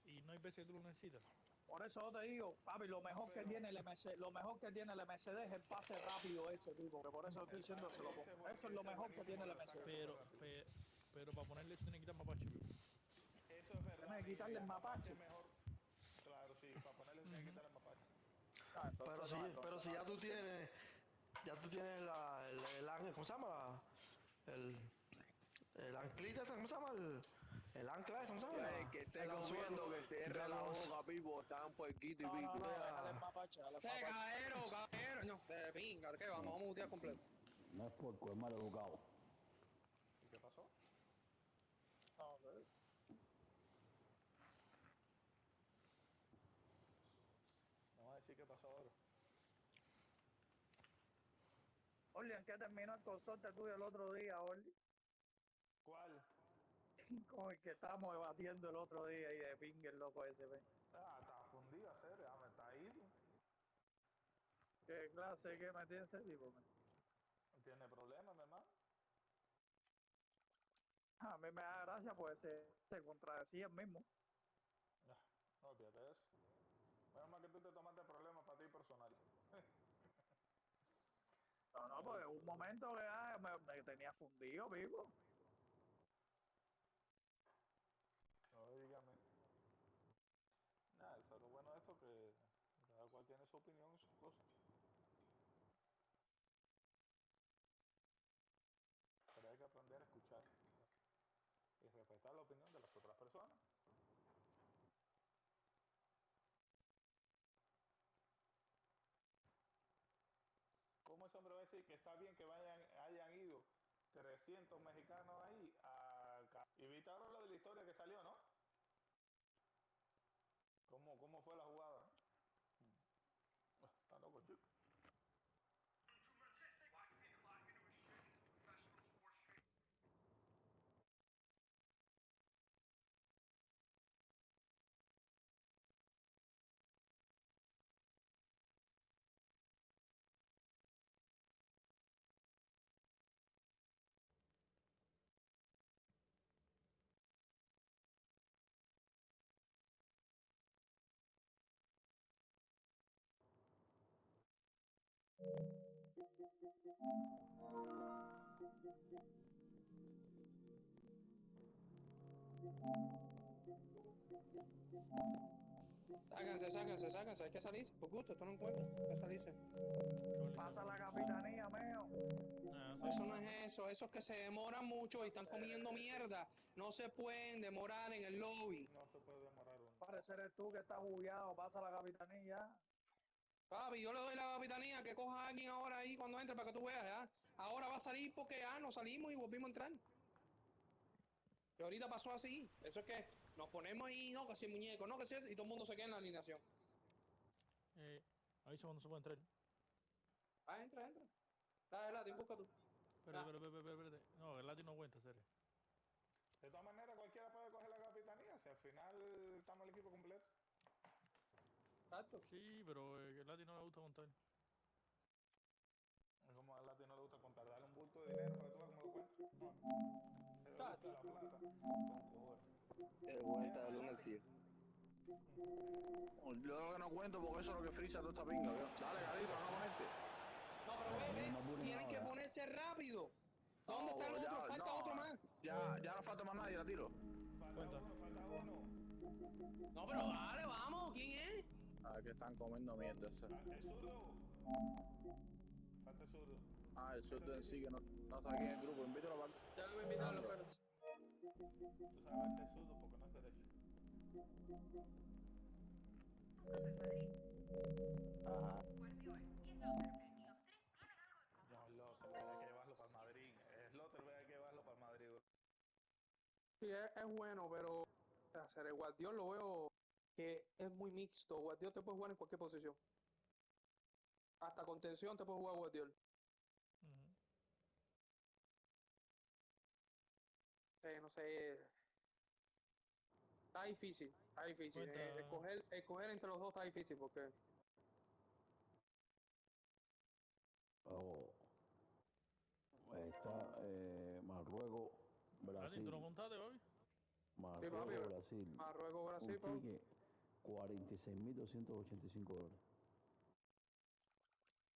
Y no hay veces que tú lo necesitas. Por eso te digo, papi, lo mejor que tiene el MCD es el pase rápido ese tipo, que por eso estoy diciendo se lo pongo. Eso es lo mejor que tiene el MCD. Pero para ponerle eso tiene que quitar mapache. Eso es verdad. Tiene que quitarle el mapache. Mejor. Claro, sí, para ponerle tiene que quitar el mapache. Ah, entonces no, pero si ya tú tienes, ¿cómo se llama? El anclita, ¿cómo se llama? El ancla, ¿cómo se llama? El que esté El anzuelo comiendo, que cierre de la los- boca, Pipo. Están puerquito y no, pico. déjale el mapache, dale el mapache. Caballero. No, de pinga, ¿qué? Vamos a mutear completo. No es puerco, es mal educado. ¿Y qué pasó? No, Vamos a decir qué pasó ahora. Orly, ¿en qué terminó el consorte tuyo el otro día, Orly? ¿Cuál? Con el que estábamos debatiendo el otro día y de pingue el loco ese, ven. Está fundido, serio, me está ido. ¿Qué clase que me tiene ese tipo, man? Tiene problemas, mi hermano. A mí me da gracia, pues se contradecía el mismo. No, olvídate de eso. Menos mal que tú te tomaste problemas para ti personal. No, porque un momento que me tenía fundido, vivo. No, dígame. Nada, eso es lo bueno de esto, que cada cual tiene su opinión y sus cosas. Pero hay que aprender a escuchar y respetar la opinión de las otras personas. ¿Cómo ese hombre va a decir que está bien que hayan ido 300 mexicanos ahí y evitaron lo de la historia que salió, ¿no? ¿Cómo fue la jugada? Está loco, chico. Sáquense, hay que salirse. Por gusto, esto no encuentra. Hay que salirse. Pasa la capitanía, meo. Eso no es eso, esos que se demoran mucho y están comiendo mierda. No se pueden demorar en el lobby. No se puede demorar uno. Parece eres tú que estás bugueado, pasa la capitanía. Papi, yo le doy la capitanía que coja a alguien ahora ahí cuando entre para que tú veas, ¿ya? Ahora va a salir porque ya nos salimos y volvimos a entrar. Que ahorita pasó así. Eso es que nos ponemos ahí, no, que si el muñeco, no, que si, y todo el mundo se queda en la alineación. Avisa cuando se puede entrar. Ah, entra. Dale, Latin, busca tú. Espérate. No, el Latin no cuenta, serio. De todas maneras, cualquiera puede coger la capitanía. Si al final estamos el equipo completo. Exacto. Sí, pero el Latin no le gusta contar. Es como al latino no le gusta contar. Dale un bulto de dinero para que tú veas cómo lo cuentas. No. Le gusta la plata. Con cojones. Vuelta de lunes sí. Yo que no cuento porque eso es lo que frisa toda esta pinga, ¿vio? Dale, Carito, no ponerte. No, pero tienen que ponerse rápido. ¿Dónde está el otro? Falta otro más. Ya no falta más nadie, la tiro. Cuenta. Falta uno. No, pero dale, vamos. ¿Quién es? Ah, que están comiendo mierda. El zurdo. Falta el zurdo. Ah, el zurdo en sí que no está aquí en el grupo. Invítalo para... Ya lo voy a invitar, pero... Tú sabes que es zurdo porque no es derecho. Ajá. No, Lotter, voy a que llevarlo para Madrid. Es Lotter, voy a que llevarlo para Madrid. Sí, es bueno, pero... Hacer el Guardiol lo veo que es muy mixto. Guardiol te puede jugar en cualquier posición. Hasta contención te puede jugar Guardiol. No sé... Está difícil. Escoger entre los dos está difícil porque... Está Marruecos, Latin, ¿tú no Brasil. contaste, papi? Marruecos, Brasil. Marruecos, Brasil, Un ticket, $46.285.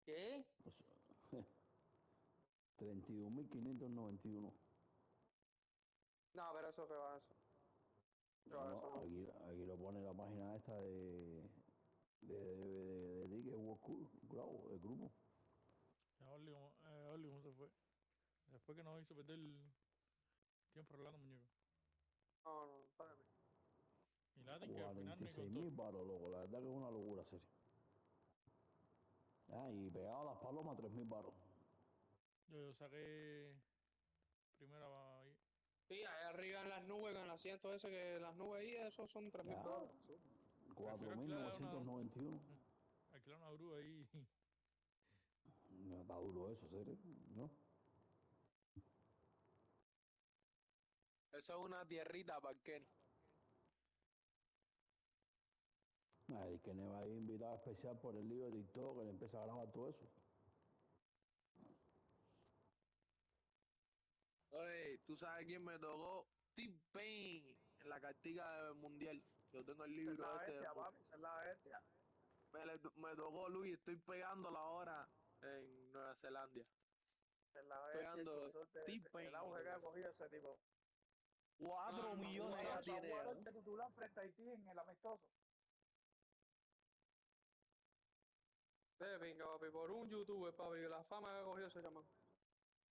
¿Qué? 31.591. No, pero eso que va eso. No, aquí lo pone la página esta de Ticket World Cup, el grupo. Oli, ¿cómo se fue? Después que nos hizo perder el tiempo arreglando muñecos. No, espérame. Y Latin que al final me 46.000 contó. baros, loco, la verdad que es una locura, serio. Y pegado a las palomas, 3.000 baros. Yo saqué primera ahí. Sí, ahí arriba en las nubes, en el asiento ese, que las nubes ahí, esos son $3,000. Sí. 4.991. Alquilar una grúa ahí. No está duro eso, serio, ¿no? Eso es una tierrita, parquero. El que me va a ir invitado especial por el lío de TikTok, que le empieza a grabar todo eso. Oye, ¿tú sabes quién me tocó? T-Pain en la cartica mundial. Yo tengo el libro este. Esa es la bestia. Me tocó Luis, estoy pegando la hora en Nueva Zelanda. Esa es la Pegando bestia. T-Pain. El auge que ha cogido ese tipo. 4 millones ya tiene. Jugador de titular frente a Haití en el amistoso. Venga, papi, por un youtuber, papi, la fama que ha cogido ese chamaco.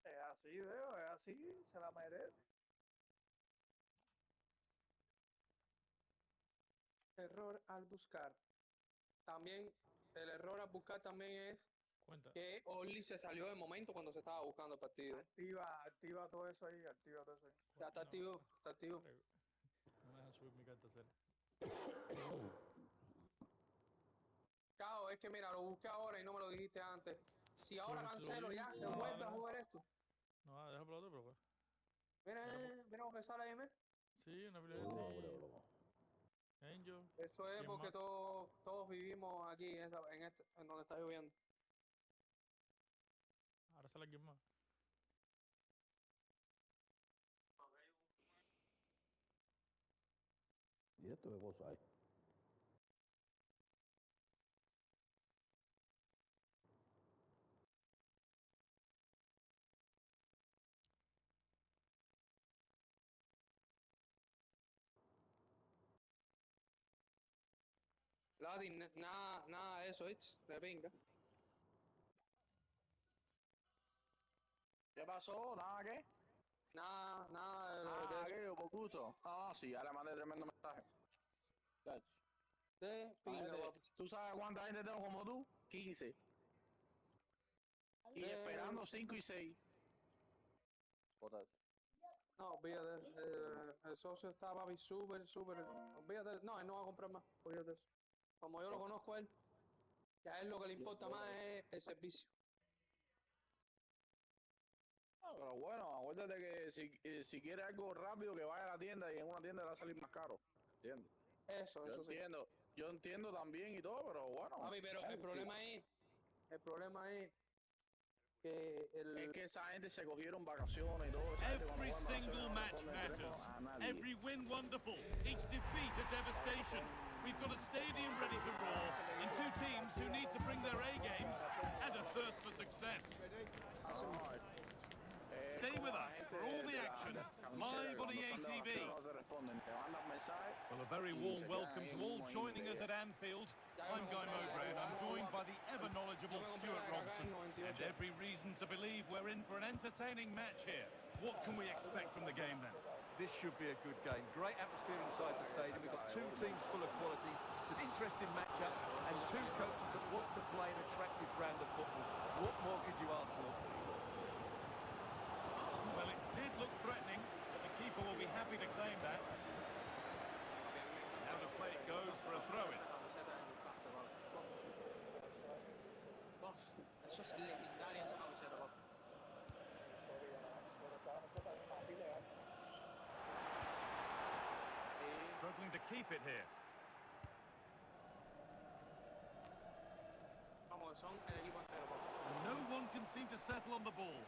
Es así, veo, es así, se la merece. Error al buscar. También, el error al buscar también es Cuenta. que Orly se salió de momento cuando se estaba buscando el partido. Activa todo eso ahí, activa todo eso ahí. Ya está activo, está activo. No me dejan subir mi carta serio. Cao, es que mira, lo busqué ahora y no me lo dijiste antes. Si ahora cancelo ya, se vuelve a jugar esto. No, deja por otro, pero pues. Mira lo que sale ahí, mira. Sí, una pila Bro. Angel. Eso es ¿Quién porque más? todos vivimos aquí, en donde está lloviendo. Ahora sale alguien más. ¿Y esto qué cosa hay? Latin, nada de eso, de pinga. ¿Qué pasó? ¿Nada qué? Nada de ¿qué? ¿Por gusto? Ah, sí, ya le mandé tremendo mensaje. De pinga, papi. ¿Tú sabes cuánta gente tengo como tú? 15. Y esperando 5 y 6. No, olvídate, el socio está, papi, súper, olvídate, no, él no va a comprar más, olvídate eso. Como yo lo conozco a él, que a él lo que le importa más es el servicio. No, pero bueno, acuérdate que si quiere algo rápido, que vaya a la tienda y en una tienda le va a salir más caro. ¿Entiendes? Eso sí. Yo entiendo también y todo, pero bueno. Papi, pero el problema es que es que esa gente se cogieron vacaciones y todo. Every single match matters. Every win wonderful. Each defeat a devastation. We've got a stadium ready to roar and two teams who need to bring their A games and a thirst for success. Stay with us for all the action live on EA TV. Well, a very warm welcome to all joining us at Anfield. I'm Guy Mowbray and I'm joined by the ever knowledgeable Stuart Robson. And every reason to believe we're in for an entertaining match here. What can we expect from the game then? This should be a good game. Great atmosphere inside the stadium. We've got two teams full of quality, some interesting matchups, and two coaches that want to play an attractive brand of football. What more could you ask for? Well, it did look threatening, but the keeper will be happy to claim that. Now the play goes for a throw-in. Eso es legendaria esa camiseta, papi. Struggling to keep it here. Vamos, son el equipo entero, papi. No one can seem to settle on the ball.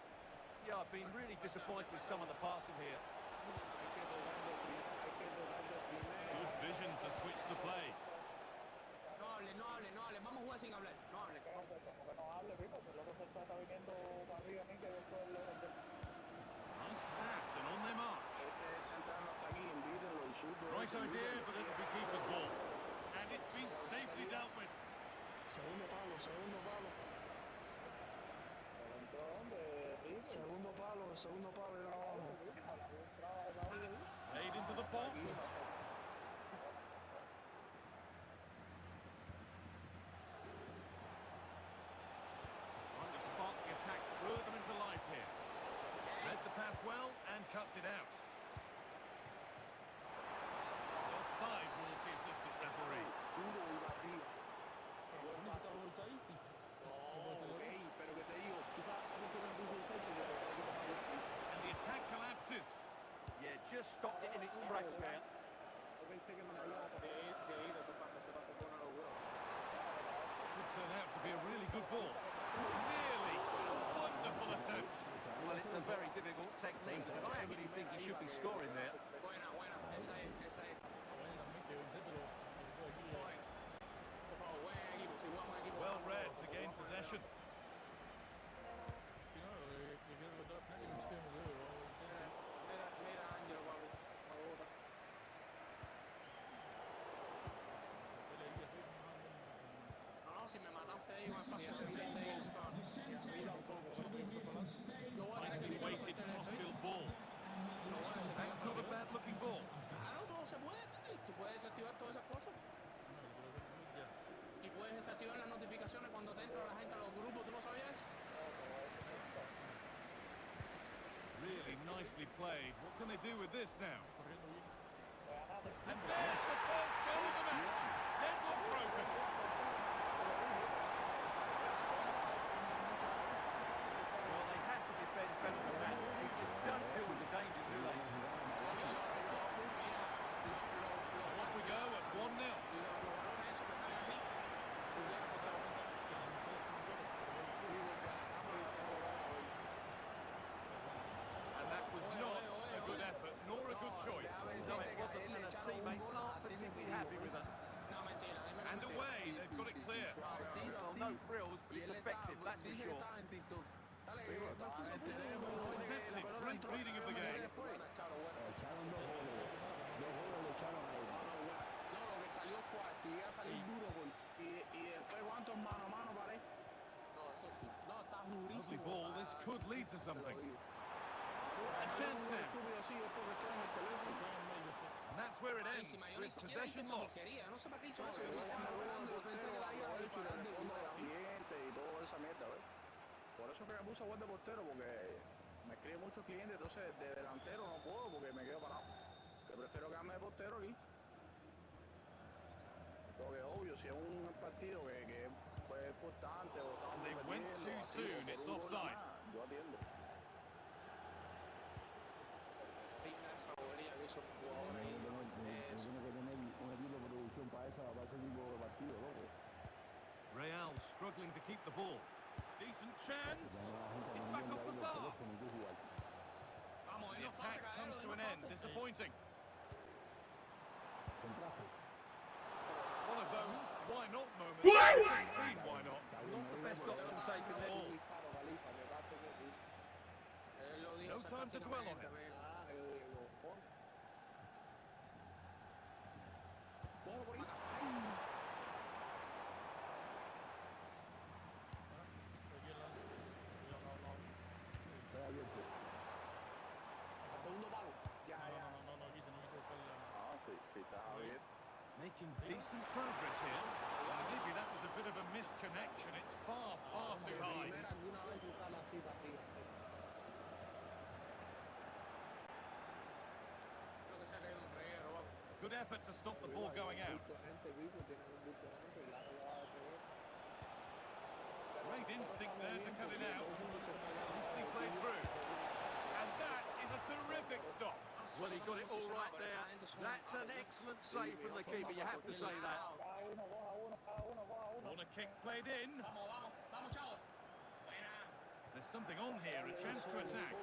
Yeah, I've been really disappointed with some of the passing here. Good vision to switch the play. No hable, vamos a jugar sin hablar, no hable. Nice pass and on their march. Right idea, but it'll be keeper's ball. And it's been safely dealt with. Segundo palo. Segundo palo y abajo. Played into the box. Trying to spark the attack further into life here. Read the pass well and cuts it out. Offside rules the assistant referee. Pero que te digo, And the attack collapses. Yeah, just stopped it in its tracks there. Could turn out to be a really good ball. Nearly. Wonderful attempt. Well, it's a very difficult technique, but I actually think he should be scoring there. Buena, esa es. Por favor, buen equipo, si jugamos en equipo. Well read to gain possession. Mira, Ángelo, papi. No, si me mataste ahí, un espacio suficiente ahí. Nicely weighted crossfield ball. That's not a bad looking ball. Claro, todo se puede, papi. Tú puedes desactivar todas esas cosas. Y puedes desactivar las notificaciones cuando te entra la gente a los grupos, ¿tú no sabías? Really nicely played. What can they do with this now? And there's the first goal of the match. Deadlock broken. Well, they have to defend better than that. They just don't deal with the danger, do they? So off we go at 1-0. And that was not a good effort, nor a good choice. No, it wasn't, and her teammates aren't particularly happy with her. And away, they've got it clear. Well, no frills, but it's effective, that's for sure. Intercepted, great reading of the game. Salió suave, si llega a salir duro y después cuántos mano a mano paré. No, eso sí. No, está Lovely durísimo. ball, this could lead to something. A chance now. Estúpido, sí, es porque estoy en el teléfono. And that's where it ends, Malísima, yo ni with siquiera hice possession esa lost. porquería, no sé para qué hizo No, eso, yo yo pensé que me veo jugando, el yo pensé que portero la iba a aprovecho disparar de el fondo fondo del de la vida. ambiente y toda esa mierda, ¿ves? Por eso que me puse a jugar de portero, porque me escriben muchos clientes, entonces de delantero no puedo porque me quedo parado. Que prefiero quedarme de portero aquí. Porque obvio, si es un partido que pues, es importante o estamos They went perdiendo, too así, soon, o por it's un gol offside. más, yo atiendo. Pinga esa bobería que hizo el jugador ahí, Tiene no que hice tener eso. un equipo de producción para ese tipo de partido, loco. Real struggling to keep the ball. Decent chance. It's back off the bar. Vamos, The él no pasa, attack comes Cadero, to an end. Disappointing. Centraste. One of those why not moments. Just seen why not. Not the best option taken there. Él lo dijo No time to dwell on it. sarcásticamente, Bueno, por ahí. Está abierto. A segundo palo. Ya, ya. No quise buscarla. Ah, sí, está bien. Making decent progress here. Maybe that was a bit of a misconnection. It's far too high. Primera alguna vez se sale así para arriba. Sí. creo que se ha caído un reguero, vamos. Good effort to stop the ball going out. Great instinct there to cut it out. Nicely played through. And that is a terrific stop. Well, he got it all right there. That's an excellent save from the keeper, you have to say that. Corner kick played in. Vamos, chao. Buena. There's something on here, a chance to attack.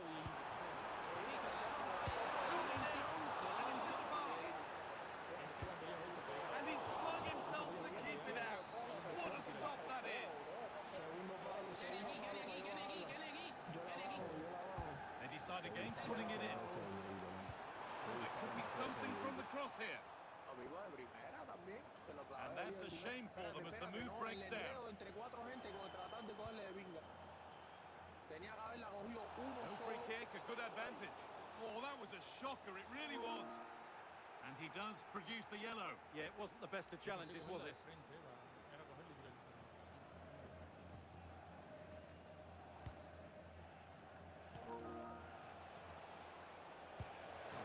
And he's flung himself to keep it out. What a stop that is. They decide against putting it in. Well, there could be something from the cross here. And that's a shame for them as the move breaks down. Entre cuatro gente tratar de cogerle de pinga. Tenía que haberla cogido uno No solo. free kick, a good advantage. Oh, that was a shocker, it really was. And he does produce the yellow. Yeah, it wasn't the best of challenges, was it?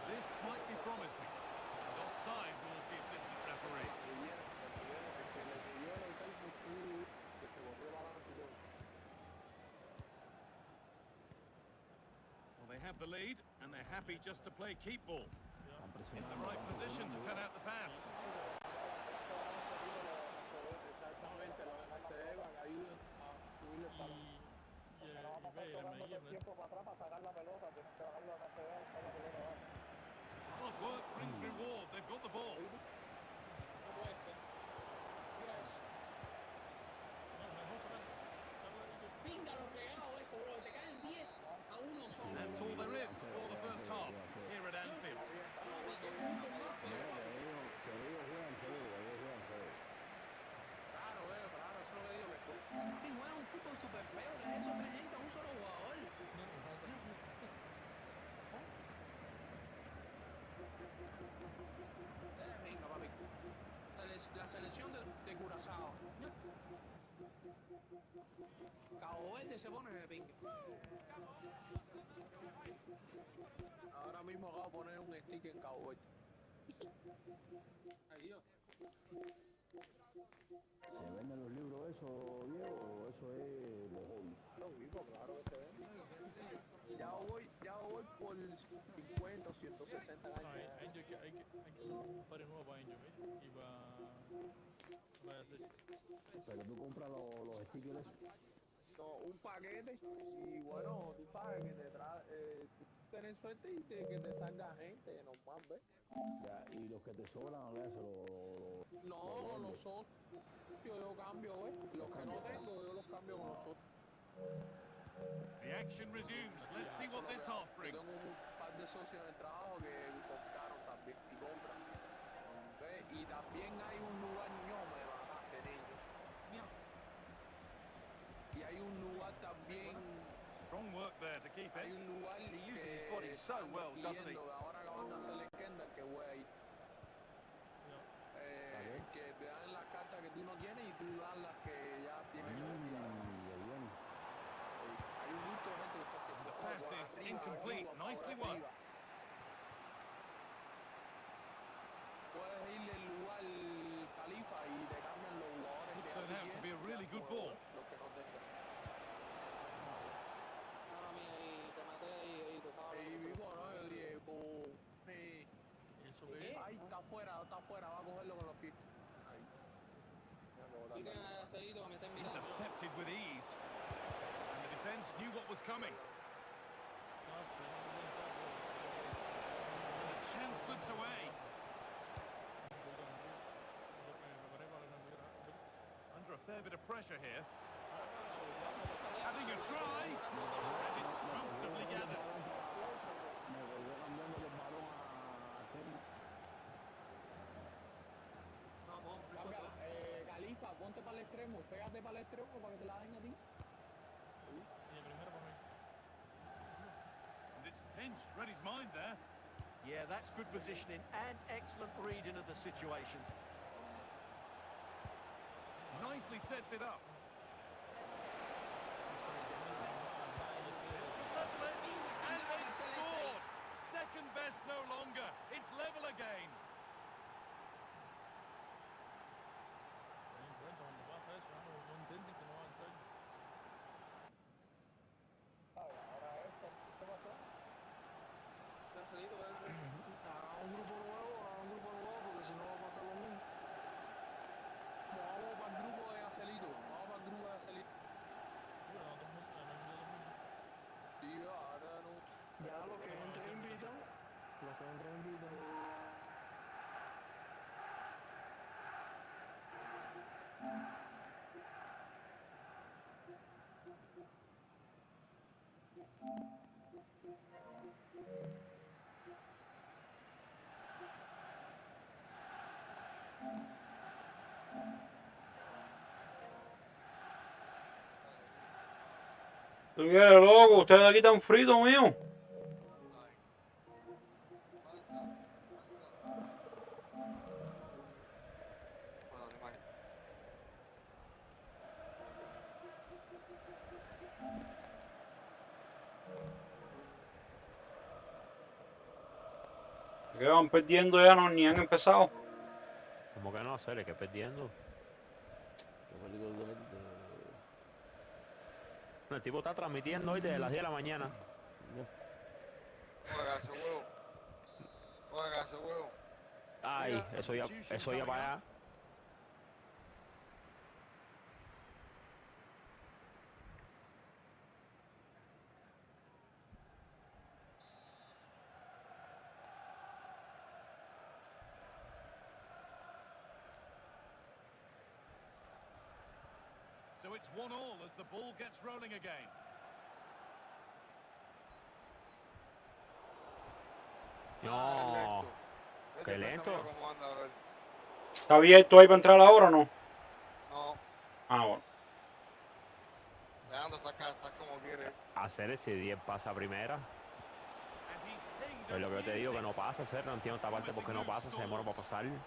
This might be promising. And offside rules the assistant referee. Well, they have the lead, and they're happy just to play keep ball. In the right position to cut out the pass. Exactamente, lo demás se debe a que ayuden a subirle el balón. Tiempo para atrás para sacar la pelota, tienes que bajarlo a la CB, sacar la pelota abajo. Hard work brings reward. They've got the ball. No puede ser. Mira eso. Pinga lo regado esto, bro. Te caen 10-1 solo. That's all there is for the first half here at Anfield. Claro, eso es lo que digo. Y juega un fútbol súper feo, le eso 3 gente a un solo jugador. Venga, papi. La selección de Curazao. Cabo Verde se pone de pinga. Ahora mismo acabo de poner un stick en Cabo Verde. Ay, Dios. ¿Se venden los libros eso, Diego, o eso es los hobbies? Claro que se vende. Ya voy por 50 o 160 años. Hay que hacer un par nuevo para ellos, ¿ves? Y para hacer. Pero tú compras los stickers esos. No, un paquete y bueno, tú sabes que te trae, tener suerte y que te salga gente normal, ¿ves? Ya, y los que te sobran, ¿verdad? No, los socios yo cambio, ¿ves? Los que no tengo yo los cambio con los socios. The action resumes. Let's see what this half brings. Yo tengo un par de socios en el trabajo que compraron también y compran. ¿Ves? Y también hay un lugar, no me mataste, niño. Y hay un lugar también. Strong work there to keep Hay it. un lugar He uses que his body so well, doesn't he? ahora que van a hacer el Kendall que voy a ir. incomplete. Nicely won. Puedes irle el lugar Califa y te cambian los jugadores que Turned out to be a really good ball. los que no tengan. Mala mía, ahí te maté ahí, te estaba Y hablando. vivo, ¿no? El Diego. ¿Eso ¿Y qué? qué? Ahí está afuera, va a cogerlo con los pies. Ahí. Ya puedo Quiten darle. a Celito que me estén mirando. Intercepted with ease. And the defence knew what was coming. And the chance slips away. Under a fair bit of pressure here. Having a try. And it's comfortably gathered. Me volvió cambiando el balón a Kenny. Vamos, Cámbiala. Califa, ponte para el extremo, pégate para el extremo para que te la den a ti. Y de primero para mí. And it's pinched. Read his mind there. Yeah, that's good positioning and excellent reading of the situation. Nicely sets it up. And they scored. Second best no longer. It's level again. Ten en cuenta cuando pasa eso, no intenten que no va a entrar. Ahora esto, ¿qué pasó? Celito, que entre. Haga un grupo nuevo, porque si no va a pasar lo mismo. Vamos para el grupo de Acelito. Vamos para el grupo de Acelito. Bueno, no, todo el mundo, no, todo el mundo. Sí, ahora no. Ya los que entren invitan. Los que entren invitan. ¿Tú quieres, loco? Ustedes aquí están fritos, mío. Que van perdiendo ya, no, ni han empezado. ¿Cómo que no hacer? ¿Qué perdiendo? El tipo está transmitiendo hoy desde las 10 de la mañana. Juega ese huevo. Juega ese huevo. Ay, eso ya para allá. So it's 1-1 as the ball gets rolling again. No. Qué lento. ¿Está abierto ahí para entrar ahora o no? No. Ah, bueno. Dejando está como quiere. Hacer ese 10 pasa primera. Es lo que yo te digo, que no pasa, hacer, no entiendo esta parte porque no pasa, se demora para pasar. Un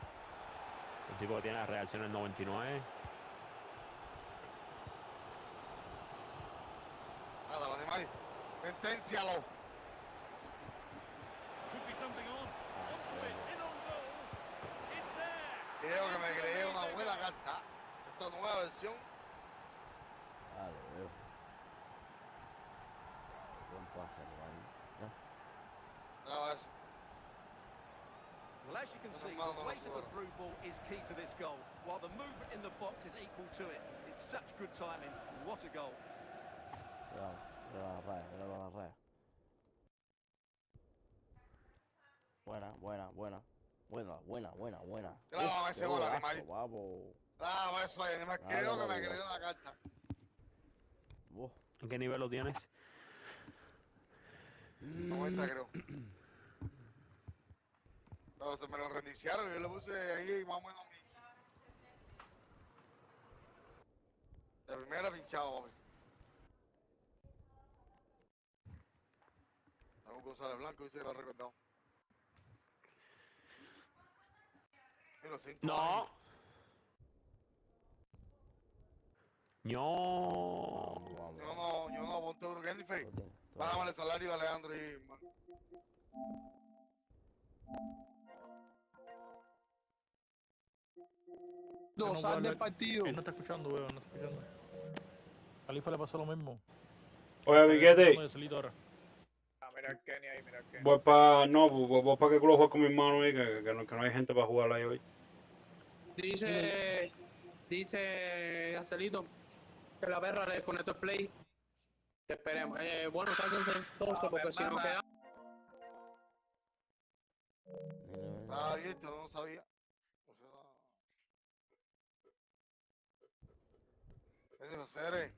tipo que tiene la reacción en el 99. Nada, los animales. Senténcialo. Could be something on. Onto it, in on goal. It's there. Creo que me creé una buena carta. Esta nueva versión. Vale, veo. Buen pase, ahí. Graba eso. Well, as you can see, the weight of the through ball is key to this goal, while the movement in the box is equal to it. It's such good timing. What a goal. Mira la raya. Buena. Graba ese gol, animal. Vamos. Graba eso ahí, animal. Creo que me creé una carta. ¿En qué nivel lo tienes? 90 creo. Pero se me lo reiniciaron y yo le puse ahí más o menos mi. La primera pinchado, hombre. Algún González Blanco y se lo ha recordado. Y los 5 No. Yo no, ponte Urgendife. Págame el salario a Alejandro y... Yo no Sal puedo del hablar. partido. Él no está escuchando, weón, no está escuchando. Califa le pasó lo mismo. Oye, Está Piquete. escuchando de solito ahora. Mira el Kenny ahí, mira el Kenny. Voy para... No, voy para que lo juegue con mi hermano ahí, que no hay gente para jugar ahí hoy. Dice Gacelito que la perra le desconectó el play. Esperemos. Bueno, sáquense entonces porque si no queda. Ah, abierto, no sabía. O sea... Ese José.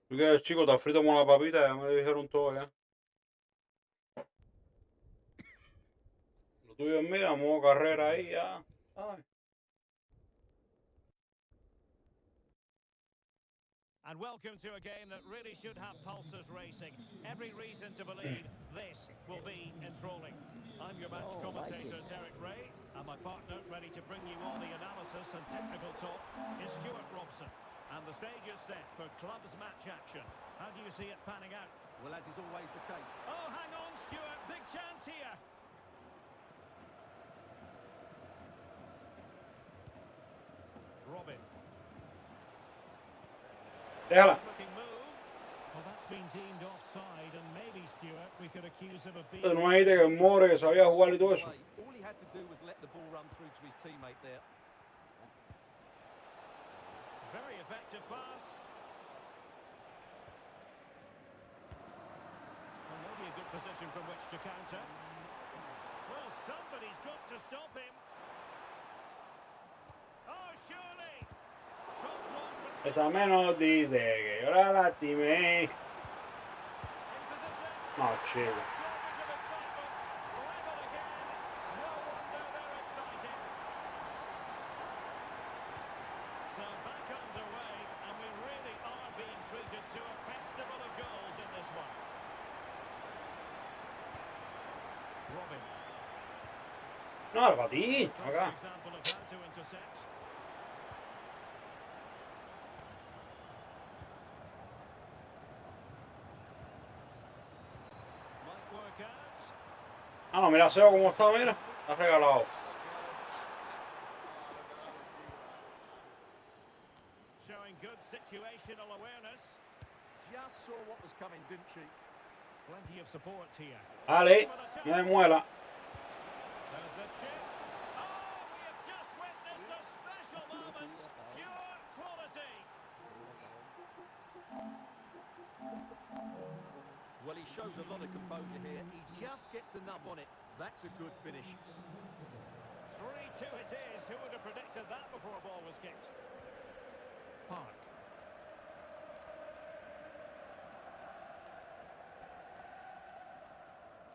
Porque chico, está frito como la papita, ya me dijeron todo ya. Lo tuyo es mira, modo carrera ahí ya. Ay. And welcome to a game that really should have pulses racing. Every reason to believe this will be enthralling. I'm your match commentator, Derek Ray, and my partner, ready to bring you all the analysis and technical talk, is Stuart Robson. And the stage is set for clubs match action. How do you see it panning out? Well, as is always the case. Oh, hang on, Stuart. Big chance here. Robin. Déjala. Well, that's been deemed offside, and maybe, Stuart, we could accuse him of being... Pero no hay de que more, que sabía jugar y todo eso. All he had to do was let the ball run through to his teammate there. Very effective pass. Well, maybe a good position from which to counter. Well, somebody's got to stop him. Oh, surely. Top block, but Esa menos dice que yo la lastimé. No, chico. So back underway, and we really are being treated to a festival of goals in this one. Robin. No, era para ti. Acá. Example of how to intercept. Might work out. Ah, no, mira Seo cómo está, mira. Está regalado. Showing good situational awareness. Just saw what was coming, didn't she? Plenty of support here. Dale, no me muela. There's the chip. Oh, we have just witnessed a special moment. Pure quality. Well, he shows a lot of composure here. He just gets enough on it. That's a good finish. 3-2 it is. Who would have predicted that before a ball was kicked? Park.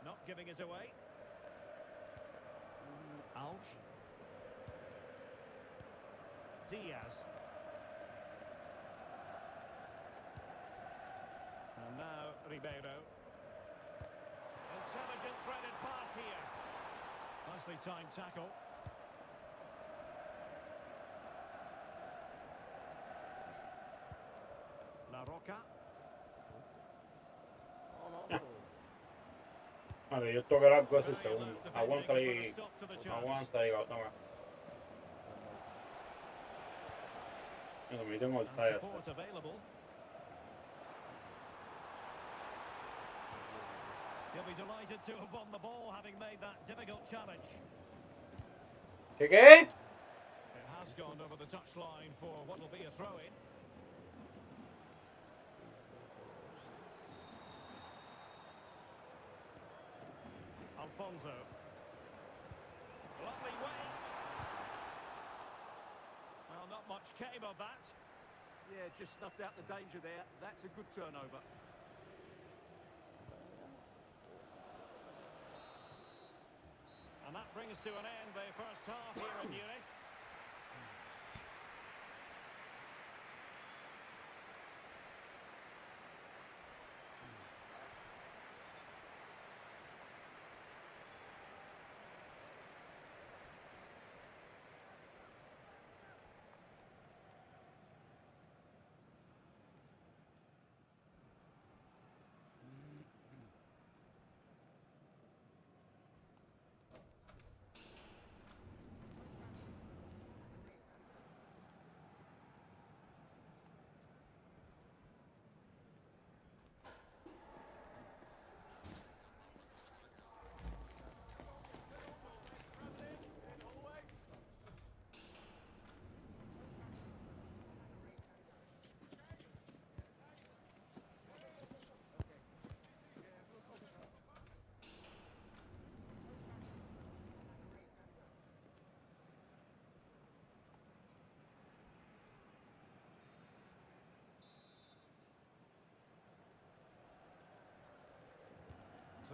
Not giving it away. Alf. Diaz. And now Ribeiro. Intelligent threaded pass here. Nicely timed tackle. La Roca. Vale, yo toco el arco ese segundo. Aguanta ahí. Aguanta ahí, toma. Mira, me tengo el talla. Support available. He'll be delighted to have won the ball, having made that difficult challenge. ¿Qué? It has gone over the touchline for what will be a throw-in. Alfonso. Lovely wait. Well, not much came of that. Yeah, just snuffed out the danger there. That's a good turnover. And that brings to an end the first half here in Munich.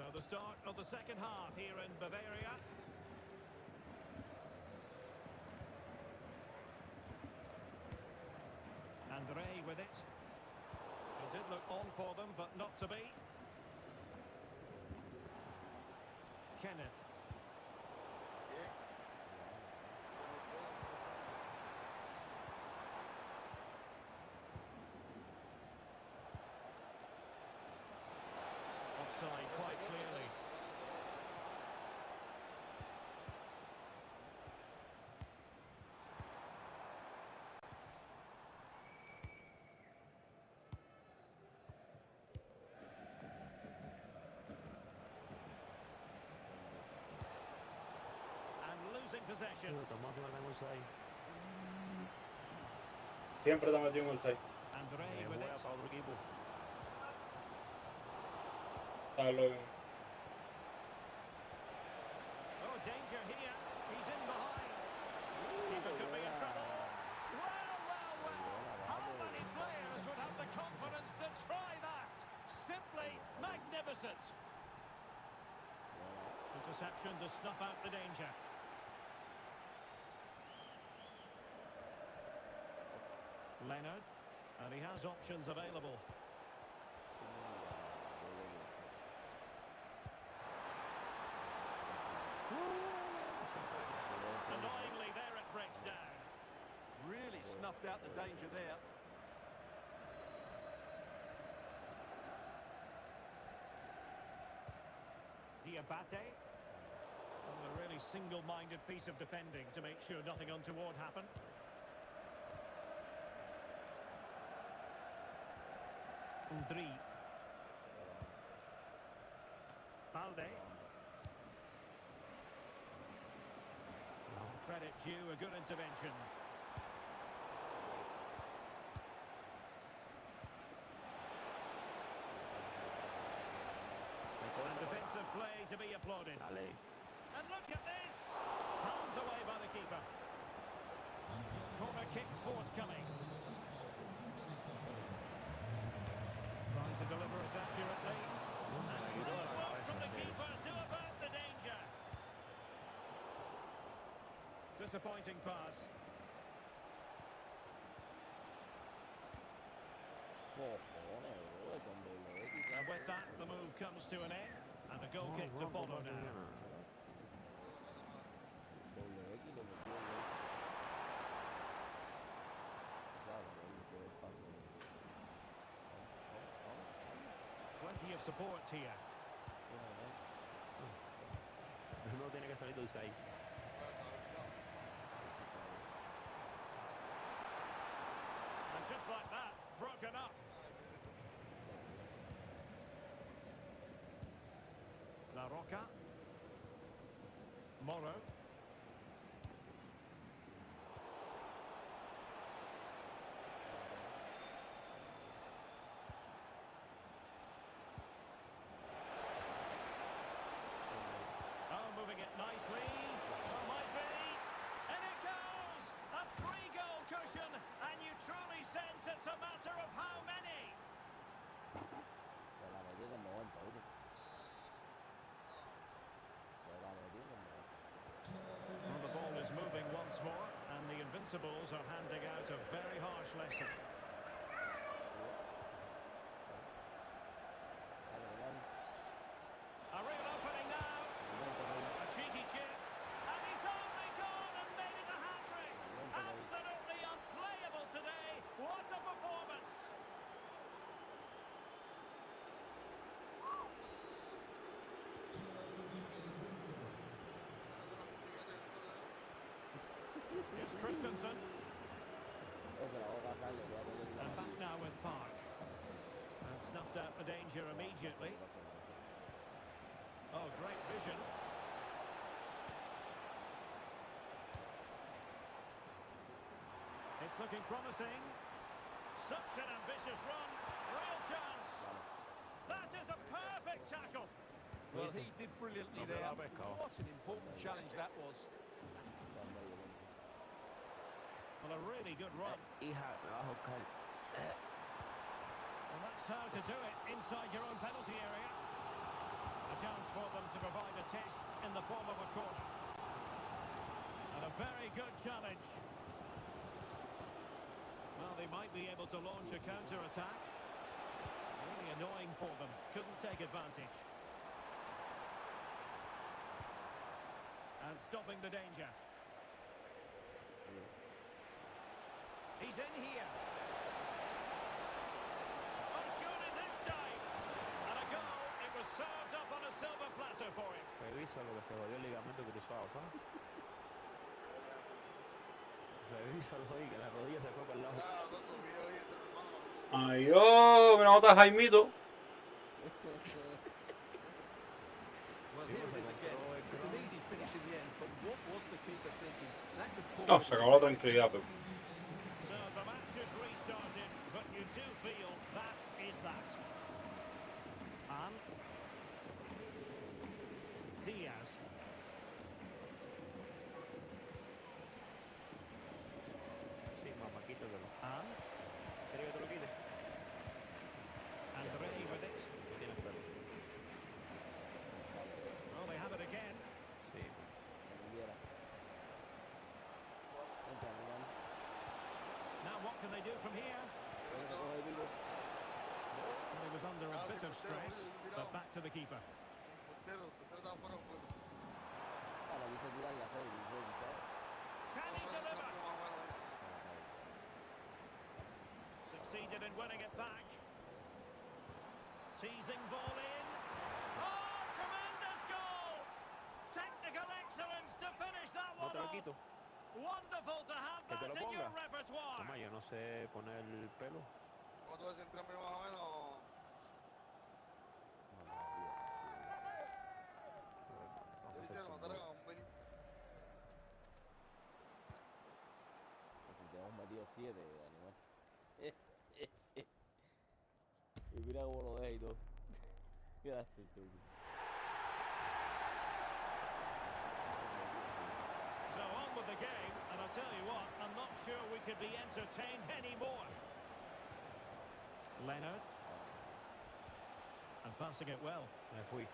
So the start of the second half here in Bavaria. Andre with it. It did look on for them, but not to be. Kenneth. Offside quite clearly. Losing possession. Siempre te metió un gol 6. Andre with it. Para otro equipo. Está loco. Oh, danger here. He's in behind. Keeper could be in trouble. Well. How many players would have the confidence to try that? Simply magnificent. Interception to snuff out the danger. Leonard, and he has options available. Annoyingly, there it breaks down. Really snuffed out the danger there. Diabate. A really single-minded piece of defending to make sure nothing untoward happened. Undri. Balde. Credit due, a good intervention. And defensive play to be applauded. And look at this! Palmed away by the keeper. Corner kick forthcoming. Trying to deliver it accurately. And good work from the keeper to avert the danger. Disappointing pass. And with that, the move comes to an end. And a goal kick to follow now. Plenty of support here. No tiene que salir del 6. And just like that, broken up. La Roca. Moro. Moving it nicely. Oh, might be. And it goes! A 3-goal cushion, and you truly sense it's a matter of how many. Well, the ball is moving once more, and the Invincibles are handing out a very harsh lesson. A real opening now. A cheeky chip. And he's only gone and made it a hat-trick. Absolutely unplayable today. What a performance. Here's Christensen. And back now with Park. And snuffed out the danger immediately. Oh, great vision. It's looking promising. Such an ambitious run. Real chance. That is a perfect tackle. Well, he did brilliantly there. What an important challenge that was. Well, a really good run. And that's how to do it inside your own penalty area. A chance for them to provide a test in the form of a corner. And a very good challenge. Well, they might be able to launch a counter-attack. Really annoying for them. Couldn't take advantage. And stopping the danger. He's in here. Oh, surely this time. And a goal. It was served up on a silver platter for him. Revisa lo que se jodió el ligamento cruzado, ¿sabes? Revísalo ahí, que la rodilla se fue para el lado. Ay, oh, me nota Jaimito. No, se acabó la tranquilidad, Pep. So the match is restarted, but you do feel that is that. And Diaz. Sí, mamá, quítatelo. And ¿Quieres que te lo quite? André with it. No tienes pelo. Well, they have it again. Sí. Now what can they do from here? Well, he was under a bit of stress, but back to the keeper. Can he deliver? Succeeded in winning it back. Teasing ball in. Oh, tremendous goal! Technical excellence to finish that No one te lo off. quito. Wonderful to have Que te that lo in your ponga. repertoire. Toma, yo no sé poner el pelo. ¿Cómo tú vas a centrarme más o menos? Vamos a hacer Hicieron matar a un Bill. Si te hemos metido 7, animal. Y mira cómo lo deja y todo. Gracias, tú. So on with the game, and I'll tell you what, I'm not sure we could be entertained anymore. Leonard. And passing it well. Me fui.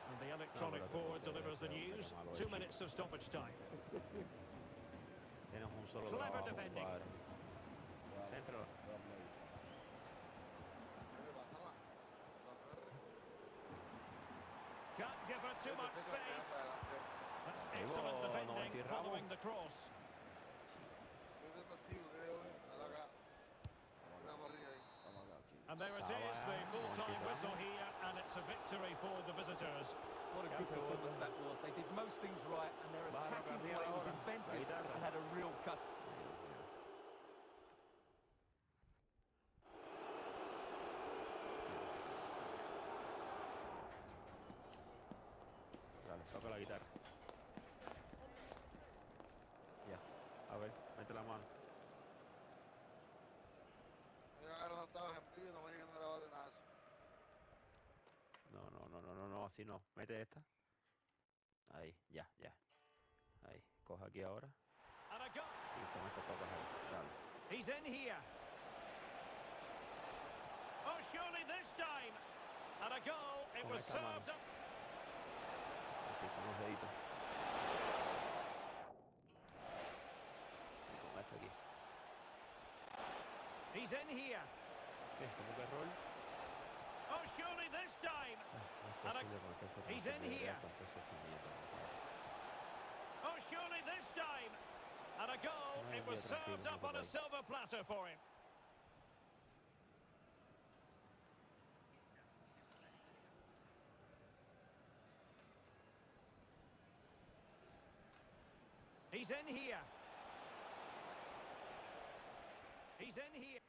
And the electronic board delivers the news. 2 minutes of stoppage time. Tienes un solo Clever trabajo, defending. compadre. Céntralo. Can't give her too much space. That's excellent defending following the cross. And there it is, the full-time whistle here, and it's a victory for the visitors. What a good performance that was. They did most things right, and their attacking play was inventive and had a real cut. Dale, toca la guitarra. Ya. A ver, mete la mano. No, así no. Mete esta. Ahí, ya. Ahí, coge aquí ahora. Y con esto tocas ahí. Dale. He's in here. Oh, surely this time. And a goal. It Con was esta mano. served up. Así, con los deditos. Y con esto aquí. He's in here. ¿Qué? ¿Cómo que rol? Oh, surely this time. No es posible con que se He's in here. Oh, surely this time. And a goal. Ay, It was Dios, tranquilo, served up no on te a preocupes. silver platter for him. He's in here. He's in here.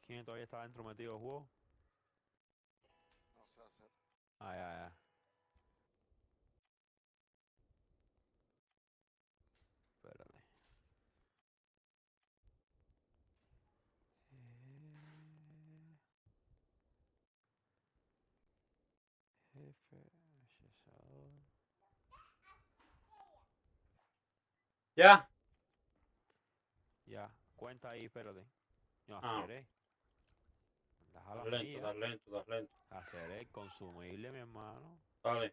¿Quién todavía está dentro metido del juego? No sé hacer. Ya. Espérate. Jefe, procesador. Ya. cuenta ahí, espérate. No, Ah. haceré. Deja la Das lento, mía. das lento, das lento. Haceré consumible, mi hermano. Dale.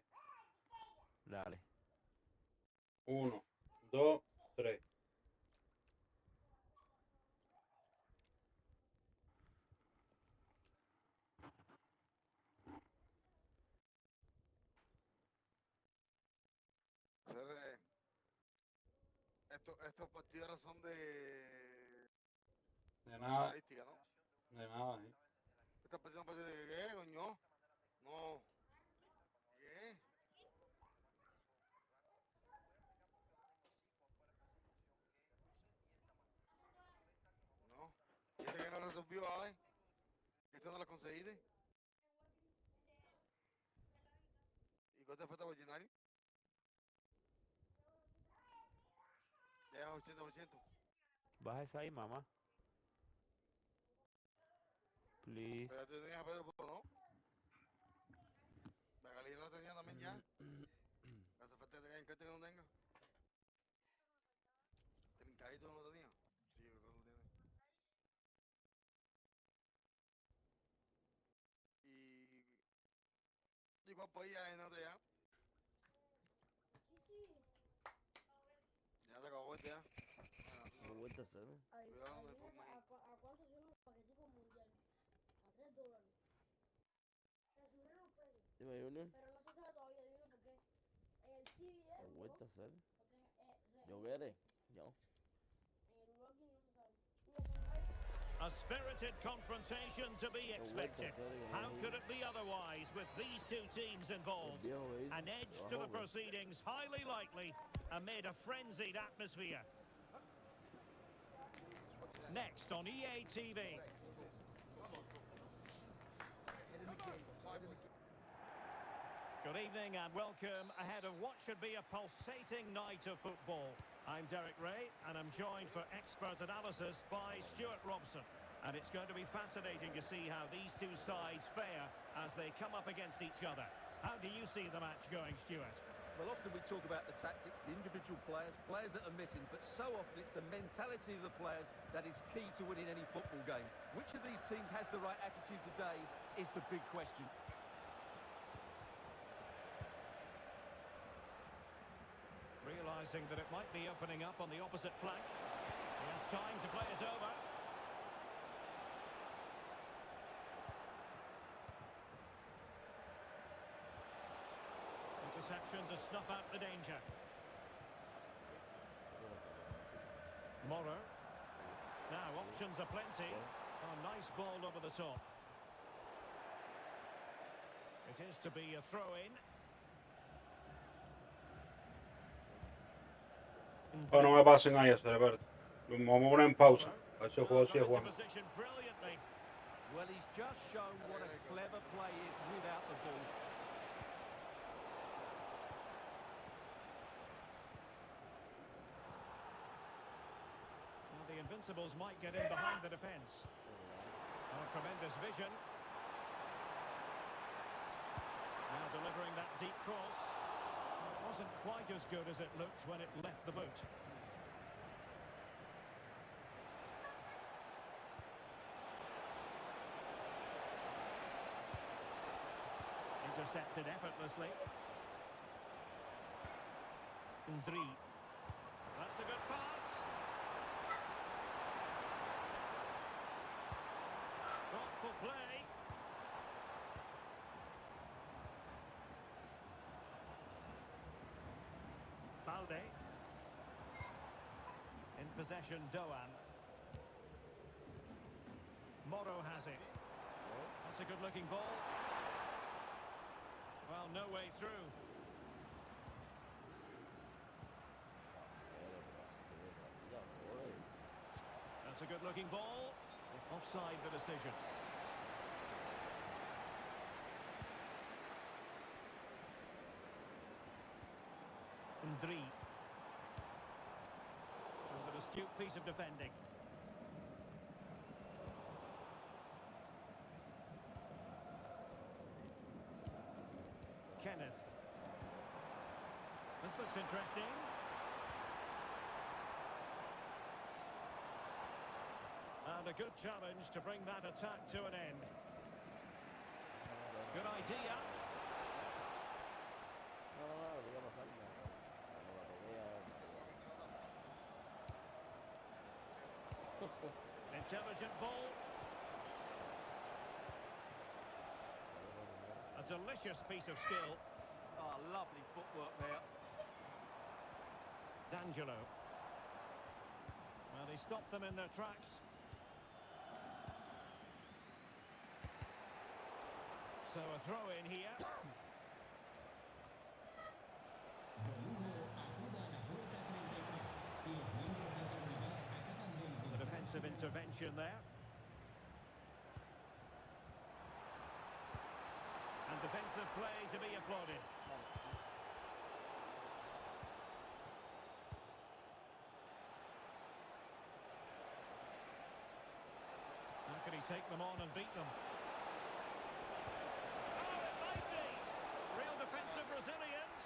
Dale. 1, 2, 3. Estos partidos son de nada. estadística, ¿no? De nada, ¿eh? Estas partidas son de qué, coño. No. ¿Qué? No. Dice que no resolvió, ¿eh? Que esto no lo conseguiste. ¿Y cuánto falta por llenar? Ya 80%. Baja esa ahí, mamá. Please. Pero tú tenías a Pedro, ¿no? La Galilea la tenía también ya. Hace falta que tenga que no tenga. Trincadito no lo tenía. Sí, yo creo que lo tiene. Y cuál país ya no te ya. Ya te acabó este ya. No vuelta a ser, ¿eh? Cuidado donde fue ¿A cuánto tiene los paqueticos mundial? A $3. Se subieron los precios. Dime, Junior. Pero no se sabe todavía, dime por qué. En el CBS. No vuelta a ser. Porque ¿Yo qué? Yo. en el Walking no se sabe. Mira, con el A spirited confrontation to be expected. How could it be otherwise with these two teams involved? An edge to the proceedings, highly likely, amid a frenzied atmosphere. Next on EA TV. Good evening and welcome ahead of what should be a pulsating night of football. I'm Derek Ray and I'm joined for expert analysis by Stuart Robson. And it's going to be fascinating to see how these two sides fare as they come up against each other. How do you see the match going, Stuart? Well, often we talk about the tactics, the individual players, players that are missing, but so often it's the mentality of the players that is key to winning any football game. Which of these teams has the right attitude today is the big question. Realising that it might be opening up on the opposite flank. He has time to play it over. Interception to snuff out the danger. Morrow. Now options are plenty. Oh, nice ball over the top. It is to be a throw-in. Oh, no me pasen ahí, espérate. Vamos a poner en pausa. A ver si el juego sigue jugando. Well, he's just shown what a clever play is without the ball. Well, the Invincibles might get in behind the defence. Oh, tremendous vision. Now delivering that deep cross. It wasn't quite as good as it looked when it left the boot. Intercepted effortlessly. Ndri. That's a good pass. Thoughtful play. Balde. In possession, Doan. Morrow has it. That's a good-looking ball. Well, no way through. That's a good-looking ball. Offside the decision. Ndri. With an astute piece of defending. Kenneth. This looks interesting. And a good challenge to bring that attack to an end. Good idea. Intelligent ball. A delicious piece of skill. Oh, lovely footwork there. D'Angelo. Well, he stopped them in their tracks. So a throw in here. The defensive intervention there. And defensive play to be applauded. How can he take them on and beat them? Oh, it might be! Real defensive resilience.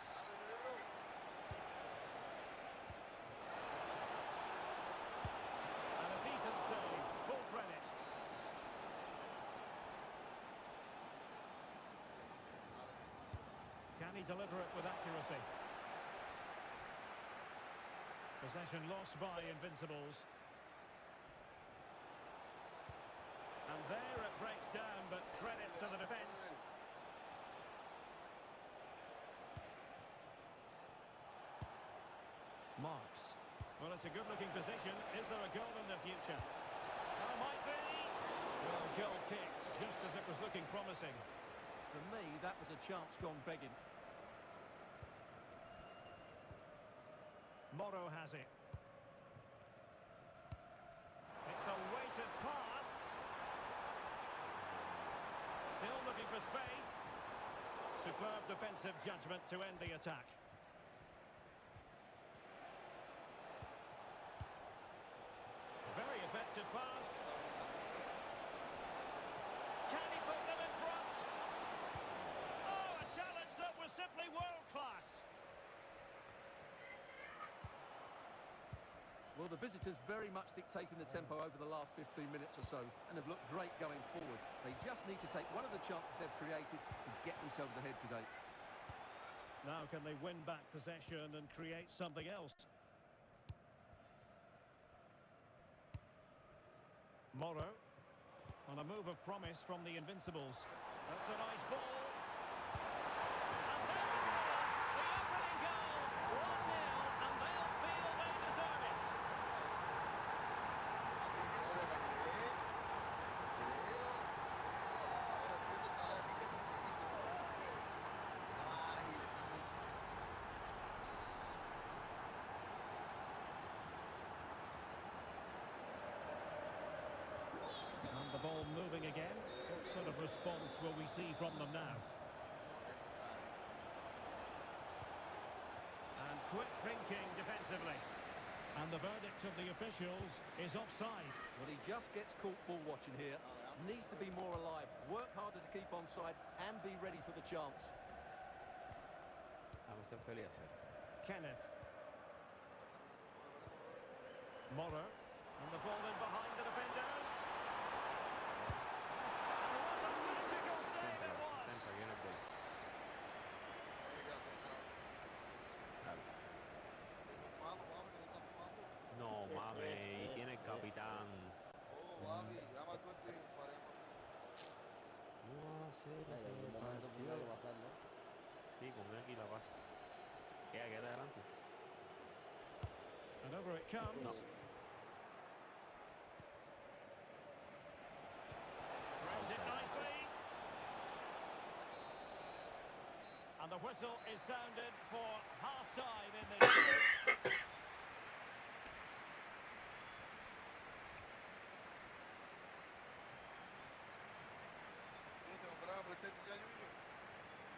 And a decent save. Full credit. Can he deliver it with accuracy? Possession lost by Invincibles. And there it breaks down, but credit to the defence. Marks. Well, it's a good-looking position. Is there a goal in the future? Oh, might be. Well, goal kick, just as it was looking promising. For me, that was a chance gone begging. Moro has it. It's a weighted pass. Still looking for space. Superb defensive judgment to end the attack. Very effective pass. Can he put them in front? Oh, a challenge that was simply world-class. Well, the visitors very much dictating the tempo over the last 15 minutes or so and have looked great going forward. They just need to take one of the chances they've created to get themselves ahead today. Now can they win back possession and create something else? Moro on a move of promise from the Invincibles. That's a nice ball. And there it is, the opening goal. 1-0, and they'll feel they deserve it. And the ball moving again. What sort of response will we see from them now? And quick thinking defensively. And the verdict of the officials is offside. Well, he just gets caught ball watching here. Needs to be more alive, work harder to keep onside and be ready for the chance. Vamos a pelear. Kenneth. Moro. And the ball in behind the defenders. And what a magical save it was. Sempre viene el gol. No mames, y tiene el capitán. No sé, sí, con él y la pasa. Queda adelante. And over it comes. No. Throws it nicely. And the whistle is sounded for half-time in this game.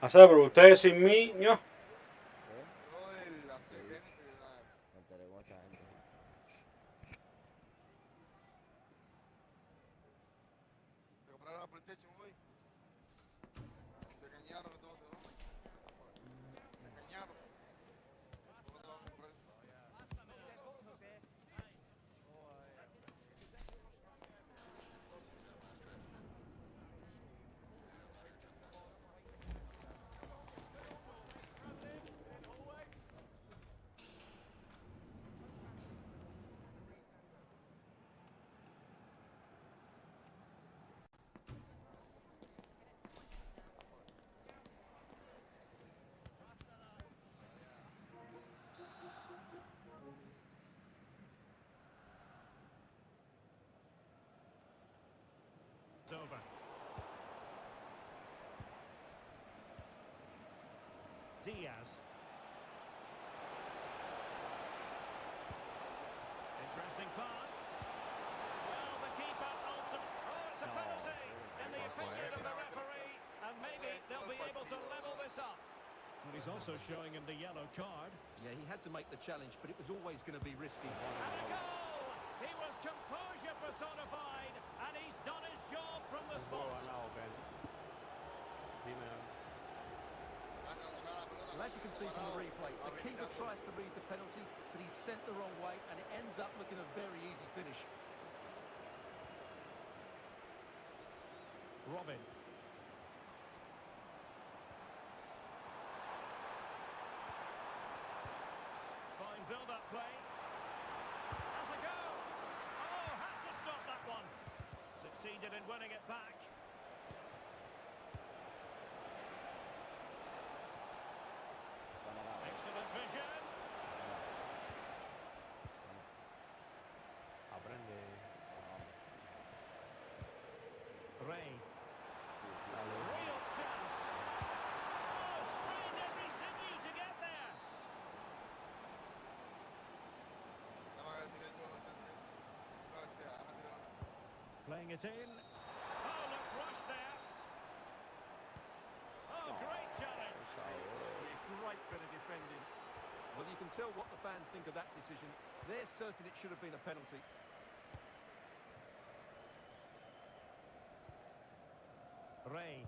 O sea, pero ustedes sin mí, ¿no? Diaz. Interesting pass. Well, the keeper ultimately... Oh, it's a penalty in the opinion of the referee, and maybe they'll be able to level this up. But he's also showing him the yellow card. Yeah, he had to make the challenge, but it was always going to be risky. And a goal! He was composure personified, and he's done his job from the spot. Well, as you can see from the replay, the keeper tries to read the penalty, but he's sent the wrong way, and it ends up looking a very easy finish. Robin. Fine build-up play. Has a go. Oh, had to stop that one. Succeeded in winning it back. Excellent vision. Ray. Real chance. Oh, strained every sinew to get there. Playing it in. Oh, look, rushed there. Oh, great challenge. Great bit of defending. Well, you can tell what the fans think of that decision. They're certain it should have been a penalty. Ray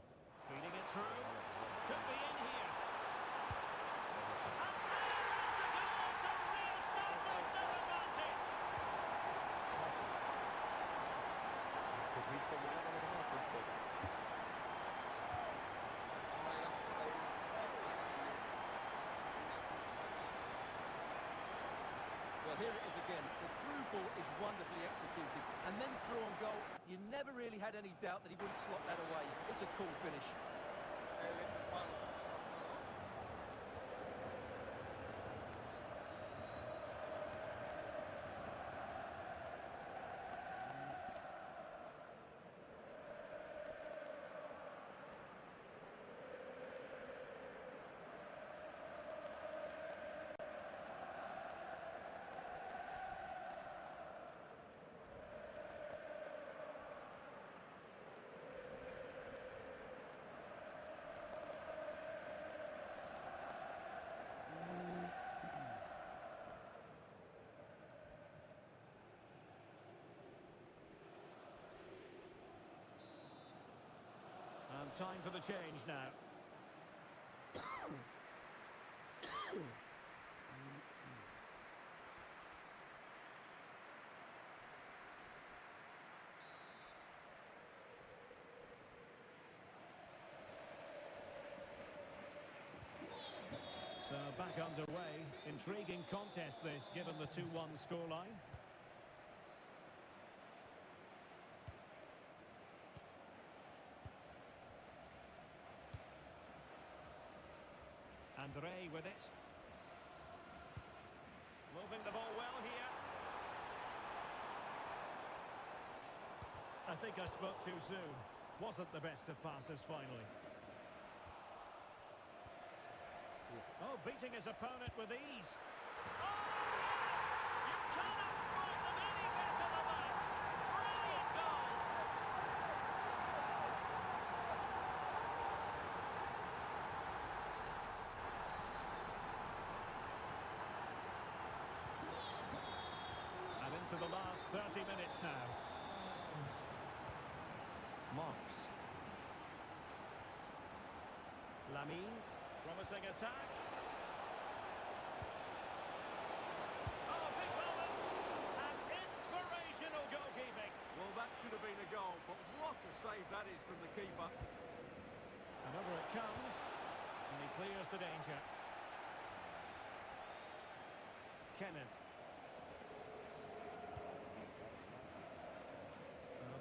feeding it through. Could be in here. And there is the goal to re-establish their advantage. Well, here it is again. The through ball is wonderfully executed. And then through on goal, you never really had any doubt that he wouldn't slot that away. It's a cool finish. And time for the change now. So back underway. Intriguing contest this, given the 2-1 scoreline. Andre with it. Moving the ball well here. I think I spoke too soon. Wasn't the best of passes finally. Oh, beating his opponent with ease. Oh, yes! You cannot spot them any better than that. Brilliant goal. And into the last 30 minutes now. Marks. Lamine. Promising attack. Oh, big moment. And inspirational goalkeeping. Well, that should have been a goal, but what a save that is from the keeper. And over it comes. And he clears the danger. Kenneth.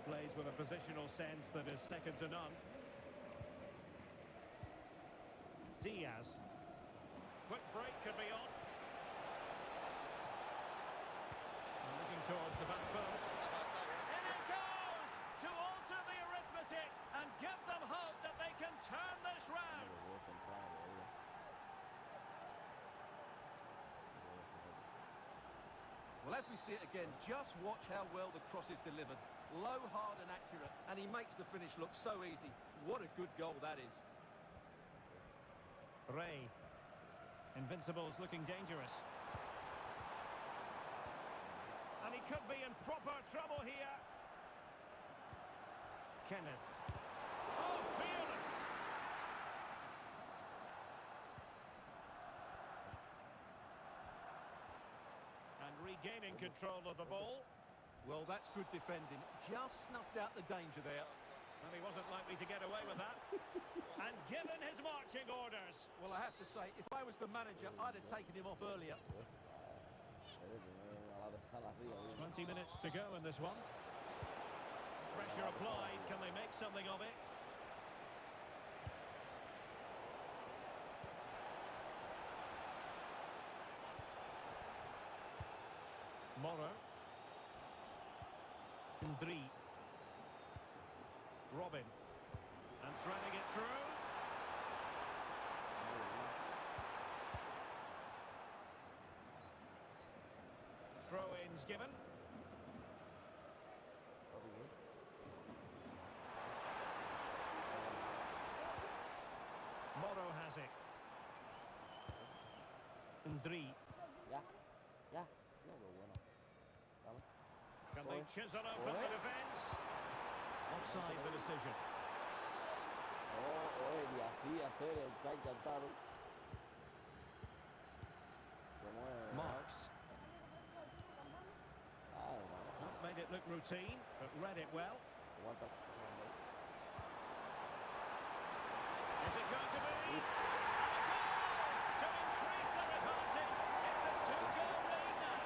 Plays with a positional sense that is second to none. Diaz. Quick break could be on. And looking towards the back post. In it goes! To alter the arithmetic and give them hope that they can turn this round. we see it again, just watch how well the cross is delivered. Low, hard and accurate, and he makes the finish look so easy. What a good goal that is. Ray. Invincibles looking dangerous. And he could be in proper trouble here. Kenneth. Oh, fearless! And regaining control of the ball. Well, that's good defending. Just snuffed out the danger there. And he wasn't likely to get away with that. And given his marching orders. Well, I have to say, if I was the manager, I'd have taken him off earlier. 20 minutes to go in this one. Pressure applied. Can they make something of it? Moro. Ndri. Robin. And threading it through. Throw-ins given. Moro has it. Ndri. Can they chisel open the defence? Offside the decision. Y así hacer el try cantaron. Marks. Not made it look routine, but read it well. Is it going to be? To increase their advantage. It's a two-goal lead now.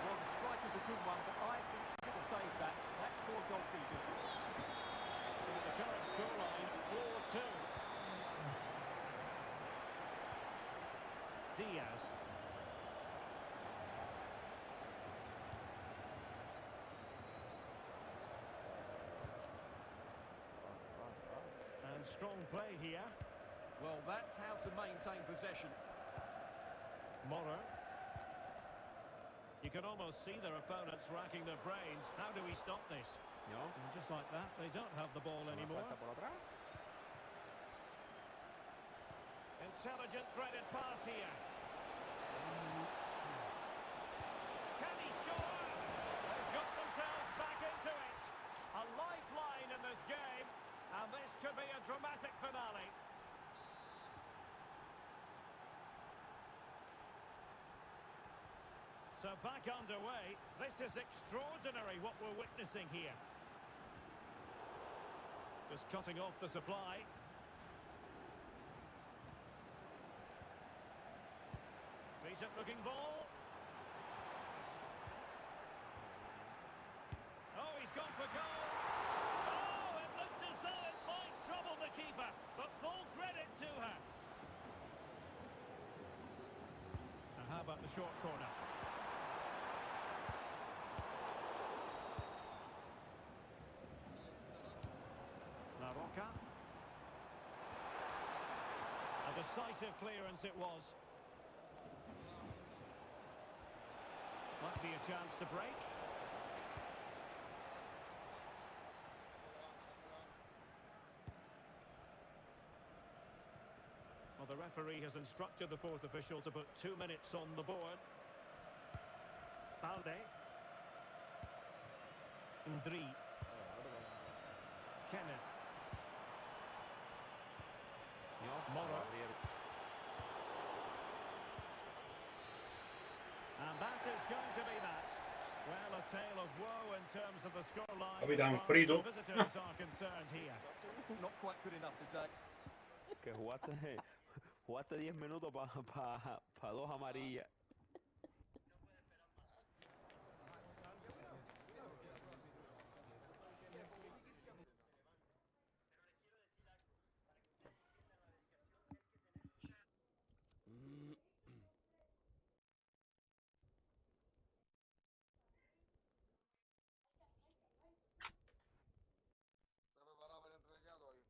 Well, the strike is a good one, but I think he should have saved that. That's poor goalkeeping. So the current scoreline, 4-2. Diaz. And strong play here. Well, that's how to maintain possession. Moro. You can almost see their opponents racking their brains. How do we stop this? No. And just like that, they don't have the ball anymore. Intelligent threaded pass here. Can he score? They've got themselves back into it. A lifeline in this game, and this could be a dramatic finale. So back underway. This is extraordinary what we're witnessing here. Just cutting off the supply. Decent looking ball. Oh, he's gone for goal. Oh, it looked as though it might trouble the keeper, but full credit to her. And how about the short corner? La Roca. A decisive clearance it was. Might be a chance to break. Well, the referee has instructed the fourth official to put 2 minutes on the board. Balde. Ndri. Kenneth. Moro. And that is going to be that. Well, a tale of woe in terms of the scoreline. Capitán As far as Frito. the visitors are concerned here. Not quite good enough today. Que jugaste 10 minutos para dos amarillas. ¿Está preparado para el entrellado ahí?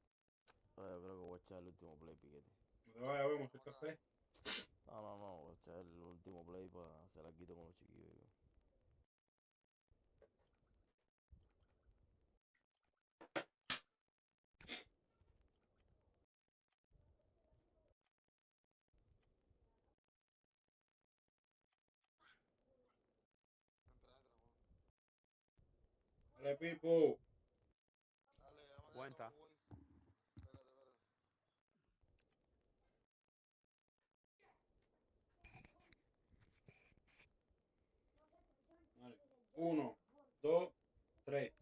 Creo que voy voy a echar el último play, piquete. No te vayas a ver, mucho café. No, voy a echar el último play para hacer algo con los chiquillos. Dale, Pipo. Cuenta. Vale. 1, 2, 3.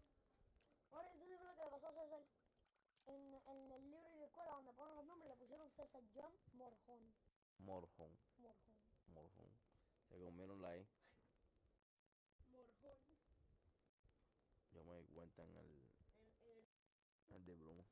Ahora, ¿tú sabes lo que le pasó a César? En el libro de la escuela donde ponen los nombres le pusieron César John Morjón. Morjón. Morjón. Morjón. Se comieron la E. Morjón. Yo me di cuenta en el de Bruno.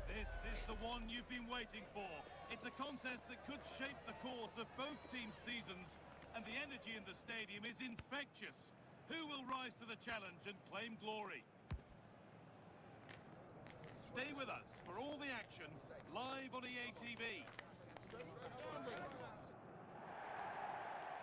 This is the one you've been waiting for. It's a contest that could shape the course of both teams' seasons, and the energy in the stadium is infectious. Who will rise to the challenge and claim glory? Stay with us for all the action, live on EA TV.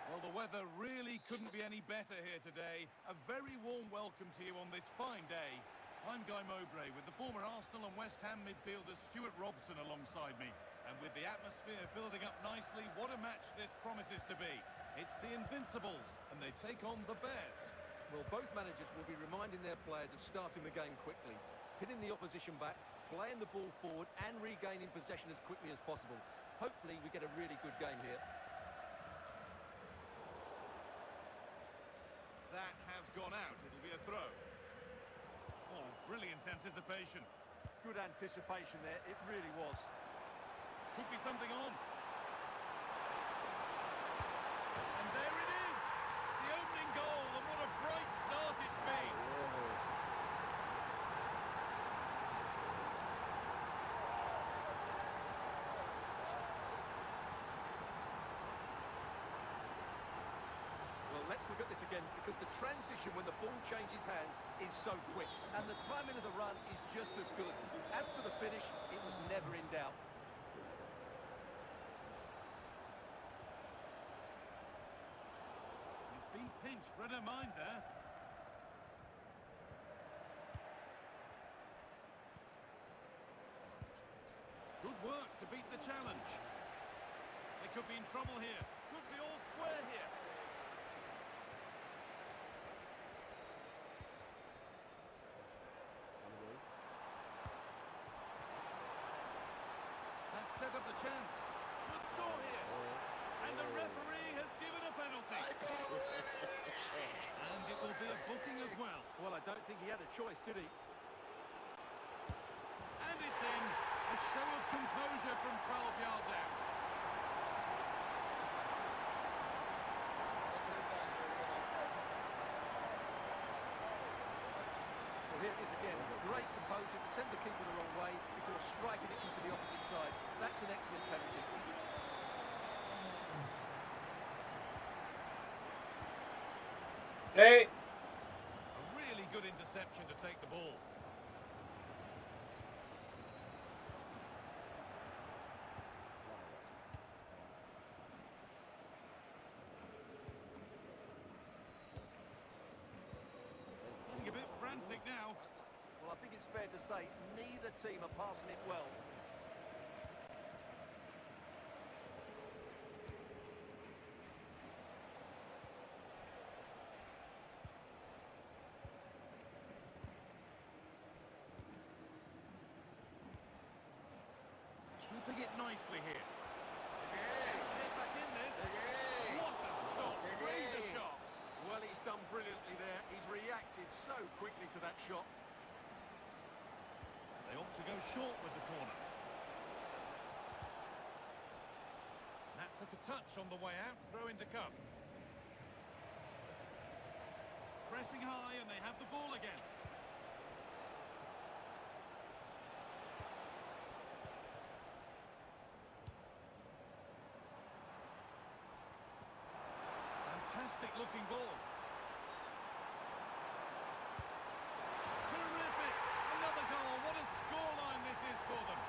Well, the weather really couldn't be any better here today. A very warm welcome to you on this fine day. I'm Guy Mowbray with the former Arsenal and West Ham midfielder Stuart Robson alongside me. And with the atmosphere building up nicely, what a match this promises to be. It's the Invincibles, and they take on the Bears. Well, both managers will be reminding their players of starting the game quickly, pinning the opposition back, playing the ball forward and regaining possession as quickly as possible. Hopefully we get a really good game here. That has gone out. It'll be a throw. Oh, brilliant anticipation. Good anticipation there, it really was. Could be something on. And there it is! The opening goal, and what a bright start it's been! Well, let's look at this again, because the transition when the ball changes hands is so quick, and the timing of the run is just as good. As for the finish, it was never in doubt. He's been pinched, read her mind there. Good work to beat the challenge. They could be in trouble here. Could be all square here. That set up the chance. Should score here. And the referee has given a penalty. And it will be a booking as well. Well, I don't think he had a choice, did he? And it's in. A show of composure from 12 yards out. Well, here it is again. Great composure to send the keeper the wrong way before striking it into the opposite side. That's an excellent penalty. Hey. A really good interception to take the ball. Getting a bit frantic now. Well, I think it's fair to say neither team are passing it well. Keeping it nicely here. Get back in this. What a stop. Razor sharp. Well, he's done brilliantly there. He's reacted so quickly to that shot. They opt to go short with the corner. That took a touch on the way out. Throw in to come. Pressing high and they have the ball again. Fantastic looking ball. Terrific! Another goal. What a scoreline this is for them.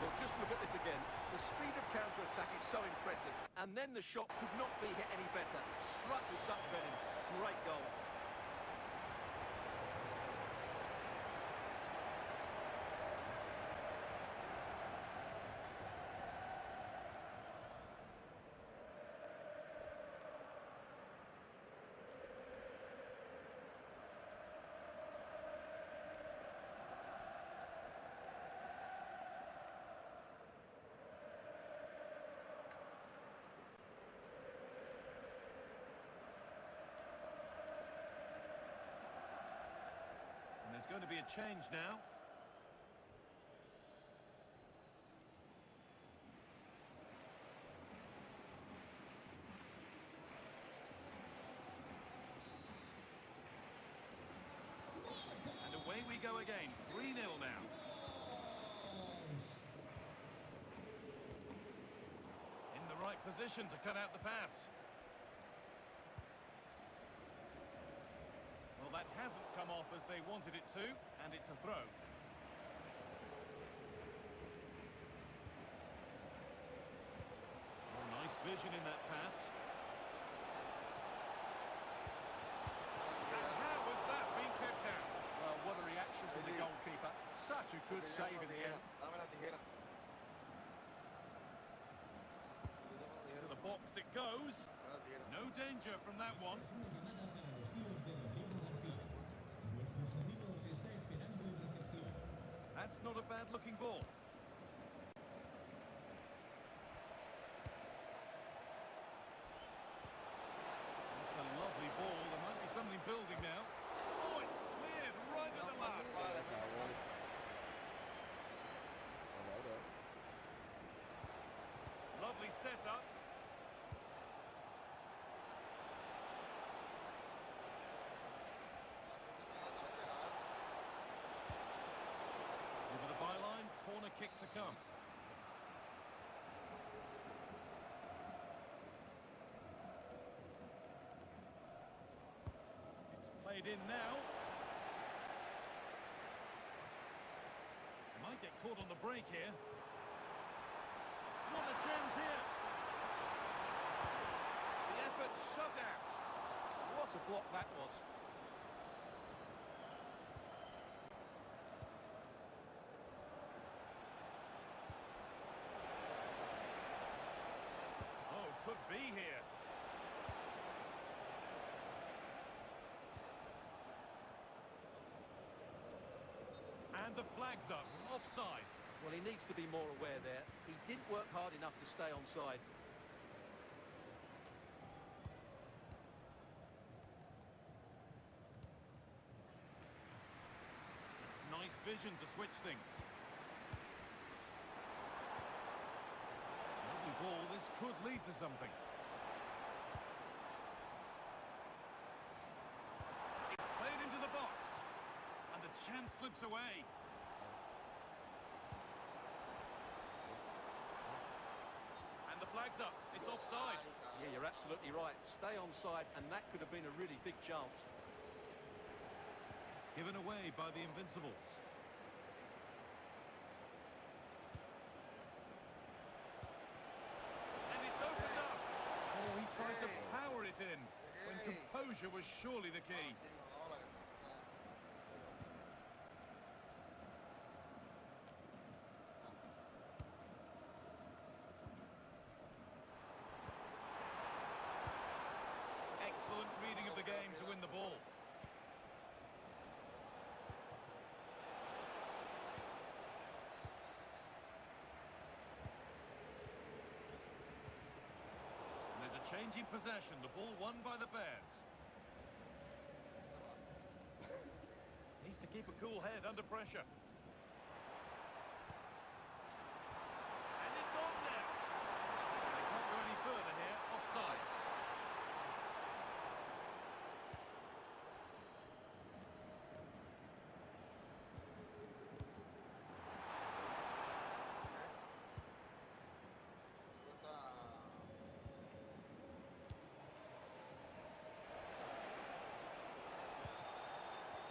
Well, just look at this again. The speed of counter-attack is so impressive. And then the shot could not be hit any better. Struck with such venom. Great goal. And there's going to be a change now. And away we go again. 3-0 now. In the right position to cut out the pass. Well, that hasn't come off as they wanted it to, and it's a throw. Oh, nice vision in that pass. And how was that being kept out? Well, what a reaction from the goalkeeper. Such a good save in the end. To the box it goes. No danger from that one. That's not a bad-looking ball. That's a lovely ball. There might be something building now. Oh, it's cleared right at the last. Lovely setup. Over the byline, corner kick to come. It's played in now. Might get caught on the break here. Not a chance here. The effort shut out. What a block that was. Oh, could be here. And the flag's up. Offside. Well, he needs to be more aware there. He didn't work hard enough to stay onside. It's nice vision to switch things. Lovely ball. This could lead to something. It's played into the box. And the chance slips away. flags up. It's offside. Yeah, you're absolutely right. Stay onside, and that could have been a really big chance. Given away by the Invincibles. And it's opened up. Oh, he tried to power it in, when composure was surely the key. Excellent reading of the game to win the ball. And there's a change in possession. The ball won by the Bears. Needs to keep a cool head under pressure. And it's on now. They can't go any further here. Offside.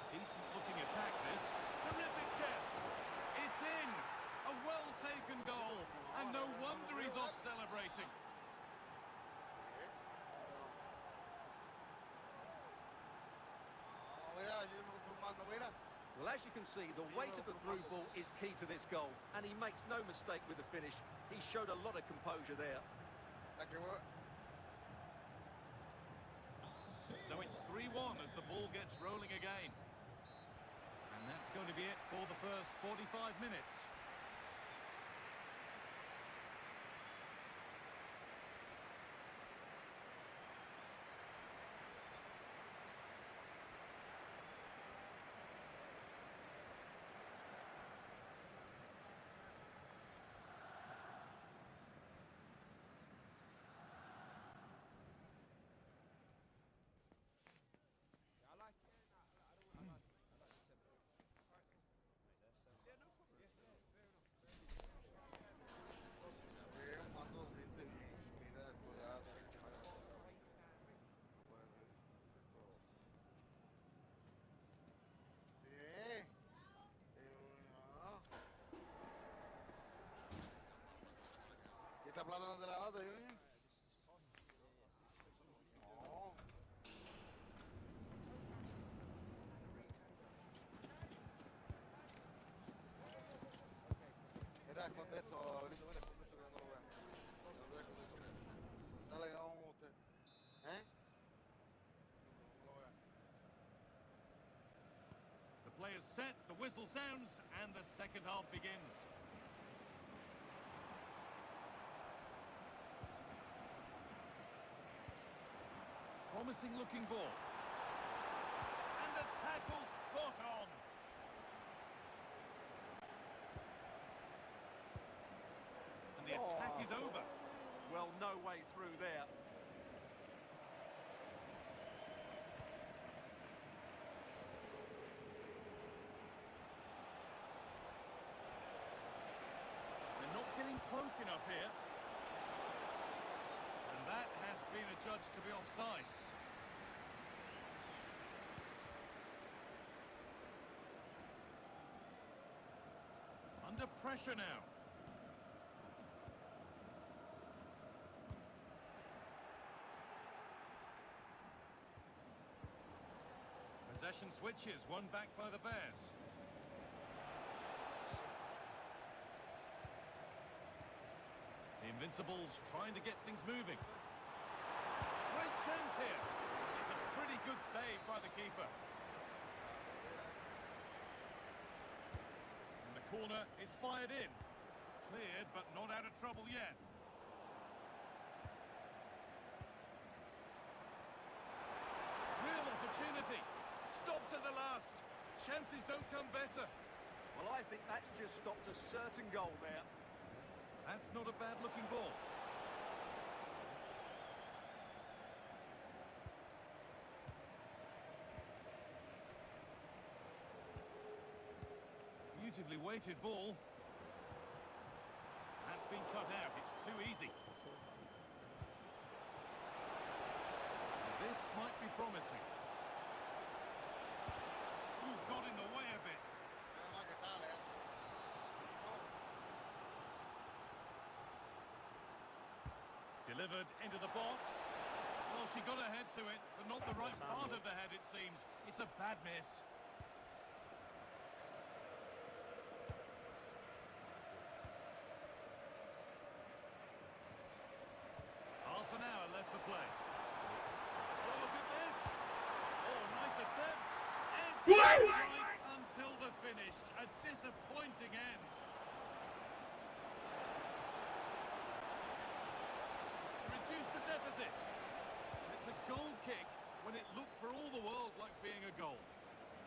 Decent looking attack this. Terrific chance. It's in. A well taken goal. And no wonder he's off celebrating. Well, as you can see, the weight of the through ball is key to this goal, and he makes no mistake with the finish. He showed a lot of composure there. So it's 3-1 as the ball gets rolling again. And that's going to be it for the first 45 minutes. ¿Y esta plata dónde la date, Junior? No. Mira, esconde esto, Aurelito, mira, esconde esto que no lo vean. Que no te esconde esto. Dale, que vamos con usted. ¿Eh? No lo vean. The players set, the whistle sounds, and the second half begins. Promising looking ball. And the tackle spot on. And the attack is over. Well, no way through there. They're not getting close enough here. And that has been adjudged to be offside. Under pressure now. Possession switches, one back by the Bears. The Invincibles trying to get things moving. Great chance here. It's a pretty good save by the keeper. And the corner is fired in. Cleared, but not out of trouble yet. Real opportunity. Stop to the last. Chances don't come better. Well, I think that's just stopped a certain goal there. That's not a bad-looking ball. Beautifully weighted ball. That's been cut out. It's too easy. This might be promising. Ooh, got in the way a bit. Delivered into the box. Well, she got her head to it, but not the right part of the head, it seems. It's a bad miss. Half an hour left to play. Oh, look at this. Oh, nice attempt. Right until the finish. A disappointing end. Reduce the deficit. It's a goal kick when it looked for all the world like being a goal.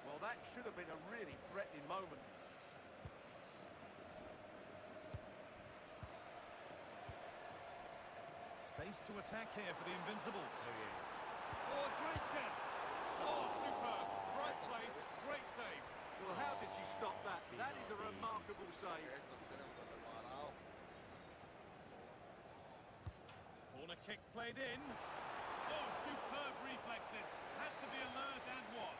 Well, that should have been a really threatening moment. Space to attack here for the Invincibles. Oh, a great chance. Oh, superb. Right place, great save. Well, how did she stop that? That is a remarkable save. Corner kick played in. Oh, superb reflexes. Had to be alert and was.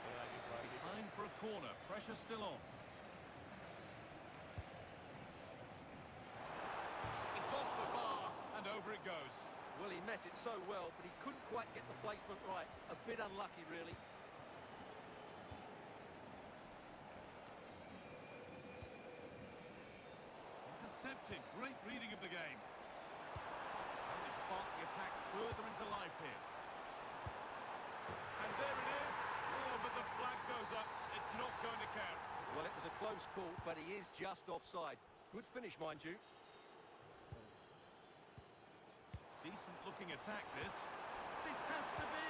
Behind for a corner. Pressure still on. It's off the bar and over it goes. Well, he met it so well, but he couldn't quite get the placement right. A bit unlucky, really. Intercepted. Great reading of the game. And they spark the attack further into life here. And there it is. Oh, but the flag goes up. It's not going to count. Well, it was a close call, but he is just offside. Good finish, mind you. Decent looking attack, this. This has to be.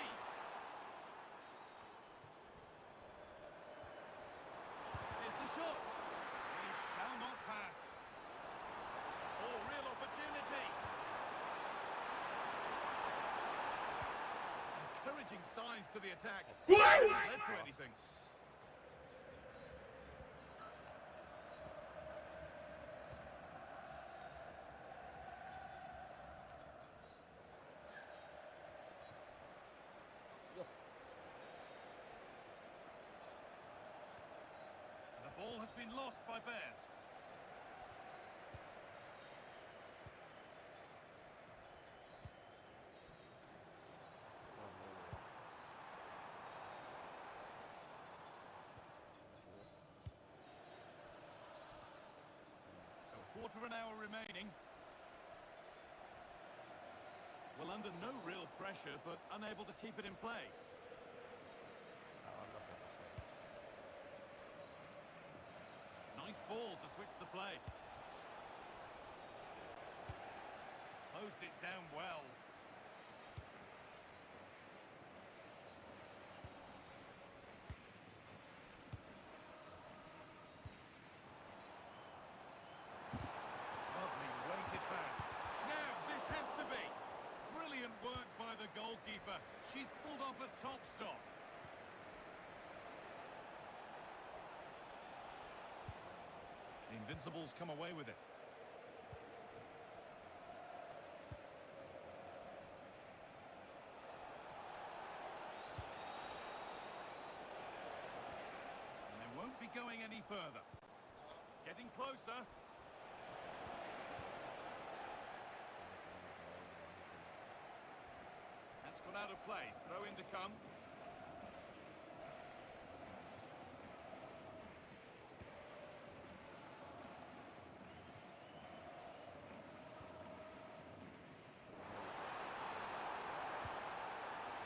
Here's the shot. He shall not pass. Oh, real opportunity. Encouraging signs to the attack. Hasn't led to anything. The ball has been lost by Bears. Quarter of an hour remaining. Well, under no real pressure, but unable to keep it in play. Nice ball to switch the play. Closed it down well. Goalkeeper. She's pulled off a top stop. The Invincibles come away with it. And they won't be going any further. Getting closer. Out of play, throw in to come.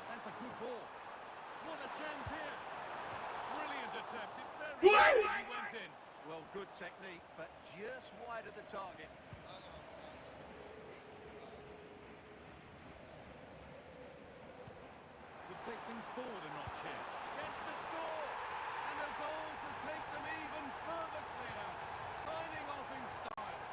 That's a good ball. What a chance here. Brilliant attempt. It very went in. Well, good technique, but just wide of the target. Take things forward a notch here. Gets the score! And a goal to take them even further clear. Signing off in style.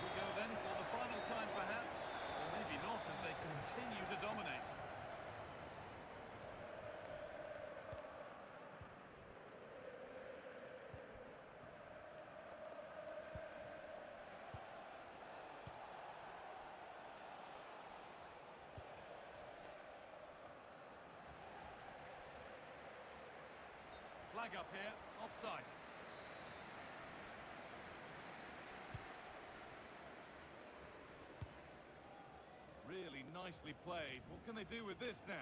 We go then for the final time perhaps. Or maybe not, as they can flag up here, offside. Really nicely played. What can they do with this now?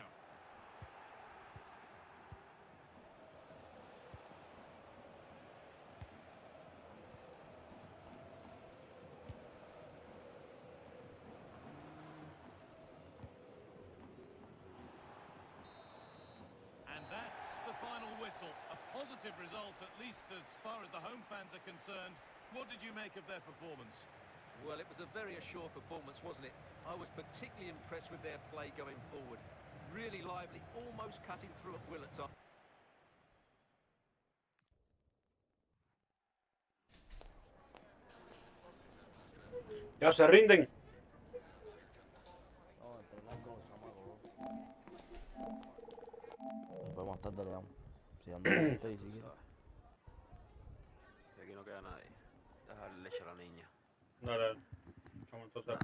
And that's the final whistle. A positive result, at least as far as the home fans are concerned. What did you make of their performance? Well, it was a very assured performance, wasn't it? I was particularly impressed with their play going forward. Really lively, almost cutting through at will at times. Ya se rinden. No, entrenar con los chamacos. Después más tarde le damos. Si anda con usted y si quiere. Si aquí no queda nadie. Dejarle leche a la niña. Dale, echamos entonces.